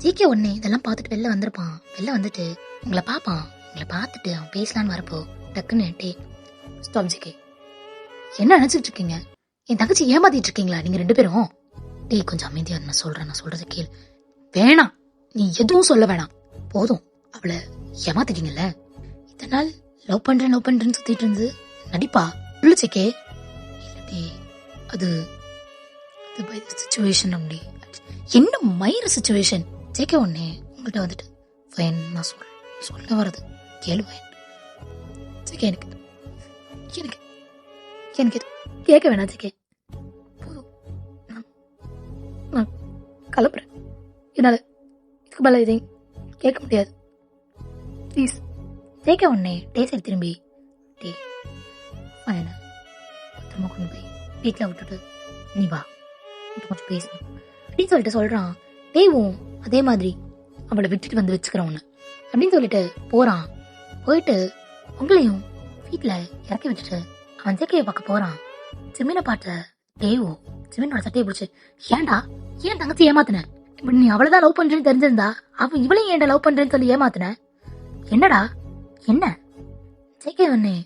ஜிகே உடனே இதெல்லாம் பார்த்துட்டு வெளில வந்திருப்பான். வெளில வந்துட்டு உங்களை பார்ப்பான். உங்களை பார்த்துட்டு அவன் பேசலான்னு வரப்போ டக்குன்னு ஸ்டாப் ஜிகே, என்ன நினச்சிட்டு இருக்கீங்க? என் தங்கச்சி ஏமாத்திட்டு இருக்கீங்களா நீங்கள் 2 பேரும்? கொஞ்சம் அமைதியா நான் சொல்றதை கேள். வேணாம், நீ எதுவும் சொல்ல வேணாம், போதும். அவளை ஏமாத்திட்டீங்கல்ல. இத்தனை நாள் லவ் பண்றேன்னு சுத்திட்டு இருந்து நடிப்பா உள்ளுச்சேக்கே. அது பை சிச்சுவேஷன். அப்படி என்ன மயிர சிச்சுவேஷன்? ஜேகே உடனே உங்கள்கிட்ட வந்துட்டு ஃபைன், நான் சொல்ல வர்றது கேளு ஃபைன். ஜேகே எனக்கு கேட்க வேணாம் ஜேகே, போதும். நான் கிளம்புறேன். என்னால் இதுக்கு மேலே இதையும் கேட்க முடியாது, ப்ளீஸ். ஜேகே உடனே சரி திரும்பி ஃபைன் பத்திரமா கொண்டு போய் வீட்டில் விட்டுட்டு நீ வா, கொஞ்சம் பேசணும் அப்படின்னு சொல்லிட்டு சொல்கிறான். தேவும் அதே மாதிரி அவளை விட்டுட்டு வந்து வச்சுக்கிறேன் ஒன்று அப்படின்னு சொல்லிட்டு போகிறான். போயிட்டு உங்களையும் வீட்டில் இறக்கி விட்டுட்டு அவன் ஜேக்கையை பார்க்க போகிறான். சிமினை பார்த்த தேவோ சிமினோட சட்டையை பிடிச்சி, ஏன்டா ஏன் தங்கச்சி ஏமாத்தின? இப்படி நீ அவளைதான் லவ் பண்றேன்னு தெரிஞ்சிருந்தா அவன் இவளையும் ஏன்டா லவ் பண்றேன்னு சொல்லி ஏமாத்தின? என்னடா என்ன? ஜேகே ஒன்னே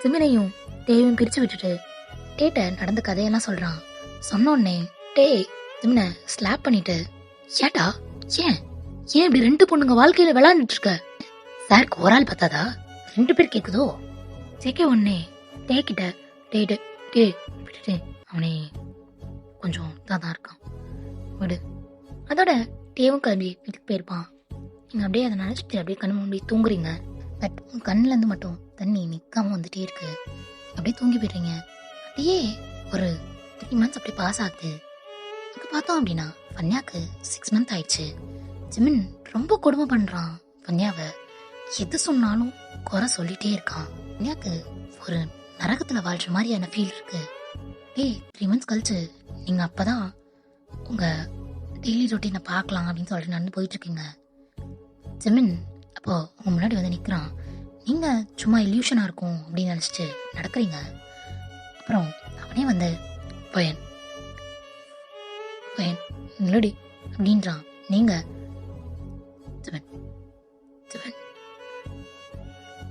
சிமினையும் தேவையும் பிரிச்சு விட்டுட்டு டேட்ட நடந்த கதையெல்லாம் சொல்றான். சொன்னோடனே சிமினை ஸ்லாப் பண்ணிட்டு, ஏட்டா ஏன் இப்படி 2 பொண்ணுங்க வாழ்க்கையில விளையாண்டுட்டு இருக்க? சாருக்கு ஒரு ஆள் பார்த்தாதா 2 பேர் கேக்குதோ? ஜேகே ஒன்னே கிட்ட விட்டுட்டு அவனே கொஞ்சம் தான் இருக்கான், விடு. அதோட டேவும் கிளம்பி வீட்டுக்கு போயிருப்பான். நீங்கள் அப்படியே அதை நினச்சிட்டு அப்படியே கண்ணு மூடி தூங்குறீங்க. பட் உங்கள் கண்ணிலேருந்து மட்டும் தண்ணி நிற்காம வந்துட்டே இருக்கு. அப்படியே தூங்கி போயிடுறீங்க. அப்படியே ஒரு 3 months அப்படி பாஸ் ஆகுது. அங்கே பார்த்தோம் அப்படின்னா பன்னியாவுக்கு 6 months ஆயிடுச்சு. ஜிமின் ரொம்ப கொடுமை பண்ணுறான் பன்னியாவை. எது சொன்னாலும் குறை சொல்லிட்டே இருக்கான். பன்னியாவுக்கு ஒரு நரகத்தில் வாழ்ற மாதிரியான ஃபீல் இருக்கு. 3 months கழிச்சு நீங்கள் அப்போ தான் உங்கள் டெய்லி ரொட்டீனை பார்க்கலாம் அப்படின்னு சொல்லிட்டு நடந்து போயிட்டுருக்கீங்க. ஜிமின் அப்போ உங்கள் முன்னாடி வந்து நிற்கிறான். நீங்கள் சும்மா இல்யூஷனாக இருக்கும் அப்படின்னு நினச்சிட்டு நடக்கிறீங்க. அப்புறம் அவனே வந்து பையன் முன்னாடி அப்படின்றான். நீங்கள் ஜிமின்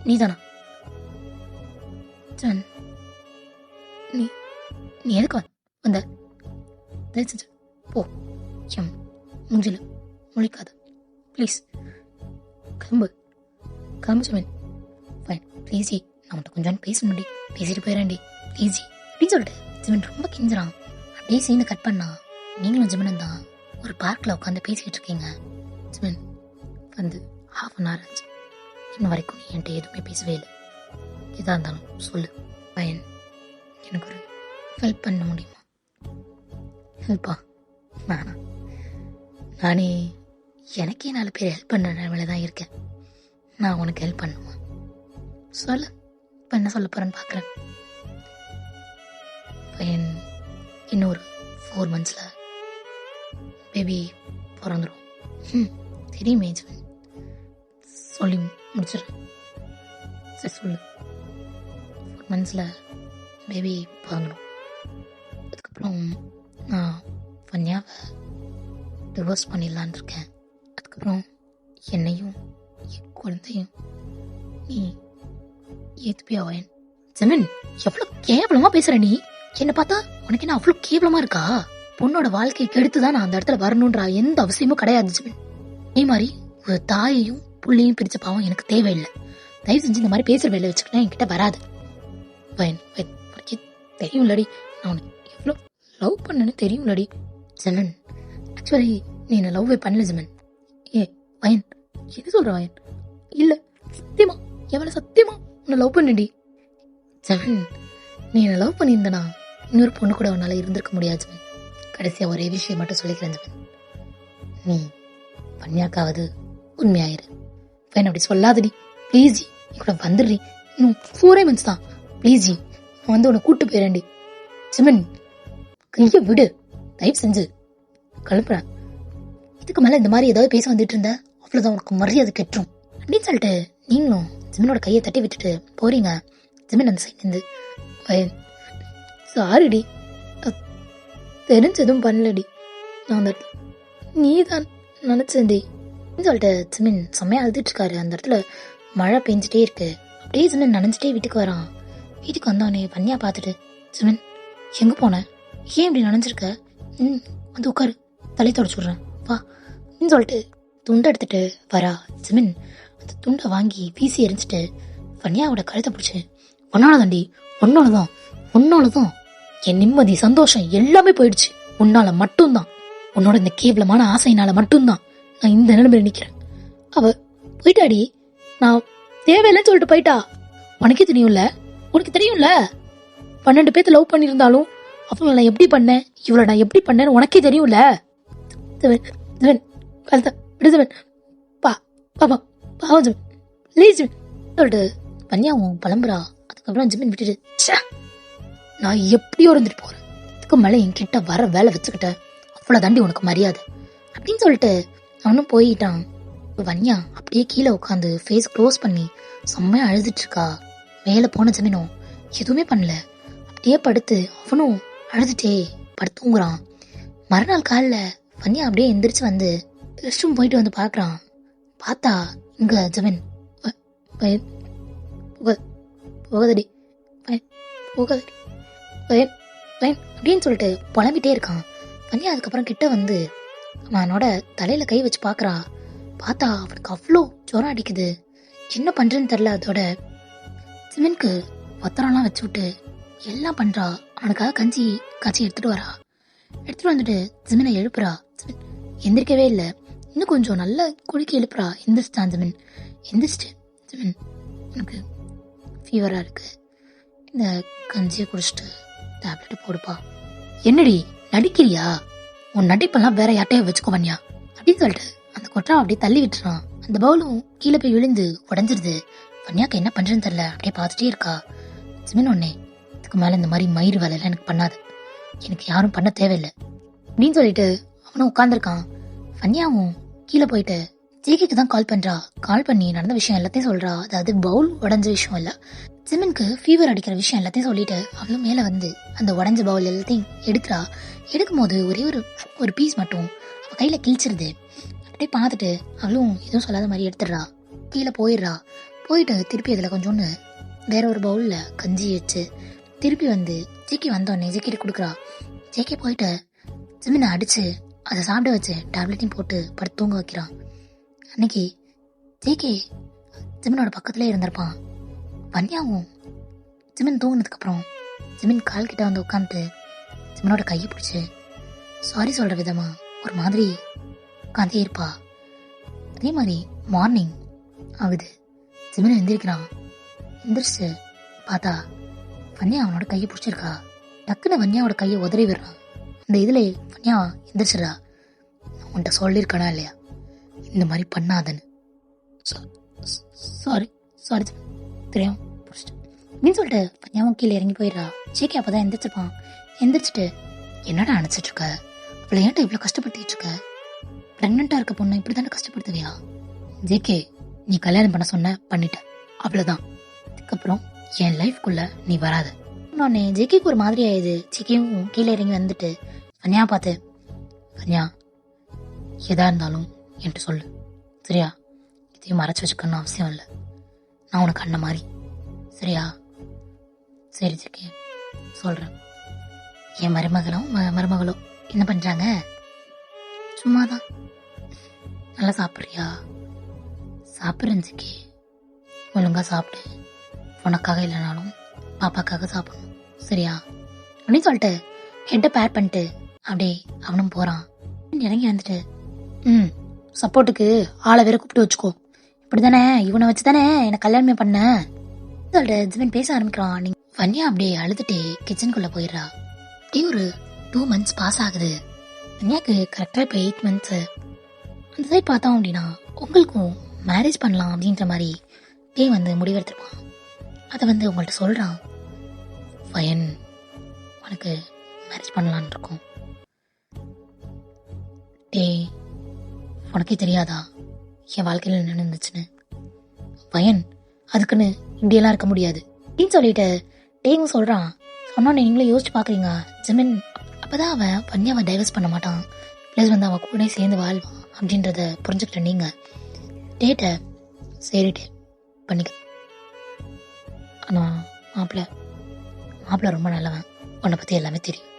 நீதானா? ஜிமின் நீ எதுக்கு வந்த? போ, மூஞ்சில முழிக்காத ப்ளீஸ், கிளம்பு ஜிமின். ஃபைன் ப்ளீஸ் நான் உன்ட்ட கொஞ்சம் பேசணும்டி, பேசிட்டு போயிடறேன்டி ப்ளீஸ் அப்படின்னு சொல்லிட்டு ஜிமின் ரொம்ப கெஞ்சுறான். அப்படியே சீனை கட் பண்ணா நீங்களும் ஜிமினும் தான் ஒரு பார்க்கில் உட்காந்து பேசிக்கிட்டு இருக்கீங்க. ஜிமின் வந்து 1/2 hour ஆச்சு, இன்ன வரைக்கும் நீ என்கிட்ட எதுவுமே பேசவே இல்லை. எதாக இருந்தாலும் சொல்லு, பயன் எனக்கு ஒரு ஹெல்ப் பண்ண முடியுமா? ஹெல்ப்பா? நானே எனக்கே 4 பேர் ஹெல்ப் பண்ணுற நிலமையில தான் இருக்கேன். நான் உனக்கு ஹெல்ப் பண்ணுமா? சொல்லு, இப்போ என்ன சொல்ல போகிறேன்னு பார்க்குறேன். பையன் இன்னொரு 4 months பேபி பிறந்துடும். தெரியுமே ஜெமின், சொல்லி முடிச்சிடுறேன். சரி சொல்லு. 4 months பேபி பிறந்துடும். அதுக்கப்புறம் நான் வன்யாவை டிவோர்ஸ் பண்ணிடலான் இருக்கேன். அதுக்கப்புறம் என்னையும் என் குழந்தையும் நீ ஏத்துப்பியா வயன்? ஜெமின், எவ்வளோ கேவலமா பேசுற நீ. என்ன பார்த்தா உனக்கு என்ன அவ்வளோ கேவலமா இருக்கா? பொண்ணோட வாழ்க்கையை கெடுத்துதான் நான் அந்த இடத்துல வரணும்ன்றா எந்த அவசியமும் கிடையாது ஜெமின். இதே மாதிரி ஒரு தாயையும் புள்ளையும் பிரிச்ச பாவம் எனக்கு தேவையில்லை. தயவு செஞ்சு இந்த மாதிரி பேசுற வேலை வச்சுக்கிட்டா என்கிட்ட வராது. வயன், உனக்கு தெரியும்லடி நான் உனக்கு எவ்வளோ லவ் பண்ணேன்னு தெரியும்லடி. ஜெமின், ஆக்சுவலி நீ என்ன லவ்வே பண்ணல ஜெமின். வயன், என்ன சொல்ற வயன்? இல்ல சத்தியமா, எவ்வளவு சத்தியமா உன்னை லவ் பண்ணடி. ஜெமின், நீ என்ன லவ் பண்ணியிருந்தனா இன்னொரு பொண்ணு கூட உன்னால இருந்திருக்க முடியாது ஜெமின். கடைசியா ஒரே விஷயம் மட்டும் சொல்லிக்கிறேன் ஜெமின், நீ பன்னியாக்காவது உண்மையாயிரு. வயன், அப்படி சொல்லாதடி ப்ளீஸ் ஜி. நீ கூட வந்துடுறி, இன்னும் 4 months தான். ப்ளீஸ் ஜி, நான் வந்து உன்னை கூட்டு போயிடேன்டி. ஜெமின், கைய விடு தயவு செஞ்சு. கழுப்புறேன். இதுக்கு மேல இந்த மாதிரி ஏதாவது பேச வந்துட்டு இருந்த அவ்வளவுதான், உனக்கு மரியாதை கெட்டுரும் அப்படின்னு சொல்லிட்டு நீங்களும் ஜெமினோட கையை தட்டி விட்டுட்டு போறீங்க. ஜெமின் அந்த சைட் இருந்து, சாரிடி, தெரிஞ்சதும் பண்ணலடி, நான் அந்த நீ தான் நினைச்சேன்டி சொல்லிட்டு ஜெமின் செம்மையா அழுதுட்டு இருக்காரு. அந்த இடத்துல மழை பெஞ்சிட்டே இருக்கு. அப்படியே ஜெமின் நனைஞ்சிட்டே வீட்டுக்கு வரான். வீட்டுக்கு வந்தோடனே பன்னியா பார்த்துட்டு, ஜெமின் எங்க போன, ஏன் இப்படி நனைஞ்சிருக்க, வந்து உட்காரு, தலை தொடச்சு விடுறேன் வா அப்படின்னு சொல்லிட்டு துண்டை எடுத்துட்டு வரா. ஜெமின் அந்த துண்டை வாங்கி வீசி எரிஞ்சிட்டு பன்னியாவோட கழுத்தை பிடிச்சு, உன்னாலதாண்டி, உன்னாலதான் என் நிம்மதி சந்தோஷம் எல்லாமே போயிடுச்சு. உன்னால மட்டும்தான், உன்னோட இந்த கேவலமான ஆசையினால மட்டும்தான் நான் இந்த நிலைமையில நிக்கிறேன். அவ போயிட்டாடி, நான் தேவையில்லைன்னு சொல்லிட்டு போயிட்டா. உனக்கே தெரியும்ல, 12 பேர்த்து லவ் பண்ணியிருந்தாலும் அவங்கள நான் எப்படி பண்ணேன், இவ்வளவு நான் எப்படி பண்ணேன்னு உனக்கே தெரியும்ல. சொல்லிட்டு பன்னியாவும் பழம்புறா. அதுக்கப்புறம் ஜெமின் விட்டுட்டு, நான் எப்படியோ இருந்துட்டு போறேன், இதுக்கு மேல என்கிட்ட வர வேலை வச்சுக்கிட்ட அவ்வளவு தாண்டி உனக்கு மரியாதை அப்படின்னு சொல்லிட்டு அவனும் போயிட்டான். வன்யா அப்படியே கீழே உட்காந்து ஃபேஸ் க்ளோஸ் பண்ணி செம்மையா அழுதுட்டு இருக்கா. மேல போன ஜெமினும் எதுவுமே பண்ணல, அப்படியே படுத்து அவனும் அழுதுட்டே படுத்துங்கிறான். மறுநாள் காலைல வன்யா அப்படியே எந்திரிச்சு வந்து ரெஸ்ட் ரூம் போயிட்டு வந்து பாக்குறான். பார்த்தா இங்க ஜெமின் போகாதடி அப்படின்னு சொல்லிட்டு புலம்பிட்டே இருக்கான். வன்யா அதுக்கப்புறம் கிட்ட வந்து அவனோட தலையில கை வச்சு பாக்குறா. பார்த்தா அவனுக்கு அவ்வளோ ஜுரம் அடிக்குது, என்ன பண்றேன்னு தெரியல. அதோட ஜெமினுக்கு பத்திரம்லாம் வச்சு விட்டு எல்லாம் பண்றா. அவனுக்காக கஞ்சி காய்ச்சி எடுத்துட்டு வரா. எடுத்துட்டு வந்துட்டு ஜெமினை எழுப்புறா. ஜெமின் எந்திரிக்கவே இல்லை. இன்னும் கொஞ்சம் நல்லா குளிக்க எழுப்புறா. எந்திரிச்சிட்டான் ஜெமின். எந்திரிச்சிட்டு, ஜெமின் உனக்கு ஃபீவரா இருக்கு, இந்த கஞ்சியை குடிச்சிட்டு டேப்லெட் போடுப்பா. என்னடி நடிக்கிறியா, உன் நடிப்பெல்லாம் வேற யார்ட்டையா வச்சுக்கோ வன்யா அப்படின்னு சொல்லிட்டு அந்த கொட்டா அப்படியே தள்ளி விட்டுறான். அந்த பவுலும் கீழே போய் விழுந்து உடஞ்சிருது. வன்யாக்கு என்ன பண்றேன்னு தெரியல, அப்படியே பார்த்துட்டே இருக்கா. ஜெமின் ஒன்னே, இதுக்கு மேல இந்த மாதிரி மயிறு வேலையெல்லாம் எனக்கு பண்ணாது, எனக்கு யாரும் பண்ண தேவையில்லை அப்படின்னு சொல்லிட்டு அவனும் உட்காந்துருக்கான். வன்யாவும் கீழே போயிட்டு ஜேகேக்கு தான் கால் பண்றா. கால் பண்ணி நடந்த விஷயம் எல்லாத்தையும் சொல்றா. அதாவது பவுல் உடஞ்ச விஷயம் இல்ல, ஜெமினுக்கு ஃபீவர் அடிக்கிற விஷயம் எல்லாத்தையும் சொல்லிட்டு அவளும் மேல வந்து அந்த உடஞ்ச பவுல் எல்லாத்தையும் எடுக்கிறா. எடுக்கும் போது ஒரே ஒரு பீஸ் மட்டும் அவ கையில கிழிச்சிருது. அப்படியே பார்த்துட்டு அவளும் எதுவும் சொல்லாத மாதிரி எடுத்துடுறா. கீழே போயிடுறா. போயிட்டு திருப்பி அதுல கொஞ்சோன்னு வேற ஒரு பவுல்ல கஞ்சி வச்சு திருப்பி வந்து ஜேகே வந்தோடனே ஜேகே கொடுக்குறா. ஜேகே போயிட்டு ஜெமினை அடிச்சு அதை சாப்பிட வச்சு டேப்லெட்டையும் போட்டு படுத்து தூங்க வைக்கிறான். அன்னைக்கு ஜேகே ஜெமினோட பக்கத்துல இருந்திருப்பான். வன்யாவும் ஜெமின் தூங்கினதுக்கு அப்புறம் ஜெமின் கால் கிட்ட வந்து உட்காந்துட்டு ஜெமினோட கையை பிடிச்சி சாரி சொல்ற விதமா ஒரு மாதிரி உட்காந்தே இருப்பா. அதே மாதிரி மார்னிங் ஆகுது. ஜெமின் எந்திரிக்கிறான். எந்திரிச்சு பார்த்தா வன்யா அவனோட கையை பிடிச்சிருக்கா. டக்குன்னு வன்யாவோட கையை உதறி விடுறான். இந்த இதில் வன்யா எந்திரிச்சிடா. உன்கிட்ட சொல்லியிருக்கானா இல்லையா இந்த மாதிரி பண்ணாதன்னு? சாரி சாரி தெரியாம பிடிச்சிட்டு அப்படின்னு சொல்லிட்டு வன்யாவும் கீழே இறங்கி போயிடுறா. ஜேகே அப்போ தான் எந்திரிச்சிருப்பான். எந்திரிச்சிட்டு என்னடா நினச்சிட்டு இருக்க, அவளை ஏன்ட்ட இவ்வளோ கஷ்டப்படுத்திட்டு இருக்க, ப்ரெக்னெண்ட்டாக இருக்க பொண்ணு இப்படி தானே கஷ்டப்படுத்துவியா? ஜேகே நீ கல்யாணம் பண்ண சொன்ன பண்ணிட்ட, அவ்வளோதான். அதுக்கப்புறம் என் லைஃப்குள்ள நீ வராத. இன்னொன்னு ஜேகேக்கு ஒரு மாதிரி ஆயிடுது. ஜேகேயும் கீழே இறங்கி வந்துட்டு வன்யா பார்த்து, வன்யா எதா இருந்தாலும் என்கிட்ட சொல்லு சரியா, இதையும் மறைச்சு வச்சுக்கணும்னு அவசியம் இல்லை. நான் உனக்கு அண்ணன் மாதிரி சரியா? சரி ஜேகே சொல்கிறேன். என் மருமகளோ என்ன பண்ணுறாங்க? சும்மாதான். நல்லா சாப்பிட்றியா? சாப்பிட்றேன் ஜேகே, ஒழுங்காக சாப்பிட்டு, உனக்காக இல்லைனாலும் பாப்பாக்காக சாப்பிடணும் சரியா அப்படின்னு சொல்லிட்டு ஹெட்டை பேர் பண்ணிட்டு அப்படியே அவனும் போகிறான். இறங்கி வந்துட்டு சப்போர்ட்டுக்கு ஆளை வேற கூப்பிட்டு வச்சுக்கோ, இப்படி தானே இவனை வச்சு தானே எனக்கு கல்யாணமே பண்ண சொல்லிட்டு ஜிமின் பேச ஆரம்பிக்கிறான். நீ வன்யா அப்படியே அழுதுட்டு கிச்சனுக்குள்ளே போயிடுறா. அப்படியே ஒரு 2 months பாஸ் ஆகுது. வன்யாக்கு கரெக்டாக இப்போ 8 months. அந்த சைட் பார்த்தோம் அப்படின்னா உங்களுக்கும் மேரேஜ் பண்ணலாம் அப்படின்ற மாதிரி டே வந்து முடிவெடுத்துருப்பான். அதை வந்து உங்கள்கிட்ட சொல்கிறான். வயன் உனக்கு மேரேஜ் பண்ணலான்னு இருக்கோம். டே உனக்கே தெரியாதா என் வாழ்க்கையில் என்ன நடந்துச்சுன்னு? வயன் அதுக்குன்னு இப்படியெல்லாம் இருக்க முடியாது அப்படின்னு சொல்லிட்டு டேவும் சொல்கிறான். சொன்னோன்னே நீங்களும் யோசிச்சு பார்க்குறீங்க. ஜிமின் அப்போதான் அவன் வன்யாவை டைவர்ஸ் பண்ண மாட்டான், ப்ளஸ் வந்து அவன் கூட சேர்ந்து வாழ்வான் அப்படின்றத புரிஞ்சுக்கிட்ட நீங்கள் டேட்டை சரிட்டே பண்ணிக்க. ஆனால் மாப்பிள்ளை ரொம்ப நல்லவன், உன்னை பற்றி எல்லாமே தெரியும்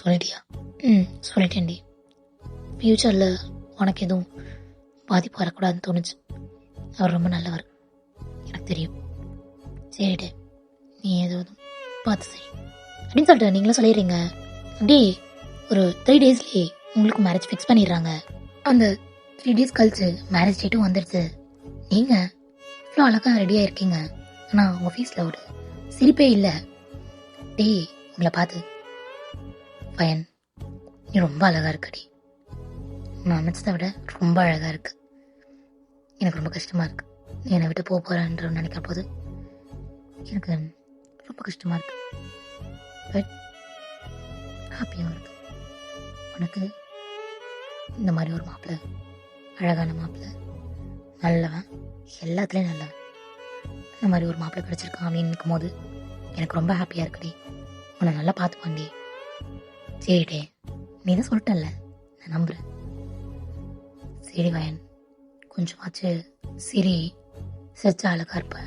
சொல்லிட்டியா? சொல்லிட்டேன்டி. ஃப்யூச்சரில் உனக்கு எதுவும் பாதிப்பு வரக்கூடாதுன்னு தோணுச்சு. அவர் ரொம்ப நல்லவர் எனக்கு தெரியும். சரிடே நீ எதுவும் பார்த்து சரி அப்படின்னு சொல்லிட்டு நீங்களும் சொல்லிடுறீங்க. அப்படியே ஒரு 3 daysலேயே உங்களுக்கு மேரேஜ் ஃபிக்ஸ் பண்ணிடுறாங்க. அந்த 3 days கழிச்சு மேரேஜ் டேட்டும் வந்துடுச்சு. நீங்கள் இவ்வளோ அழகாக ரெடியாக இருக்கீங்க, ஆனால் உங்கள் ஃபேஸில் ஒரு சிரிப்பே இல்லை. டே உங்களை பார்த்து, பயன் நீ ரொம்ப அழகாக இருக்கடி, நான் நினச்சதை விட ரொம்ப அழகாக இருக்கு. எனக்கு ரொம்ப கஷ்டமாக இருக்கு, நீ என்னை விட்டு போக போகிறேன்ற நினைக்கிற போது எனக்கு ரொம்ப கஷ்டமாக இருக்கு. பட் ஹாப்பியாகவும் இருக்கு. உனக்கு இந்த மாதிரி ஒரு மாப்பிள்ளை, அழகான மாப்பிள்ளை, நல்லவன், எல்லாத்துலேயும் நல்லவன், இந்த மாதிரி ஒரு மாப்பிள்ளை கிடச்சிருக்கான் அப்படின்னு நினைக்கும் போது எனக்கு ரொம்ப ஹாப்பியாக இருக்குடி. உன்னை நல்லா பார்த்துப்பாண்டி. சரிடே நீ தான் சொல்லிட்டல்ல, நான் நம்புகிறேன். சரி வயன் கொஞ்சமாச்சு சிரிச்சா அழகா இருப்ப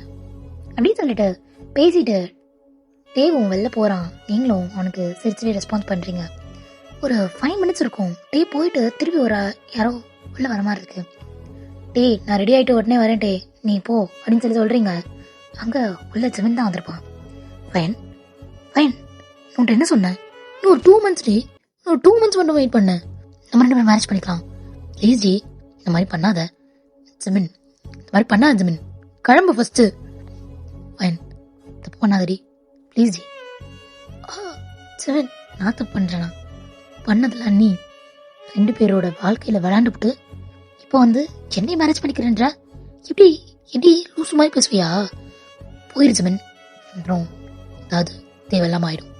அப்படின்னு சொல்லிட்டு பேசிட்டு டேவும் வெளில போகிறான். நீங்களும் அவனுக்கு சிரிச்சுட்டு ரெஸ்பான்ஸ் பண்ணுறீங்க. ஒரு 5 minutes இருக்கும். டே போயிட்டு திருப்பி ஒரு யாரோ உள்ளே வர மாதிரி இருக்கு. டே நான் ரெடி ஆகிட்டு உடனே வரேன் டே நீ போ அப்படின்னு சொல்லி சொல்கிறீங்க. அங்கே உள்ள ஜிமின் தான் வந்திருப்பான். ஃபைன் உன்ட்ட என்ன சொன்னேன்? இன்னும் ஒரு 2 months டே, இன்னும் 2 months மட்டும் வெயிட் பண்ண, நம்ம 2 பேரும் மேரேஜ் பண்ணிக்கலாம். ப்ளீஸ் ஜி இந்த மாதிரி பண்ணாத ஜிமின், இந்த மாதிரி பண்ணாத ஜிமின், கிளம்பு ஃபஸ்ட்டு. ஃபைன் தப்பு பண்ணாதடி ப்ளீஸ் ஜி. ஜிமின் நான் தப்பு பண்ணுறேனா? பண்ணதில்ல நீ 2 பேரோட வாழ்க்கையில் விளையாண்டுவிட்டு இப்போ வந்து என்னை மேரேஜ் பண்ணிக்கிறேன்ற எப்படி லூசு மாதிரி பேசுவியா? போயிரு ஜிமின், அப்புறம் ஏதாவது தேவையில்லாமல் ஆயிடும்.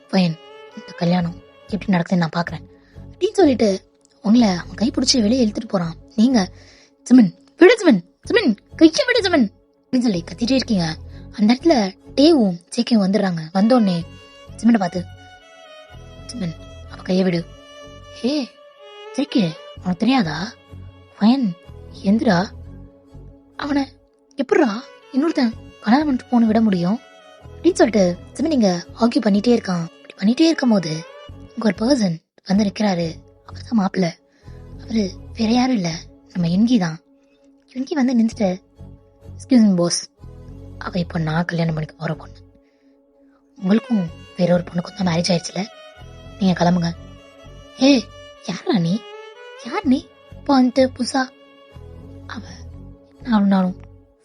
ஃபைன் இந்த கல்யாணம் எப்படி நடக்குதுன்னு நான் பார்க்குறேன் அப்படின்னு சொல்லிட்டு உங்களை அவன் கை பிடிச்சி வெளியே இழுத்துட்டு போகிறான். நீங்கள் ஜிமின் விடு ஜிமின் கையை விடு ஜிமின் அப்படின்னு சொல்லி கத்திட்டே இருக்கீங்க. அந்த இடத்துல டேவும் ஜேகேவும் வந்துடுறாங்க. வந்தோடனே ஜிமினை பார்த்து, ஜிமின் அவன் கையை விடு. ஹே ஜேகே அவனுக்கு தெரியாதா? ஃபைன் எந்திரா, அவனை எப்படா இன்னொருத்தன் கல்யாணம் பண்ணிட்டு போன விட முடியும் அப்படின்னு சொல்லிட்டு ஜிமின் இங்கே ஆர்கியூ பண்ணிகிட்டே இருக்கான். அப்படி பண்ணிகிட்டே இருக்கும் போது இங்கே ஒரு பர்சன் வந்து நிற்கிறாரு. அவர் தான் மாப்பிள்ளை. அவர் வேற யாரும் இல்லை, நம்ம என்கி தான். என்கி வந்து நின்றுட்டு, எக்ஸ்கியூஸ் மீ பாஸ், அவள் இப்போ நான் கல்யாணம் பண்ணிக்க போகிற பொண்ணு, உங்களுக்கும் வேற ஒரு பொண்ணுக்கும் தான் மேரேஜ் ஆயிடுச்சுல, நீங்கள் கிளம்புங்க. ஏ யாரா நீ? யார் நீ இப்போ வந்துட்டு புதுசா? அவள் நானும்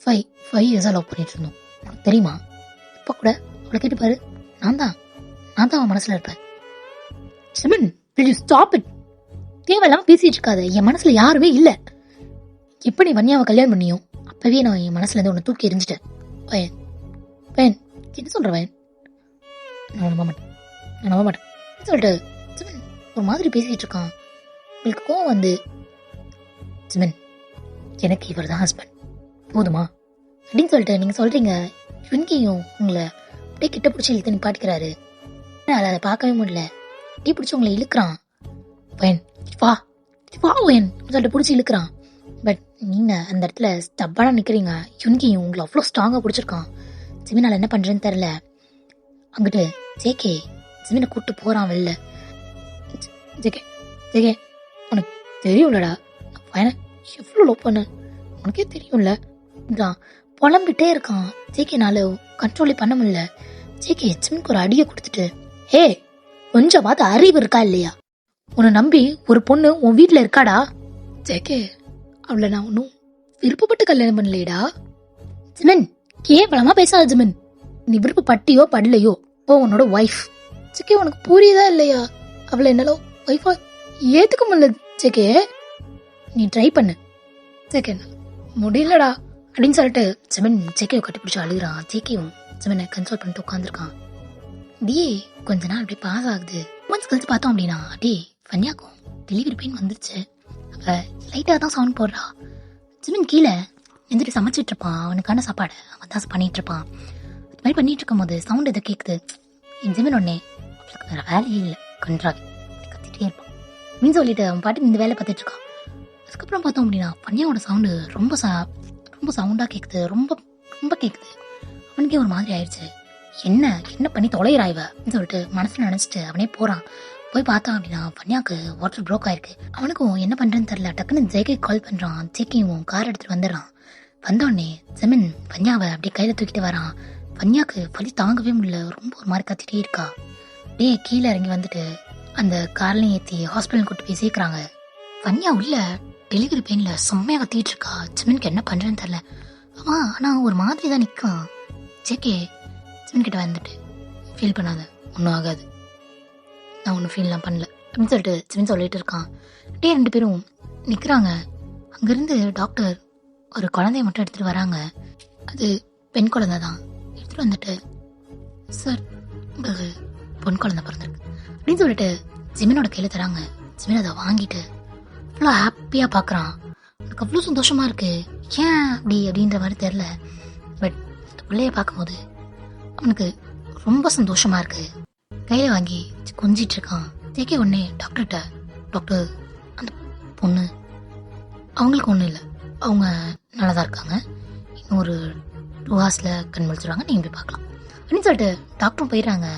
5 years லவ் பண்ணிட்டு இருந்தோம், உனக்கு தெரியுமா? அப்பா கூட அவளை கேட்டுப்பாரு. நான் தான் அவன் மனசுல இருப்பேன். Simon, stop it. தேவையில்லாம பேசிட்டு இருக்காத. என் மனசுல யாருமே இல்ல. எப்ப நீ வன்யாவை கல்யாணம் பண்ணியோ அப்பவே நான் என் மனசுல இருந்து உன்னை தூக்கி எரிஞ்சிட்டேன். வயன் வயன் என்ன சொல்ற வயன்? நான் நம்ப மாட்டேன் சொல்லிட்டு சிமன் ஒரு மாதிரி பேசிட்டு இருக்கான். உங்களுக்கு கோவம் வந்து, சிமன் எனக்கு இவர் தான் ஹஸ்பண்ட் போதுமா அப்படின்னு சொல்லிட்டு நீங்க சொல்றீங்க. இவன்கையும் உங்களை அப்படியே கிட்ட பிடிச்சி இழுத்து நிப்பாட்டிக்கிறாரு. அதை பார்க்கவே முடியல. அப்படியே பிடிச்சி உங்களை இழுக்கிறான். வயன் வா வயன் சொல்லிட்டு பிடிச்சி இழுக்கிறான். பட் நீங்க அந்த இடத்துல ஸ்டப்பானா நிக்கிறீங்க. இவன்கையும் உங்களை அவ்வளோ ஸ்ட்ராங்கா பிடிச்சிருக்கான். சிமினால என்ன பண்றேன்னு தெரியல. அங்கிட்டு ஜேகே சிமினை கூப்பிட்டு போறான் வெளில. ஜேகே உனக்கு தெரியும்லடா வயனை எவ்வளோ லவ் பண்ண உனக்கே தெரியும்ல. புலம்பிட்டே இருக்கான். ஜேகேனால கண்ட்ரோலே பண்ண முடியல. ஜேகே சிமினுக்கு ஒரு அடியை கொடுத்துட்டு, ஹே கொஞ்சமாவது அறிவு இருக்கா இல்லையா? உன்னை நம்பி ஒரு பொண்ணு உன் வீட்டுல இருக்காடா. ஜேகே அவளை நான் ஒன்னும் விருப்பப்பட்டு கல்யாணம் பண்ணலையடா. ஜிமின் கேவலமா பேசாத ஜிமின். நீ விருப்பப்பட்டியோ படலையோ இப்போ உன்னோட ஒய்ஃப். ஜேகே உனக்கு புரியுதா இல்லையா? அவளை என்னால ஒய்ஃபா ஏத்துக்க முடியல. ஜேகே நீ ட்ரை பண்ணு. ஜேகே முடியலடா அப்படின்னு சொல்லிட்டு ஜிமின் ஜேகேவை கட்டிப்பிடிச்சு அழுகிறான். ஜேகேவும் ஜிமினை கன்சோல் பண்ணிட்டு உட்காந்துருக்கான். அப்படியே கொஞ்ச நாள் அப்படியே பாஸ் ஆகுது. மந்த்ஸ் கழிச்சு பார்த்தோம் அப்படின்னா அப்படியே வன்யாக்கும் டெலிவரி பெயின் வந்துருச்சு. அவ லைட்டாக தான் சவுண்ட் போடுறா. ஜிமின் கீழே எந்திரிட்டு சமைச்சிட்டு இருப்பான். அவனுக்கான சாப்பாடு அவன் தான் பண்ணிட்டு இருப்பான். அது மாதிரி பண்ணிட்டு இருக்கும் போது சவுண்ட் எதை கேட்குது. என் ஜிமின் ஒன்னே அவளுக்கு வேற வேலையே இல்லை, கன்றாவி கத்திட்டே இருப்பான். மீன் சொல்லிட்டு அவன் பாட்டு இந்த வேலை பார்த்துட்டு இருக்கான். அதுக்கப்புறம் பார்த்தோம் அப்படின்னா பன்னியாவோட சவுண்டு ரொம்ப சவுண்டாக கேட்குது. ரொம்ப ரொம்ப கேட்குது. அவனுக்கே ஒரு மாதிரி ஆயிடுச்சு. என்ன பண்ணி தொலைகிறாய்வன்னு சொல்லிட்டு மனசுல நினைச்சிட்டு அவனே போறான். போய் பார்த்தான் அப்படின்னா பன்னியாக்கு வாட்டர் ப்ரோக் ஆயிருக்கு. அவனுக்கும் என்ன பண்றேன்னு தெரியல. டக்குன்னு ஜேகே கால் பண்றான். ஜேகேவும் கார் எடுத்துட்டு வந்துடுறான். வந்தோடனே ஜெமின் பன்னியாவை அப்படியே கையில தூக்கிட்டு வரான். பன்னியாக்கு வலி தாங்கவே முடியல. ரொம்ப ஒரு மாதிரி கத்திட்டே இருக்கா. அப்படியே கீழே இறங்கி வந்துட்டு அந்த கார்லையும் ஏற்றி ஹாஸ்பிட்டல் கூட்டு போய் சேர்க்குறாங்க. பன்னியா உள்ள டெலிவரி பெயின்ல செம்மையா கத்திட்டு இருக்கா. ஜிமினுக்கு என்ன பண்றேன்னு தெரியல. அவன் ஆனா ஒரு மாதிரி தான் நிற்கான். ஜேகே ஜிமின் கிட்ட வந்துட்டு, ஃபீல் பண்ணாத, ஒன்றும் ஆகாது, நான் ஒன்றும் ஃபீல்லாம் பண்ணல அப்படின்னு சொல்லிட்டு ஜிமின் சொல்லிட்டு இருக்கான். அப்படியே ரெண்டு பேரும் நிற்கிறாங்க. அங்கேருந்து டாக்டர் ஒரு குழந்தைய மட்டும் எடுத்துகிட்டு வராங்க. அது பெண் குழந்தை தான். எடுத்துகிட்டு வந்துட்டு, சார் உங்களுக்கு பொன் குழந்தை பிறந்திருக்கு அப்படின்னு சொல்லிட்டு ஜிமினோட கையில தராங்க. ஜிமின் அதை வாங்கிட்டு அவ்வளோ ஹாப்பியாக பார்க்குறான். அவனுக்கு அவ்வளோ சந்தோஷமா இருக்கு. ஏன் அப்படின்ற மாதிரி தெரில. பட் அந்த பிள்ளைய பார்க்கும்போது அவனுக்கு ரொம்ப சந்தோஷமா இருக்கு. கையில வாங்கி கொஞ்சிட்டு இருக்கான். ஜேகே உடனே டாக்டர்கிட்ட, டாக்டர் அந்த பொண்ணு அவங்களுக்கு ஒன்றும் இல்லை, அவங்க நல்லா தான் இருக்காங்க, இன்னும் ஒரு 2 hours கண் முழிச்சிருவாங்க, நீங்கள் போய் பார்க்கலாம் அப்படின்னு சொல்லிட்டு டாக்டரும் போயிடுறாங்க.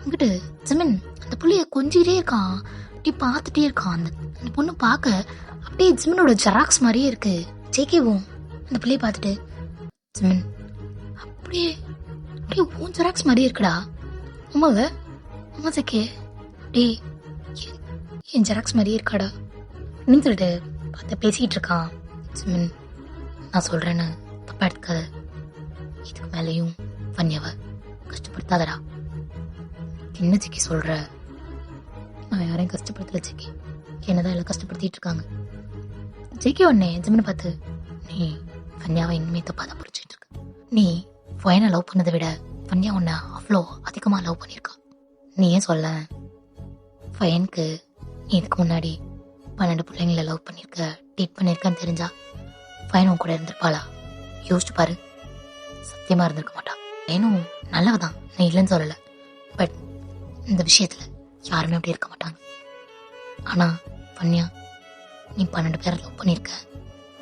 இங்கிட்டு ஜிமின் அந்த பிள்ளைய கொஞ்சிட்டே இருக்கான். அப்படி பார்த்துட்டே இருக்கான். அந்த பொண்ணு பார்க்க அப்படியே ஜிமினோட ஜெராக்ஸ் மாதிரியே இருக்கு. ஜேகேவும் அந்த பிள்ளைய பார்த்துட்டு, ஜிமின் அப்படியே அப்படியே உன் ஜெராக்ஸ் மாதிரியே இருக்குடா. ஆமாங்க ஆமா ஜேகே, டே என் ஜெராக்ஸ் மாதிரியே இருக்காடா அப்படின்னு சொல்லிட்டு பார்த்து பேசிக்கிட்டு இருக்கான். ஜிமின் நான் சொல்றேன்னு தப்பா எடுத்துக்காத. இதுக்கு மேலேயும் வன்யாவை கஷ்டப்படுத்தாதடா. என்ன ஜிக்கி சொல்ற? நான் யாரையும் கஷ்டப்படுத்தல ஜிக்கி, என்னதான் எல்லாம் கஷ்டப்படுத்திட்டு இருக்காங்க. ஜிக்கி உடனே ஜிமினை பார்த்து, நீ வன்யாவை இனிமே தப்பா தான் புரிஞ்சிட்டு இருக்க. நீ வயனை லவ் பண்ணதை விட வன்யா உன்னை அவ்வளோ அதிகமாக லவ் பண்ணியிருக்கா. நீ ஏன் சொல்ல? ஃபயனுக்கு நீ இதுக்கு முன்னாடி 12 பிள்ளைங்களை லவ் பண்ணியிருக்க, டீட் பண்ணியிருக்கான்னு தெரிஞ்சா ஃபயன் உன் கூட இருந்திருப்பாளா? யோசிச்சு பாரு. சத்தியமாக இருந்திருக்க மாட்டா. ஏனும் நல்லவதான், நான் இல்லைன்னு சொல்லலை. பட் இந்த விஷயத்தில் யாருமே அப்படி இருக்க மாட்டாங்க. ஆனால் பன்னியா, நீ 12 பேரை லவ் பண்ணியிருக்க,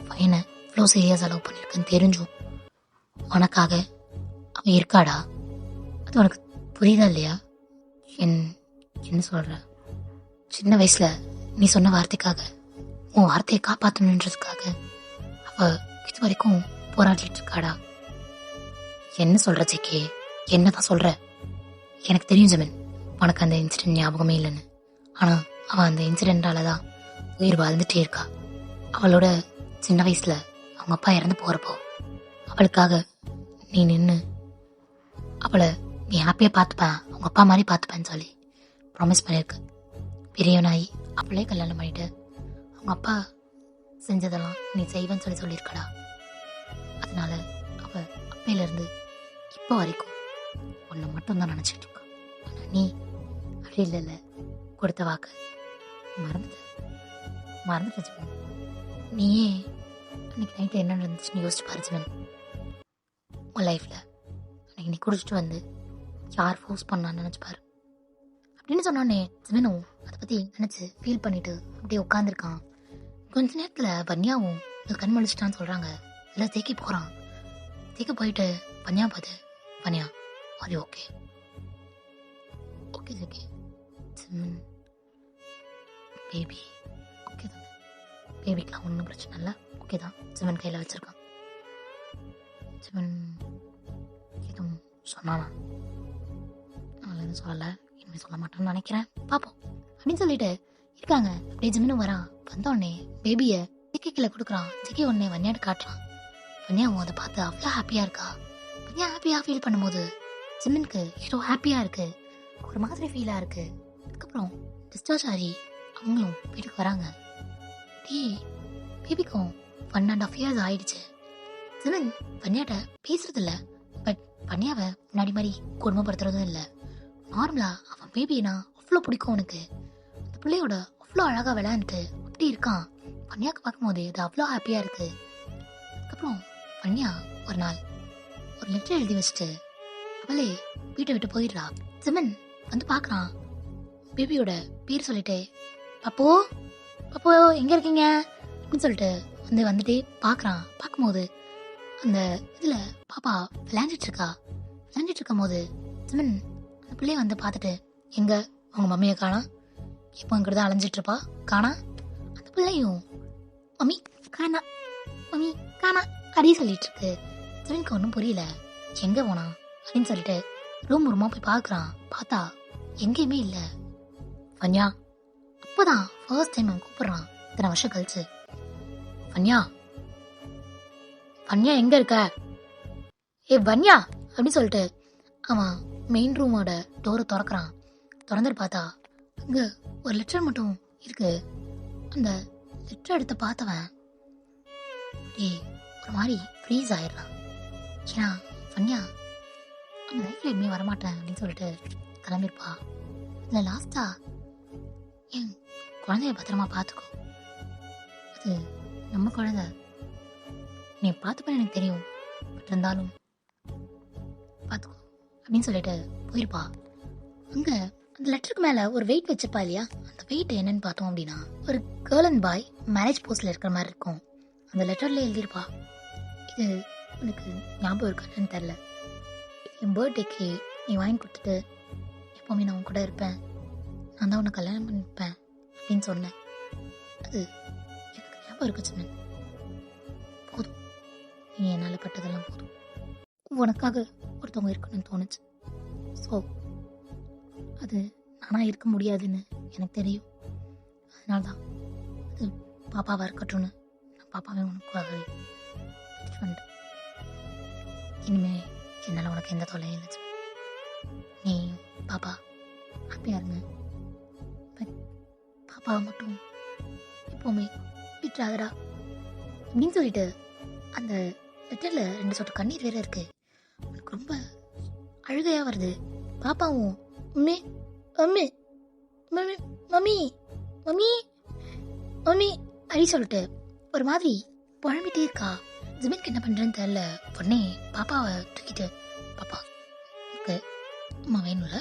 ஃபயனை இவ்வளோ சீரியஸாக லவ் பண்ணியிருக்கன்னு தெரிஞ்சும் உனக்காக அவன் இருக்காடா. அது உனக்கு புரியுதா இல்லையா? என்ன சொல்ற? சின்ன வயசுல நீ சொன்ன வார்த்தைக்காக, உன் வார்த்தையை காப்பாற்றணுன்றதுக்காக அவ இது வரைக்கும் போராடிட்டு இருக்காடா. என்ன சொல்ற ஜேகே? என்னதான் சொல்ற? எனக்கு தெரியும் ஜிமின், உனக்கு அந்த இன்சிடென்ட் ஞாபகமே இல்லைன்னு. ஆனா அவன் அந்த இன்சிடென்டால தான் உயிர் வாழ்ந்துட்டே இருக்கா. அவளோட சின்ன வயசுல அவங்க அப்பா இறந்து போறப்போ அவளுக்காக நீ நின்று அவளை நீ ஹாப்பியாக பார்த்துப்பேன், அவங்க அப்பா மாதிரி பார்த்துப்பேன்னு சொல்லி ப்ராமிஸ் பண்ணியிருக்கு. பெரியவனாயி அவளே கல்யாணம் பண்ணிட்டு அவங்க அப்பா செஞ்சதெல்லாம் நீ செய்வேன்னு சொல்லியிருக்கடா. அதனால அவள் அப்பையிலேருந்து இப்போ வரைக்கும் உன்னை மட்டும்தான் நினச்சிட்டு இருக்கா. ஆனால் நீ அப்படி இல்லைல்ல, கொடுத்த வாக்கு மறந்துட்ட ஜிவன். நீயே அன்னைக்கு நைட்டு என்ன நடந்துச்சுன்னு யோசிச்சு பாரு ஜிவன். உன் லைஃப்பில் அன்னைக்கு நீ குடிச்சிட்டு வந்து யார் ஃபோர்ஸ் பண்ணான்னு நினச்சிப்பாரு அப்படின்னு சொன்னோடனே ஜிவனும் அதை பற்றி நினச்சி ஃபீல் பண்ணிட்டு அப்படியே உட்காந்துருக்கான். கொஞ்ச நேரத்தில் வன்யாவும் கண் முழிச்சிட்டான்னு சொல்கிறாங்க. இல்லை தேக்கி போகிறான். தேக்க போயிட்டு வன்யா பார்த்து, வன்யா அது ஓகே ஓகே ஓகே ஜிவன் பேபி ஓகே தானே, பேபிக்கெலாம் ஒன்றும் பிரச்சனை இல்லை, ஓகே தான் ஜிவன் கையில் வச்சுருக்கான். ஜிவன் எதுவும் சொன்னானா? அதனால எதுவும் சொல்லலை, இனிமேல் சொல்ல மாட்டேன்னு நினைக்கிறேன், பார்ப்போம் அப்படின்னு சொல்லிட்டு இருக்காங்க. அப்படியே ஜிவனும் வரான். வந்தோடனே பேபியை ஜிக்கில கொடுக்குறான். ஜிக்கி உடனே வன்யாட்டு காட்டுறான். வன்யாவும் அதை பார்த்து அவ்வளோ ஹாப்பியாக இருக்கா. வன்யா ஹாப்பியாக ஃபீல் பண்ணும்போது ஜிவனுக்கு ஏதோ ஹாப்பியாக இருக்கு, ஒரு மாதிரி ஃபீலாக இருக்கு. அதுக்கப்புறம் டிஸ்சார்ஜ் ஆகி அவங்களும் வீட்டுக்கு வராங்க. பேபிக்கும் 1.5 years ஆயிடுச்சு. ஜிவன் வன்யாட்ட பேசுறதில்ல, பட் வன்யாவை முன்னாடி மாதிரி கொடுமைப்படுத்துறதும் இல்லை. நார்மலாக அவன் பேபினா அவ்வளோ பிடிக்கும் உனக்கு. அந்த பிள்ளையோட அவ்வளோ அழகாக விளையாண்டுட்டு அப்படி இருக்கான். வன்யாவுக்கு பார்க்கும்போது அது அவ்வளோ ஹாப்பியாக இருக்கு. அதுக்கப்புறம் வன்யா ஒரு நாள் ஒரு லெட்டர் எழுதி வச்சுட்டு அவளே வீட்டை விட்டு போயிடுறா. ஜிவன் வந்து பார்க்குறான். பேபியோட பேர் சொல்லிட்டு, பப்போ பப்போ எங்கே இருக்கீங்க அப்படின்னு சொல்லிட்டு வந்துட்டே பார்க்குறான். பார்க்கும்போது அந்த இதில் பாப்பா விளையாண்டுட்டு இருக்கும் போது ஜிவன் அந்த பிள்ளைய வந்து பார்த்துட்டு, எங்கே அவங்க மம்மியை காணா, இப்போ இங்கிட்ட தான் அலைஞ்சிட்ருப்பா, காணா. அந்த பிள்ளையும் மம்மி காணா மம்மி காணா அப்படின்னு சொல்லிட்டு இருக்கு. ஜிவனுக்கு ஒன்றும் புரியல, எங்கே போனா அப்படின்னு சொல்லிட்டு ரூமாக போய் பார்க்குறான். பார்த்தா எங்கேயுமே இல்லை. வன்யா அப்போதான் ஃபர்ஸ்ட் டைம் அவன் கூப்பிட்றான் இத்தனை வருஷம் கழிச்சு. வன்யா வன்யா எங்கே இருக்க, ஏ வன்யா அப்படின்னு சொல்லிட்டு அவன் மெயின் ரூமோட டோரை திறக்கிறான். திறந்துட்டு பார்த்தா அங்கே ஒரு லெட்டர் மட்டும் இருக்கு. அந்த லெட்டர் எடுத்து பார்த்தவன் ஒரு மாதிரி ஃப்ரீஸ் ஆயிடுறான். ஏன்னா வன்யா அவன் லைஃப்ல எதுவுமே வரமாட்டேன் அப்படின்னு சொல்லிட்டு கிளம்பிருப்பா. இல்லை லாஸ்டா என் குழந்தைய பத்திரமா பார்த்துக்கோ, அது நம்ம குழந்தை, நீ பார்த்துப்பேன்னு எனக்கு தெரியும், பட் இருந்தாலும் பார்த்துக்கோ அப்படின்னு சொல்லிட்டு போயிருப்பா. அங்கே அந்த லெட்டருக்கு மேலே ஒரு வெயிட் வச்சிருப்பா இல்லையா, அந்த வெயிட் என்னன்னு பார்த்தோம் அப்படின்னா ஒரு கேர்ள் அண்ட் பாய் மேரேஜ் போஸ்டில் இருக்கிற மாதிரி இருக்கும். அந்த லெட்டரில் எழுதியிருப்பா, இது உனக்கு ஞாபகம் இருக்கான்னு தெரில, என் பர்த்டேக்கு நீ வாங்கி கொடுத்துட்டு எப்போவுமே நான் உன் கூட இருப்பேன், நான் தான் உன்னை கல்யாணம் பண்ணிப்பேன் அப்படின்னு சொன்னேன். அது எனக்கு ஞாபகம் இருக்கு சின்ன, போதும், நீ என்னால் பட்டதெல்லாம் போதும், உனக்காக ஒருத்தவங்க இருக்கணும்னு தோணுச்சு. ஸோ அது நானாக இருக்க முடியாதுன்னு எனக்கு தெரியும். அதனால தான் அது பாப்பாவாக இருக்கட்டும்னு நான் பாப்பாவே உனக்காக பண்ணிட்டேன். இனிமே என்னால் உனக்கு எந்த தொல்லையும் இல்லை. நீ பாப்பா ஹாப்பியாக இருங்க, பட் பாப்பாவை மட்டும் எப்போவுமே விட்டுறாதடா அப்படின்னு சொல்லிட்டு அந்த லெட்டரில் 2 சொட்டு கண்ணீர் வேற இருக்கு. எனக்கு ரொம்ப அழுகையாக வருது. பாப்பாவும் mummy mummy mummy mummy mummy mummy அப்படி சொல்லிட்டு ஒரு மாதிரி புழம்பிட்டே இருக்கா. ஜிமினுக்கு என்ன பண்ணுறேன்னு தெரில. உடனே பாப்பாவை தூக்கிட்டு, பாப்பா எனக்கு அம்மா வேணும்ல,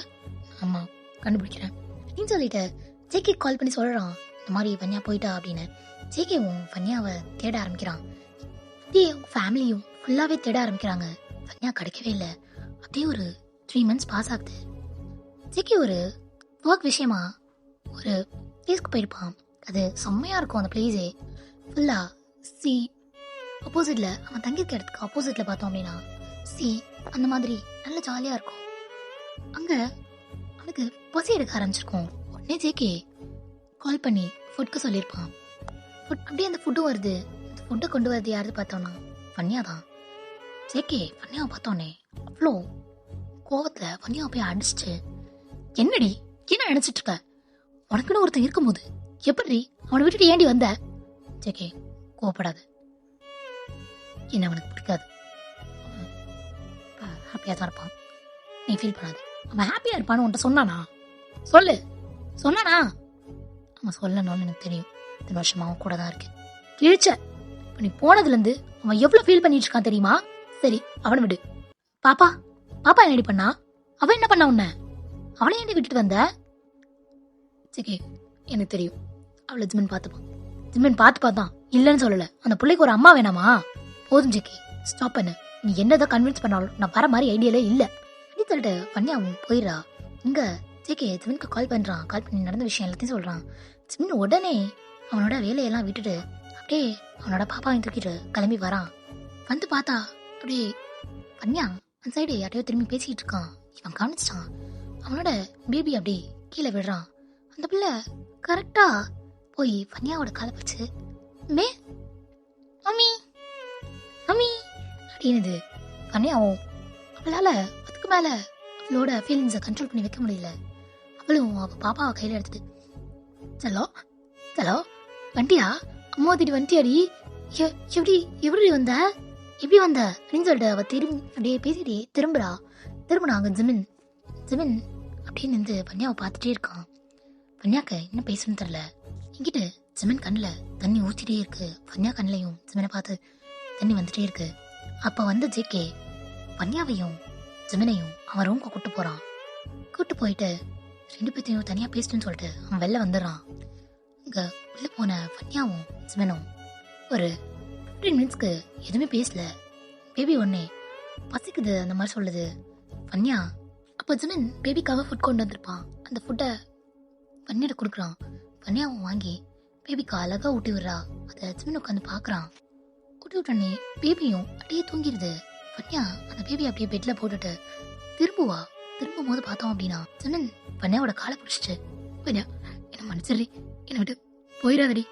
அம்மா கண்டுபிடிக்கிறேன் அப்படின்னு சொல்லிட்டு ஜேகே கால் பண்ணி சொல்கிறான், இந்த மாதிரி வன்யா போயிட்டா அப்படின்னு. ஜேகேவும் வன்யாவை தேட ஆரம்பிக்கிறான். அப்படியே அவங்க ஃபேமிலியும் ஃபுல்லாகவே தேட ஆரம்பிக்கிறாங்க. வன்யா கிடைக்கவே இல்லை. அப்படியே ஒரு 3 months பாஸ் ஆகுது. ஜேகே ஒரு ஒர்க் விஷயமா ஒரு பிளேஸ்க்கு போயிருப்பான். அது செம்மையாக இருக்கும். அந்த பிளேஸே ஃபுல்லாக சி ஆப்போசிட்டில், அவன் தங்கியிருக்க இடத்துக்கு ஆப்போசிட்டில் பார்த்தோம் அப்படின்னா சி அந்த மாதிரி நல்ல ஜாலியாக இருக்கும். அங்கே அவனுக்கு பசி எடுக்க ஆரம்பிச்சிருக்கும். உடனே ஜேகே கால் பண்ணி ஃபுட்க்கு சொல்லியிருப்பான். ஃபுட் அப்படியே அந்த ஃபுட்டும் வருது. அந்த ஃபுட்டை கொண்டு வரது யாருன்னு பார்த்தோன்னா வன்யா தான். ஜேகே வன்யாவை பார்த்தோன்னே அவ்வளோ கோவத்துல வன்னியாவை போய் அடிச்சுட்டு, என்னடி என்ன நினைச்சிட்டு இருக்க, உனக்குன்னு ஒருத்தன் இருக்கும்போது எப்படி அவனை விட்டுட்டு ஏண்டி வந்த? ஜேகே கோவப்படாது, என்ன அவனுக்கு பிடிக்காது, ஹாப்பியா தான் இருப்பான், நீ ஃபீல் பண்ணாது. அவன் ஹாப்பியா இருப்பான்னு உன்ட்ட சொன்னானா? சொல்லு, சொன்னானா? அவன் சொல்லணும்னு எனக்கு தெரியும். இத்தனை வருஷமா அவன் கூட தான் இருக்கேன். கிழிச்ச இப்ப நீ போனதுல இருந்து அவன் எவ்வளவு ஃபீல் பண்ணிட்டு இருக்கான் தெரியுமா? சரி அவனை விடு. பாப்பா பாப்பா என்னடி பண்ணா? அவன் என்ன பண்ணா உன்ன? அவளை ஏண்டி விட்டுட்டு வந்த? சரி எனக்கு தெரியும், அவளை ஜிம்மன் பார்த்துப்பான். ஜிம்மன் பார்த்துதான் இல்லைன்னு சொல்லல. அந்த பிள்ளைக்கு ஒரு அம்மா வேணாமா? போதும் ஜெக்கி, ஸ்டாப் பண்ணு. நீ என்னதான் கன்வின்ஸ் பண்ணாலும் நான் வர மாதிரி ஐடியாலே இல்லை அப்படின்னு சொல்லிட்டு வன்னியாவும் போயிடா. இங்க ஜேகே ஜிமினுக்கு கால் பண்றான். கால் பண்ணி நடந்த விஷயம் எல்லாத்தையும் சொல்றான். ஜிமின் உடனே அவனோட வேலையெல்லாம் விட்டுட்டு அப்படியே அவனோட பாப்பாவையும் தூக்கிட்டு கிளம்பி வரான். வந்து பார்த்தா அப்படியே வன்னியா அந்த சைடு யாரையோ திரும்பி பேசிக்கிட்டு இருக்கான். இவன் கவனிச்சிட்டான். அவனோட பேபி அப்படி கீழே விடுறான். அந்த பிள்ளை கரெக்டா போய் வன்னியாவோட காலை பிடிச்சு மே மம்மி மம்மி அப்படின்னுது. வன்னியாவும் அவளால அதுக்கு மேல அவளோட ஃபீலிங்ஸை கண்ட்ரோல் பண்ணி வைக்க முடியல. அவளும் அவ பாப்பாவை கையில எடுத்துட்டு, செல்லோ செல்லோ வண்டியா, அம்மா திட்டு வண்டியாடி, எப்படி எப்படி வந்த, எப்படி வந்த அப்படின்னு சொல்லிட்டு அவ திரும்பி அப்படியே பேசிட்டே திரும்பினா அங்க ஜிமின் ஜிமின் அப்படின்னு இருந்து வன்னியாவை பார்த்துட்டே இருக்கான். வன்னியாக்க என்ன பேசணும்னு தெரியல. என்கிட்ட ஜிமின் கண்ணில் தண்ணி ஊற்றிட்டே இருக்கு. வன்னியா கண்ணிலையும் ஜிமினை பார்த்து தண்ணி வந்துட்டே இருக்கு. அப்ப வந்து ஜேகே வன்னியாவையும் ஜிமினையும் அவன் ரூம்க்கு கூட்டு போறான். கூட்டு போயிட்டு ரெண்டு பேர்த்தையும் தனியா பேசிட்டுன்னு சொல்லிட்டு அவன் வெளில வந்துடுறான். இங்க உள்ள போன வன்னியாவும் ஜிமினும் ஒரு 15 மினிட்ஸ்க்கு எதுவுமே பேசல. பேபி ஒன்னே பசிக்குது அந்த மாதிரி சொல்லுது வன்னியா. அப்போ ஜிமின் பேபிக்காக ஃபுட் கொண்டு வந்திருப்பான். அந்த ஃபுட்டை வன்னியிட கொடுக்குறான். வன்னியாவும் வாங்கி பேபிக்கு அழகா ஊட்டி விடுறா. அதை ஜிமின் உட்காந்து பாக்குறான். ஊட்டி விட்டோடனே பேபியும் அப்படியே தூங்கிடுது. வன்னியா அந்த பேபி அப்படியே பெட்ல போட்டுட்டு திரும்பும் போது பார்த்தோம் அப்படின்னா ஜிமின் வன்னியாவோட காலை பிடிச்சிட்டு, வன்னியா என்ன மன்னிச்சிடுறி, என்னை விட்டு போயிடாதடி,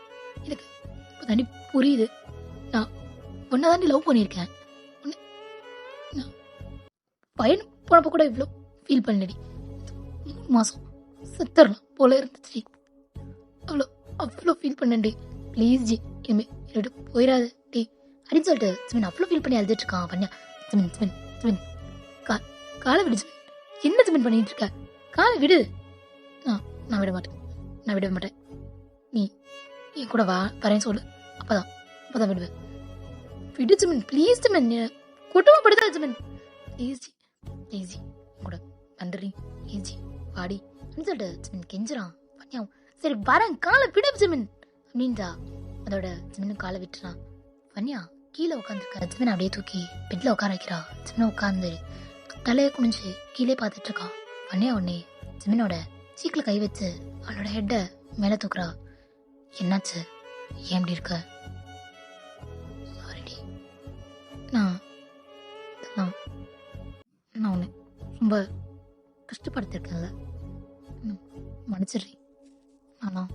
எனக்கு இப்போ தாண்டி புரியுது, நான் ஒன்றை தாண்டி லவ் பண்ணியிருக்கேன், நான் பையன் போனப்போ கூட இவ்வளோ ஃபீல் பண்ணலடி, 3 மாதம் செத்துடலாம் போல இருந்துச்சு, அவ்வளோ ஃபீல் பண்ணேன்டி, ப்ளீஸ் ஜி இனிமே என்னை விட்டு போயிடாது டி அப்படின்னு சொல்லிட்டு ஜிமின் அவ்வளோ ஃபீல் பண்ணி அழுதுட்டு இருக்கான். வன்னியா ஜிமின் ஜிமின் ஜிமின் காலை விடு ஜிமின், என்ன ஜிமின் பண்ணிட்டு இருக்க, காலை விடு. நான் விட மாட்டேன், நீ என் கூட வரேன்னு சொல்லு, அப்பதான் விடுவேன், விடு ஜிமின் ப்ளீஸ் ஜிமின், குட்டமாப்படுதா ஜிமின், ப்ளீஸ் ஜி கூட வந்துடுறீ ப்ளீஸ் ஜி வாடி அப்படின்னு சொல்லிட்டு ஜிமின் கெஞ்சுறான். வன்னியாவும் சரி வரேன், காலை விடு ஜிமின் அப்படின்றா. அதோட ஜிமினும் காலை விட்டுறான். வன்னியா கீழே உட்காந்துருக்கா. ஜிமின் அப்படியே தூக்கி பெட்ல உட்கார வைக்கிறா. ஜிமினை உட்காந்து தலையை குனிஞ்சு கீழே பார்த்துட்டு இருக்கா. வன்னியா உடனே ஜிமினோட சீக்கில் கை வச்சு அவளோட ஹெட்டை மேலே தூக்குறா. என்னாச்சு, ஏன் இப்படி இருக்க? சாரிடி, நான் உன்னை ரொம்ப கஷ்டப்படுத்திருக்கேன்ல, மன்னிச்சிடுறி. ஆனால்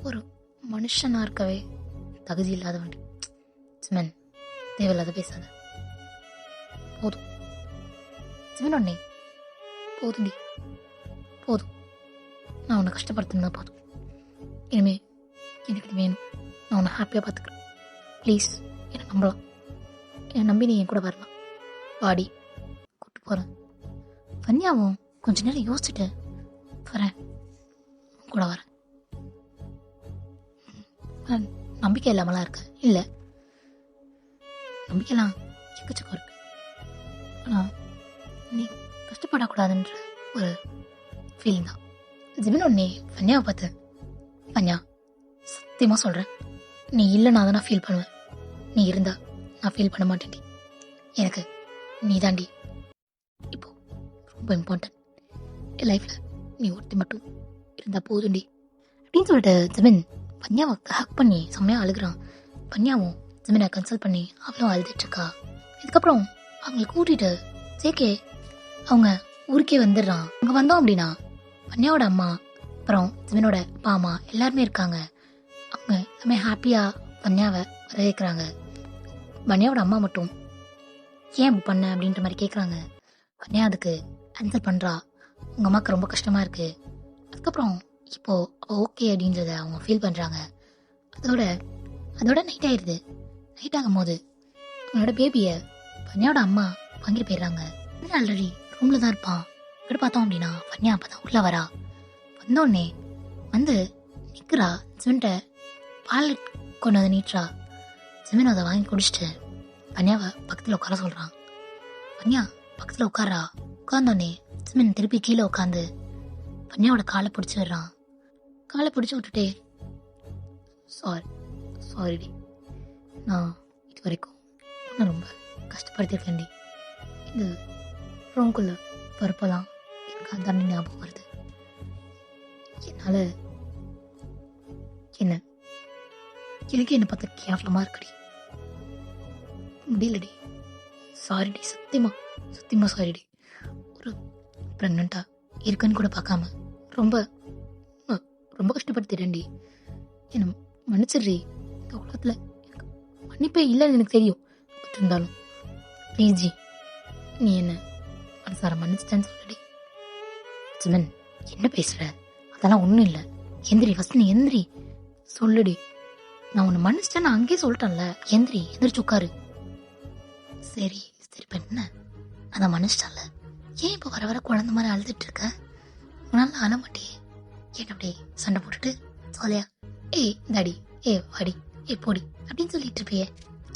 ஒரு மனுஷனா இருக்கவே தகுதி இல்லாதவன். ஜிமின் தேவையில்லாத பேசாத, போதும் ஜிமின் உடனே போதும்டி, போதும், நான் உன்னை கஷ்டப்படுத்தினா போதும், இனிமே எனக்கு இது வேணும், நான் உன்னை ஹாப்பியாக பார்த்துக்கிறேன், ப்ளீஸ் என்னை நம்பலாம், என்னை நம்பி நீ என் கூட வரலாம், வாடி கூப்பிட்டு போகிறேன். வன்னியாவும் கொஞ்ச நேரம் யோசிச்சுட்டு வரேன், கூட வரேன், நம்பிக்கை இல்லாமலாம் இருக்க இல்லை, நம்பிக்கைலாம் எக்கச்சக்கம் இருக்கு, ஆனால் நீ கஷ்டப்படக்கூடாதுன்ற ஒரு ஃபீலிங் தான். ஜிமின் உடனே வன்னியாவை பார்த்து, வன்னியா சத்தியமாக சொல்கிறேன், நீ இல்லைனா தான் நான் ஃபீல் பண்ணுவேன், நீ இருந்தா நான் ஃபீல் பண்ண மாட்டேன்டி, எனக்கு நீ தாண்டி இப்போ ரொம்ப இம்பார்ட்டன்ட், என் லைஃப்பில் நீ ஒருத்தி மட்டும் இருந்தால் போதுண்டி அப்படின்னு சொல்லிட்டு ஜிமின் வன்னியாவை ஹக் பண்ணி செம்மையாக அழுகிறான். வன்னியாவும் ஜிமினை கன்சல்ட் பண்ணி அவளும் அழுதுட்டுருக்கா. இதுக்கப்புறம் அவங்களை கூட்டிகிட்டு ஜேகே அவங்க ஊருக்கே வந்துடுறான். அங்கே வந்தோம் அப்படின்னா வன்னியாவோட அம்மா அப்புறம் ஜிமினோட அப்பா அம்மா எல்லாருமே இருக்காங்க. அவங்க எல்லாமே ஹாப்பியாக வன்னியாவை வரவேற்கிறாங்க. வன்னியாவோட அம்மா மட்டும் ஏன் இப்படி பண்ண அப்படின்ற மாதிரி கேட்குறாங்க. பன்னியா அதுக்கு ஆன்சர் பண்ணுறா, உங்கள் அம்மாவுக்கு ரொம்ப கஷ்டமாக இருக்குது. அதுக்கப்புறம் இப்போது அவள் ஓகே அப்படின்றத அவங்க ஃபீல் பண்ணுறாங்க. அதோட நைட் ஆயிடுது. நைட் ஆகும் போது அவனோட பேபியை பன்னியாவோட அம்மா வாங்கிட்டு போயிடுறாங்க. ஆல்ரெடி ரூமில் தான் இருப்பான். இப்படி பார்த்தோம் அப்படின்னா பன்னியா அப்போ தான் உள்ளே வரா. வந்தோடனே வந்து நிற்கிறா. சிமெண்ட்டை பால் கொண்டு வந்து நீட்டுறா. சிமெண்ட் அதை வாங்கி குடிச்சிட்டு பன்னியாவை பக்கத்தில் உட்கார சொல்கிறான். பன்னியா பக்கத்தில் உட்காரா. உட்காந்தோடனே சிமெண்ட் திருப்பி கீழே உட்காந்து பன்னியாவோட காலை பிடிச்சி விடுறான். காலை பிடிச்சி விட்டுட்டே, சாரிடி, நான் இது வரைக்கும் நான் ரொம்ப கஷ்டப்படுத்திருக்கேன்டி. இந்த ரூம்குள்ளே பருப்பெல்லாம் எனக்கு அதான் ஞாபகம் வருது. என்னால் எனக்கு என்னை பார்த்தா கேவலமாக இருக்குடி, முடியலடி. சாரிடி, சத்தியமாக சாரிடி. ஒரு ப்ரெக்னெண்ட்டாக இருக்குன்னு கூட பார்க்காம ரொம்ப கஷ்டப்படுத்திட்டேன்டி. என்னை மன்னிச்சிடுறி. இந்த உலகத்தில் எனக்கு மன்னிப்பே இல்லைன்னு எனக்கு தெரியும். பட் இருந்தாலும் ப்ளீஸ் ஜி, நீ என்ன மனசார மன்னிச்சிட்டேன்னு சொல்லடி. சிமன், என்ன பேசுகிற? அதெல்லாம் ஒன்றும் இல்லை. எந்திரி, ஃபஸ்ட் நீ எந்திரி, சொல்லுடி. நான் உன்னை மன்னிச்சிட்டேன், நான் அங்கேயே சொல்லிட்டேன்ல. எந்திரிச்சு உட்காரு. சரி இப்போ என்ன, நான் மன்னிச்சிட்டேன்ல, ஏன் இப்போ வர வர குழந்தை மாதிரி அழுதுட்டு இருக்க? உன்னால அழ மாட்டியே? ஏன் அப்படியே சண்டை போட்டுட்டு சொல்லியா, ஏய் தாடி, வாடி, போடி அப்படின்னு சொல்லிட்டு இருப்பியே.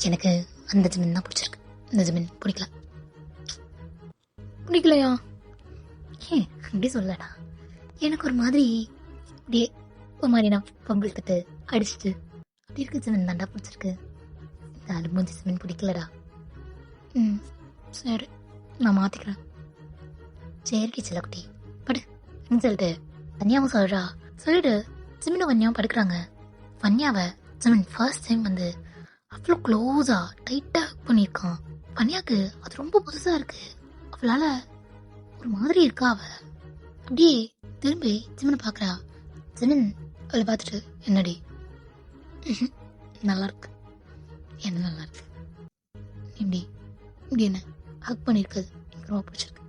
எனக்கு அந்த ஜமீன் தான் பிடிச்சிருக்கு, இந்த ஜமீன் பிடிக்கலையா? ஏன் அப்படி சொல்லடா? எனக்கு ஒரு மாதிரி அப்படியே ஒரு மாதிரி நான் பம்பிள் தட்டு அடிச்சுட்டு அப்படி இருக்கு ஜமீன் தாண்டா பிடிச்சிருக்கு. இந்த அலுமூஞ்சி ஜமீன் பிடிக்கலடா. சரி, நான் மாற்றிக்கிறேன். சரிடி செல்லக்குட்டி, படு அப்படின்னு சொல்லிட்டு பன்னியாவும் சொல்லிட்டு ஜிமினும் வன்யாவும் படுக்கிறாங்க. வன்யாவை ஜிமின் ஃபர்ஸ்ட் டைம் வந்து அவ்வளோ க்ளோஸாக டைட்டாக பண்ணியிருக்கான். வன்யாவுக்கு அது ரொம்ப புதுசாக இருக்கு. அவளால் ஒரு மாதிரி இருக்கா. அப்படியே திரும்பி ஜிமினை பார்க்குறா. ஜிமின் அவளை பார்த்துட்டு, என்னடி நல்லா இருக்கு, என்ன நல்லா இருக்கு, இப்படி என்ன ஹக் பண்ணியிருக்குது எனக்கு ரொம்ப பிடிச்சிருக்கு.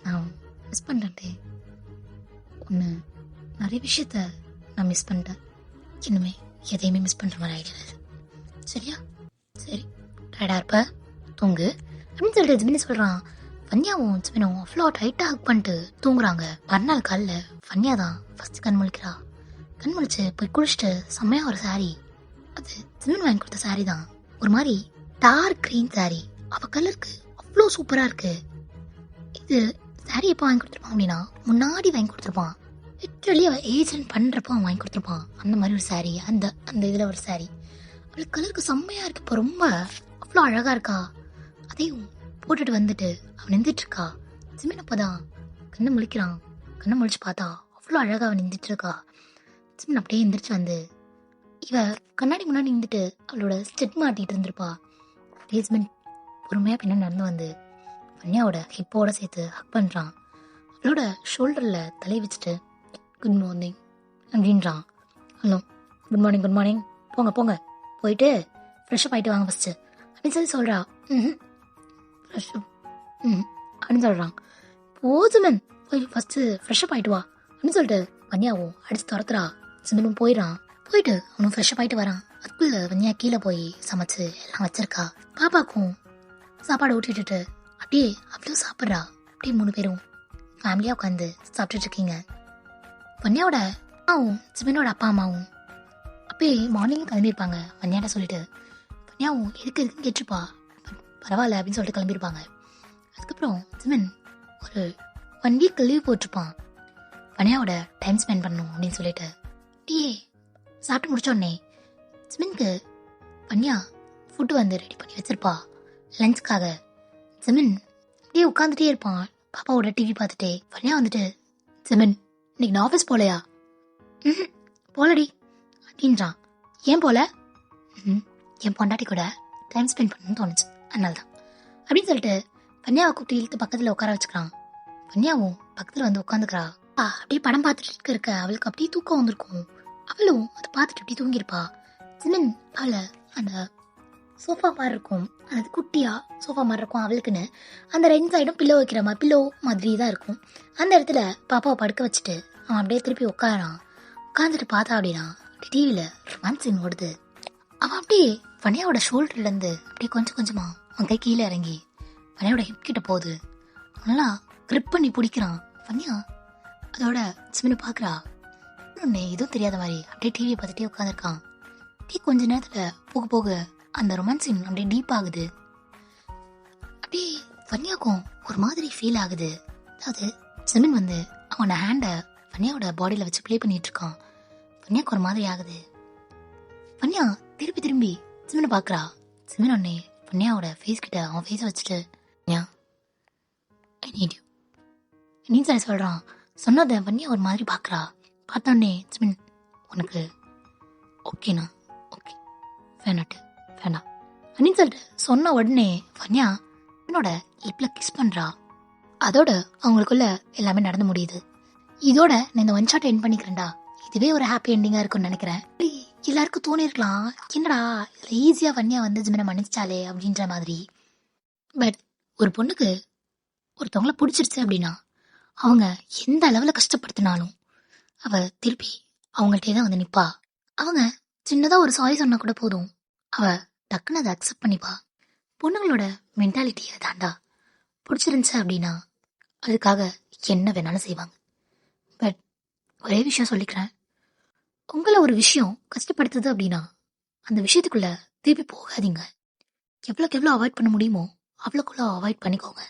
நான் மிஸ் பண்ணிட்டேன் ஒன்று, நிறைய விஷயத்த நான் மிஸ் பண்ணிட்டேன். இன்னுமே எதையுமே மிஸ் பண்ணுற மாதிரி ஐடியா இல்லை. சரியா? சரி, டயர்டாக இருப்ப, தூங்கு அப்படின்னு சொல்லிட்டு ஜிமினி சொல்கிறான். வன்யாவும் ஜிமினும் அவ்வளோ டைட்டாக ஹக் பண்ணிட்டு தூங்குறாங்க. மறுநாள் காலில் வன்யா தான் ஃபஸ்ட்டு கண் முழிக்கிறா. கண் முழிச்சு போய் குளிச்சுட்டு செம்மையாக ஒரு சாரீ, அது ஜிமின் வாங்கி கொடுத்த சாரீ தான். ஒரு மாதிரி டார்க் கிரீன் சாரீ. அவள் கலருக்கு அவ்வளோ சூப்பராக இருக்கு. இது சாரீ எப்போ வாங்கி கொடுத்துருப்பான் அப்படின்னா முன்னாடி வாங்கி கொடுத்துருப்பான். லிட்ரலி அவள் ஏஜென்ட் பண்ணுறப்போ அவன் வாங்கி கொடுத்துருப்பான். அந்த மாதிரி ஒரு சாரீ, அந்த இதில் ஒரு சாரீ. அவளுக்கு கலருக்கு செம்மையாக இருக்கு. இப்போ ரொம்ப அவ்வளோ அழகாக இருக்கா. அதையும் போட்டுட்டு வந்துட்டு அவன் நின்றுட்டு இருக்கா. ஜிமின் அப்போதான் கண்ணை முழிக்கிறான். கண்ணை முழிச்சு பார்த்தா அவ்வளோ அழகாக அவன் நின்றுட்டு இருக்கா. ஜிமின் அப்படியே எந்திரிச்சு வந்து இவ கண்ணாடி முன்னாடி நின்றுட்டு அவளோட ஸ்டெட் மாட்டிகிட்டு இருந்திருப்பா. ஜிமின் பொறுமையாக பின்னாடி நடந்து வந்து வன்யாவோட ஹிப்போட சேர்த்து ஹக் பண்ணுறான். அவளோட ஷோல்டரில் தலையை வச்சுட்டு குட் மார்னிங் அப்படின்றான். ஹலோ, குட் மார்னிங், போங்க போயிட்டு ஃப்ரெஷ்ஷப் ஆகிட்டு வாங்க ஃபஸ்ட்டு அப்படின்னு சொல்கிறா. ஃப்ரெஷ்ஷப் அப்படின்னு சொல்கிறான். ஜிமின் போய் ஃபஸ்ட்டு ஃப்ரெஷ்ஷப் ஆகிட்டு வா அப்படின்னு சொல்லிட்டு வன்யாவும் அடித்து துரத்துறா. ஜிமினும் போயிட்டு அவனும் ஃப்ரெஷ்ஷப் ஆகிட்டு வரான். அதுக்குள்ளே வன்யா கீழே போய் சமைச்சு எல்லாம் வச்சிருக்கா. பாப்பாக்கும் சாப்பாடு ஊட்டிட்டு அப்படியே அவ்வளோ சாப்பிட்றா. அப்படியே 3 பேரும் ஃபேமிலியாக உட்காந்து சாப்பிட்டுட்டு இருக்கீங்க. வன்யாவோட அம்மாவும் ஜிமினோட அப்பா அம்மாவும் அப்படியே மார்னிங் கிளம்பியிருப்பாங்க. வன்யாட்ட சொல்லிட்டு வன்யாவும் எதுக்குன்னு கேட்டுருப்பா. பரவாயில்ல அப்படின்னு சொல்லிட்டு கிளம்பியிருப்பாங்க. அதுக்கப்புறம் ஜிமின் ஒரு 1 வீக் லீவ் போட்டிருப்பான். வன்யாவோட டைம் ஸ்பெண்ட் பண்ணணும் அப்படின்னு சொல்லிட்டு அப்படியே சாப்பிட்டு முடிச்சோடனே ஜிமின்க்கு வன்யா ஃபுட்டு வந்து ரெடி பண்ணி வச்சிருப்பா லஞ்சுக்காக. ஜிமின் அப்படியே உட்காந்துட்டே இருப்பான் பாப்பாவோட டிவி பார்த்துட்டே. வன்யா வந்துட்டு, ஜிமின் இன்னைக்கு நான் ஆஃபீஸ் போகலையா? போலடி அப்படின்றான். ஏன் போல? என் பொண்டாட்டி கூட டைம் ஸ்பெண்ட் பண்ணணும்னு தோணுச்சு, அதனால தான் அப்படின்னு சொல்லிட்டு வன்யாவை கூப்பிட்டு இழுத்து பக்கத்தில் உட்கார வச்சுக்கிறான். வன்யாவும் பக்கத்தில் வந்து உட்காந்துக்கிறா. அப்படியே படம் பார்த்துட்டு இருக்க அவளுக்கு அப்படியே தூக்கம் வந்திருக்கும். அவளும் அதை பார்த்துட்டு அப்படியே தூங்கியிருப்பா. ஜிமின் அவளை அந்த சோஃபா மாதிரி இருக்கும், அது குட்டியா சோஃபா மாதிரி இருக்கும் அவளுக்குன்னு. அந்த 2 சைடும் பில்லோ வைக்கிற மாதிரி பில்லோ மாதிரி தான் இருக்கும். அந்த இடத்துல பாப்பாவை படுக்க வச்சுட்டு அவன் அப்படியே திருப்பி உட்காரான். உட்காந்துட்டு பார்த்தா அப்படின்னா டிவியில் ரொமான்ஸ் சீன் ஓடுது. அவன் அப்படியே வனியாவோட ஷோல்டர்லேருந்து அப்படியே கொஞ்சம் கொஞ்சமாக அவன் கை கீழே இறங்கி வனியாவோட ஹிப் கிட்ட போகுது. நல்லா கிரிப் பண்ணி பிடிக்கிறான் வனியா. அதோட சிமினு பார்க்குறா. இன்னொன்று எதுவும் தெரியாத மாதிரி அப்படியே டிவியை பார்த்துட்டே உட்காந்துருக்கான். அப்படியே கொஞ்ச நேரத்தில் போக போக அந்த ரொமான்ஸ் சீன் அப்படியே டீப் ஆகுது. அப்படியே வன்யாக்கும் ஒரு மாதிரி ஃபீல் ஆகுது. அதாவது சிமின் வந்து அவனோட ஹேண்டை வன்யாவோட பாடியில் வச்சு ப்ளே பண்ணிட்டு இருக்கான். வன்யாக்கு ஒரு மாதிரி ஆகுது. வன்யா திருப்பி திரும்பி சிமினை பார்க்குறா. சிமின் ஒன்னே வன்யாவோட ஃபேஸ் கிட்ட அவன் ஃபேஸை வச்சுட்டு வன்யா ஐ நீட் யூ நீ சார் சொல்கிறான். சொன்னதை வன்யா ஒரு மாதிரி பார்க்குறா. பார்த்தோன்னே சிமின் உனக்கு ஓகேண்ணா ஓகே வேணாட்டு வேண்டாம் அப்படின்னு சொல்லிட்டு சொன்ன உடனே வன்யா என்னோட லிப்பில் கிஸ் பண்ணுறா. அதோட அவங்களுக்குள்ள எல்லாமே நடந்து முடியுது. இதோட நான் இந்த 1 ஷாட் எண்ட் பண்ணிக்கிறேன்டா. இதுவே ஒரு ஹாப்பி எண்டிங்காக இருக்கும்னு நினைக்கிறேன். எல்லாருக்கும் தோணிருக்கலாம், என்னடா இதில் ஈஸியாக வன்யா வந்து ஜிமினை மன்னிச்சாலே அப்படின்ற மாதிரி. பட் ஒரு பொண்ணுக்கு ஒருத்தவங்கள பிடிச்சிருச்சு அப்படின்னா அவங்க எந்த அளவில் கஷ்டப்படுத்தினாலும் அவ திருப்பி அவங்கள்ட்டே தான் வந்து நிற்பா. அவங்க சின்னதாக ஒரு சாரி சொன்னால் கூட போதும், அவ டக்குன்னு அதை அக்செப்ட் பண்ணிப்பா. பொண்ணுங்களோட மென்டாலிட்டியை தாண்டா. பிடிச்சிருந்துச்சு அப்படின்னா அதுக்காக என்ன வேணாலும் செய்வாங்க. பட் ஒரே விஷயம் சொல்லிக்கிறேன், உங்களை ஒரு விஷயம் கஷ்டப்படுத்துது அப்படின்னா அந்த விஷயத்துக்குள்ள திருப்பி போகாதீங்க. எவ்வளோக்கு எவ்வளோ அவாய்ட் பண்ண முடியுமோ அவ்வளோக்குள்ள அவாய்ட் பண்ணிக்கோங்க.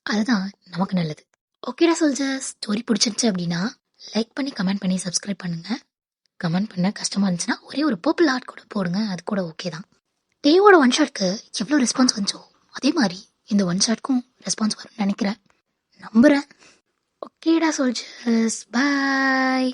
அதுதான் நமக்கு நல்லது. ஓகேடா சோல்ஜர்ஸ், ஸ்டோரி பிடிச்சிருச்சு அப்படின்னா லைக் பண்ணி கமெண்ட் பண்ணி சப்ஸ்கிரைப் பண்ணுங்க. கமெண்ட் பண்ண கஷ்டமாக இருந்துச்சுன்னா ஒரே ஒரு பர்பிள் ஆர்ட் கூட போடுங்க, அது கூட ஓகே தான். தேவோட 1 ஷாட்க்கு எவ்வளோ ரெஸ்பான்ஸ் வந்துச்சோ அதே மாதிரி இந்த 1 ஷாட்க்கும் ரெஸ்பான்ஸ் வரும்னு நினைக்கிறேன், நம்புகிறேன். ஓகேடா சோல்ஜர்ஸ், பாய்.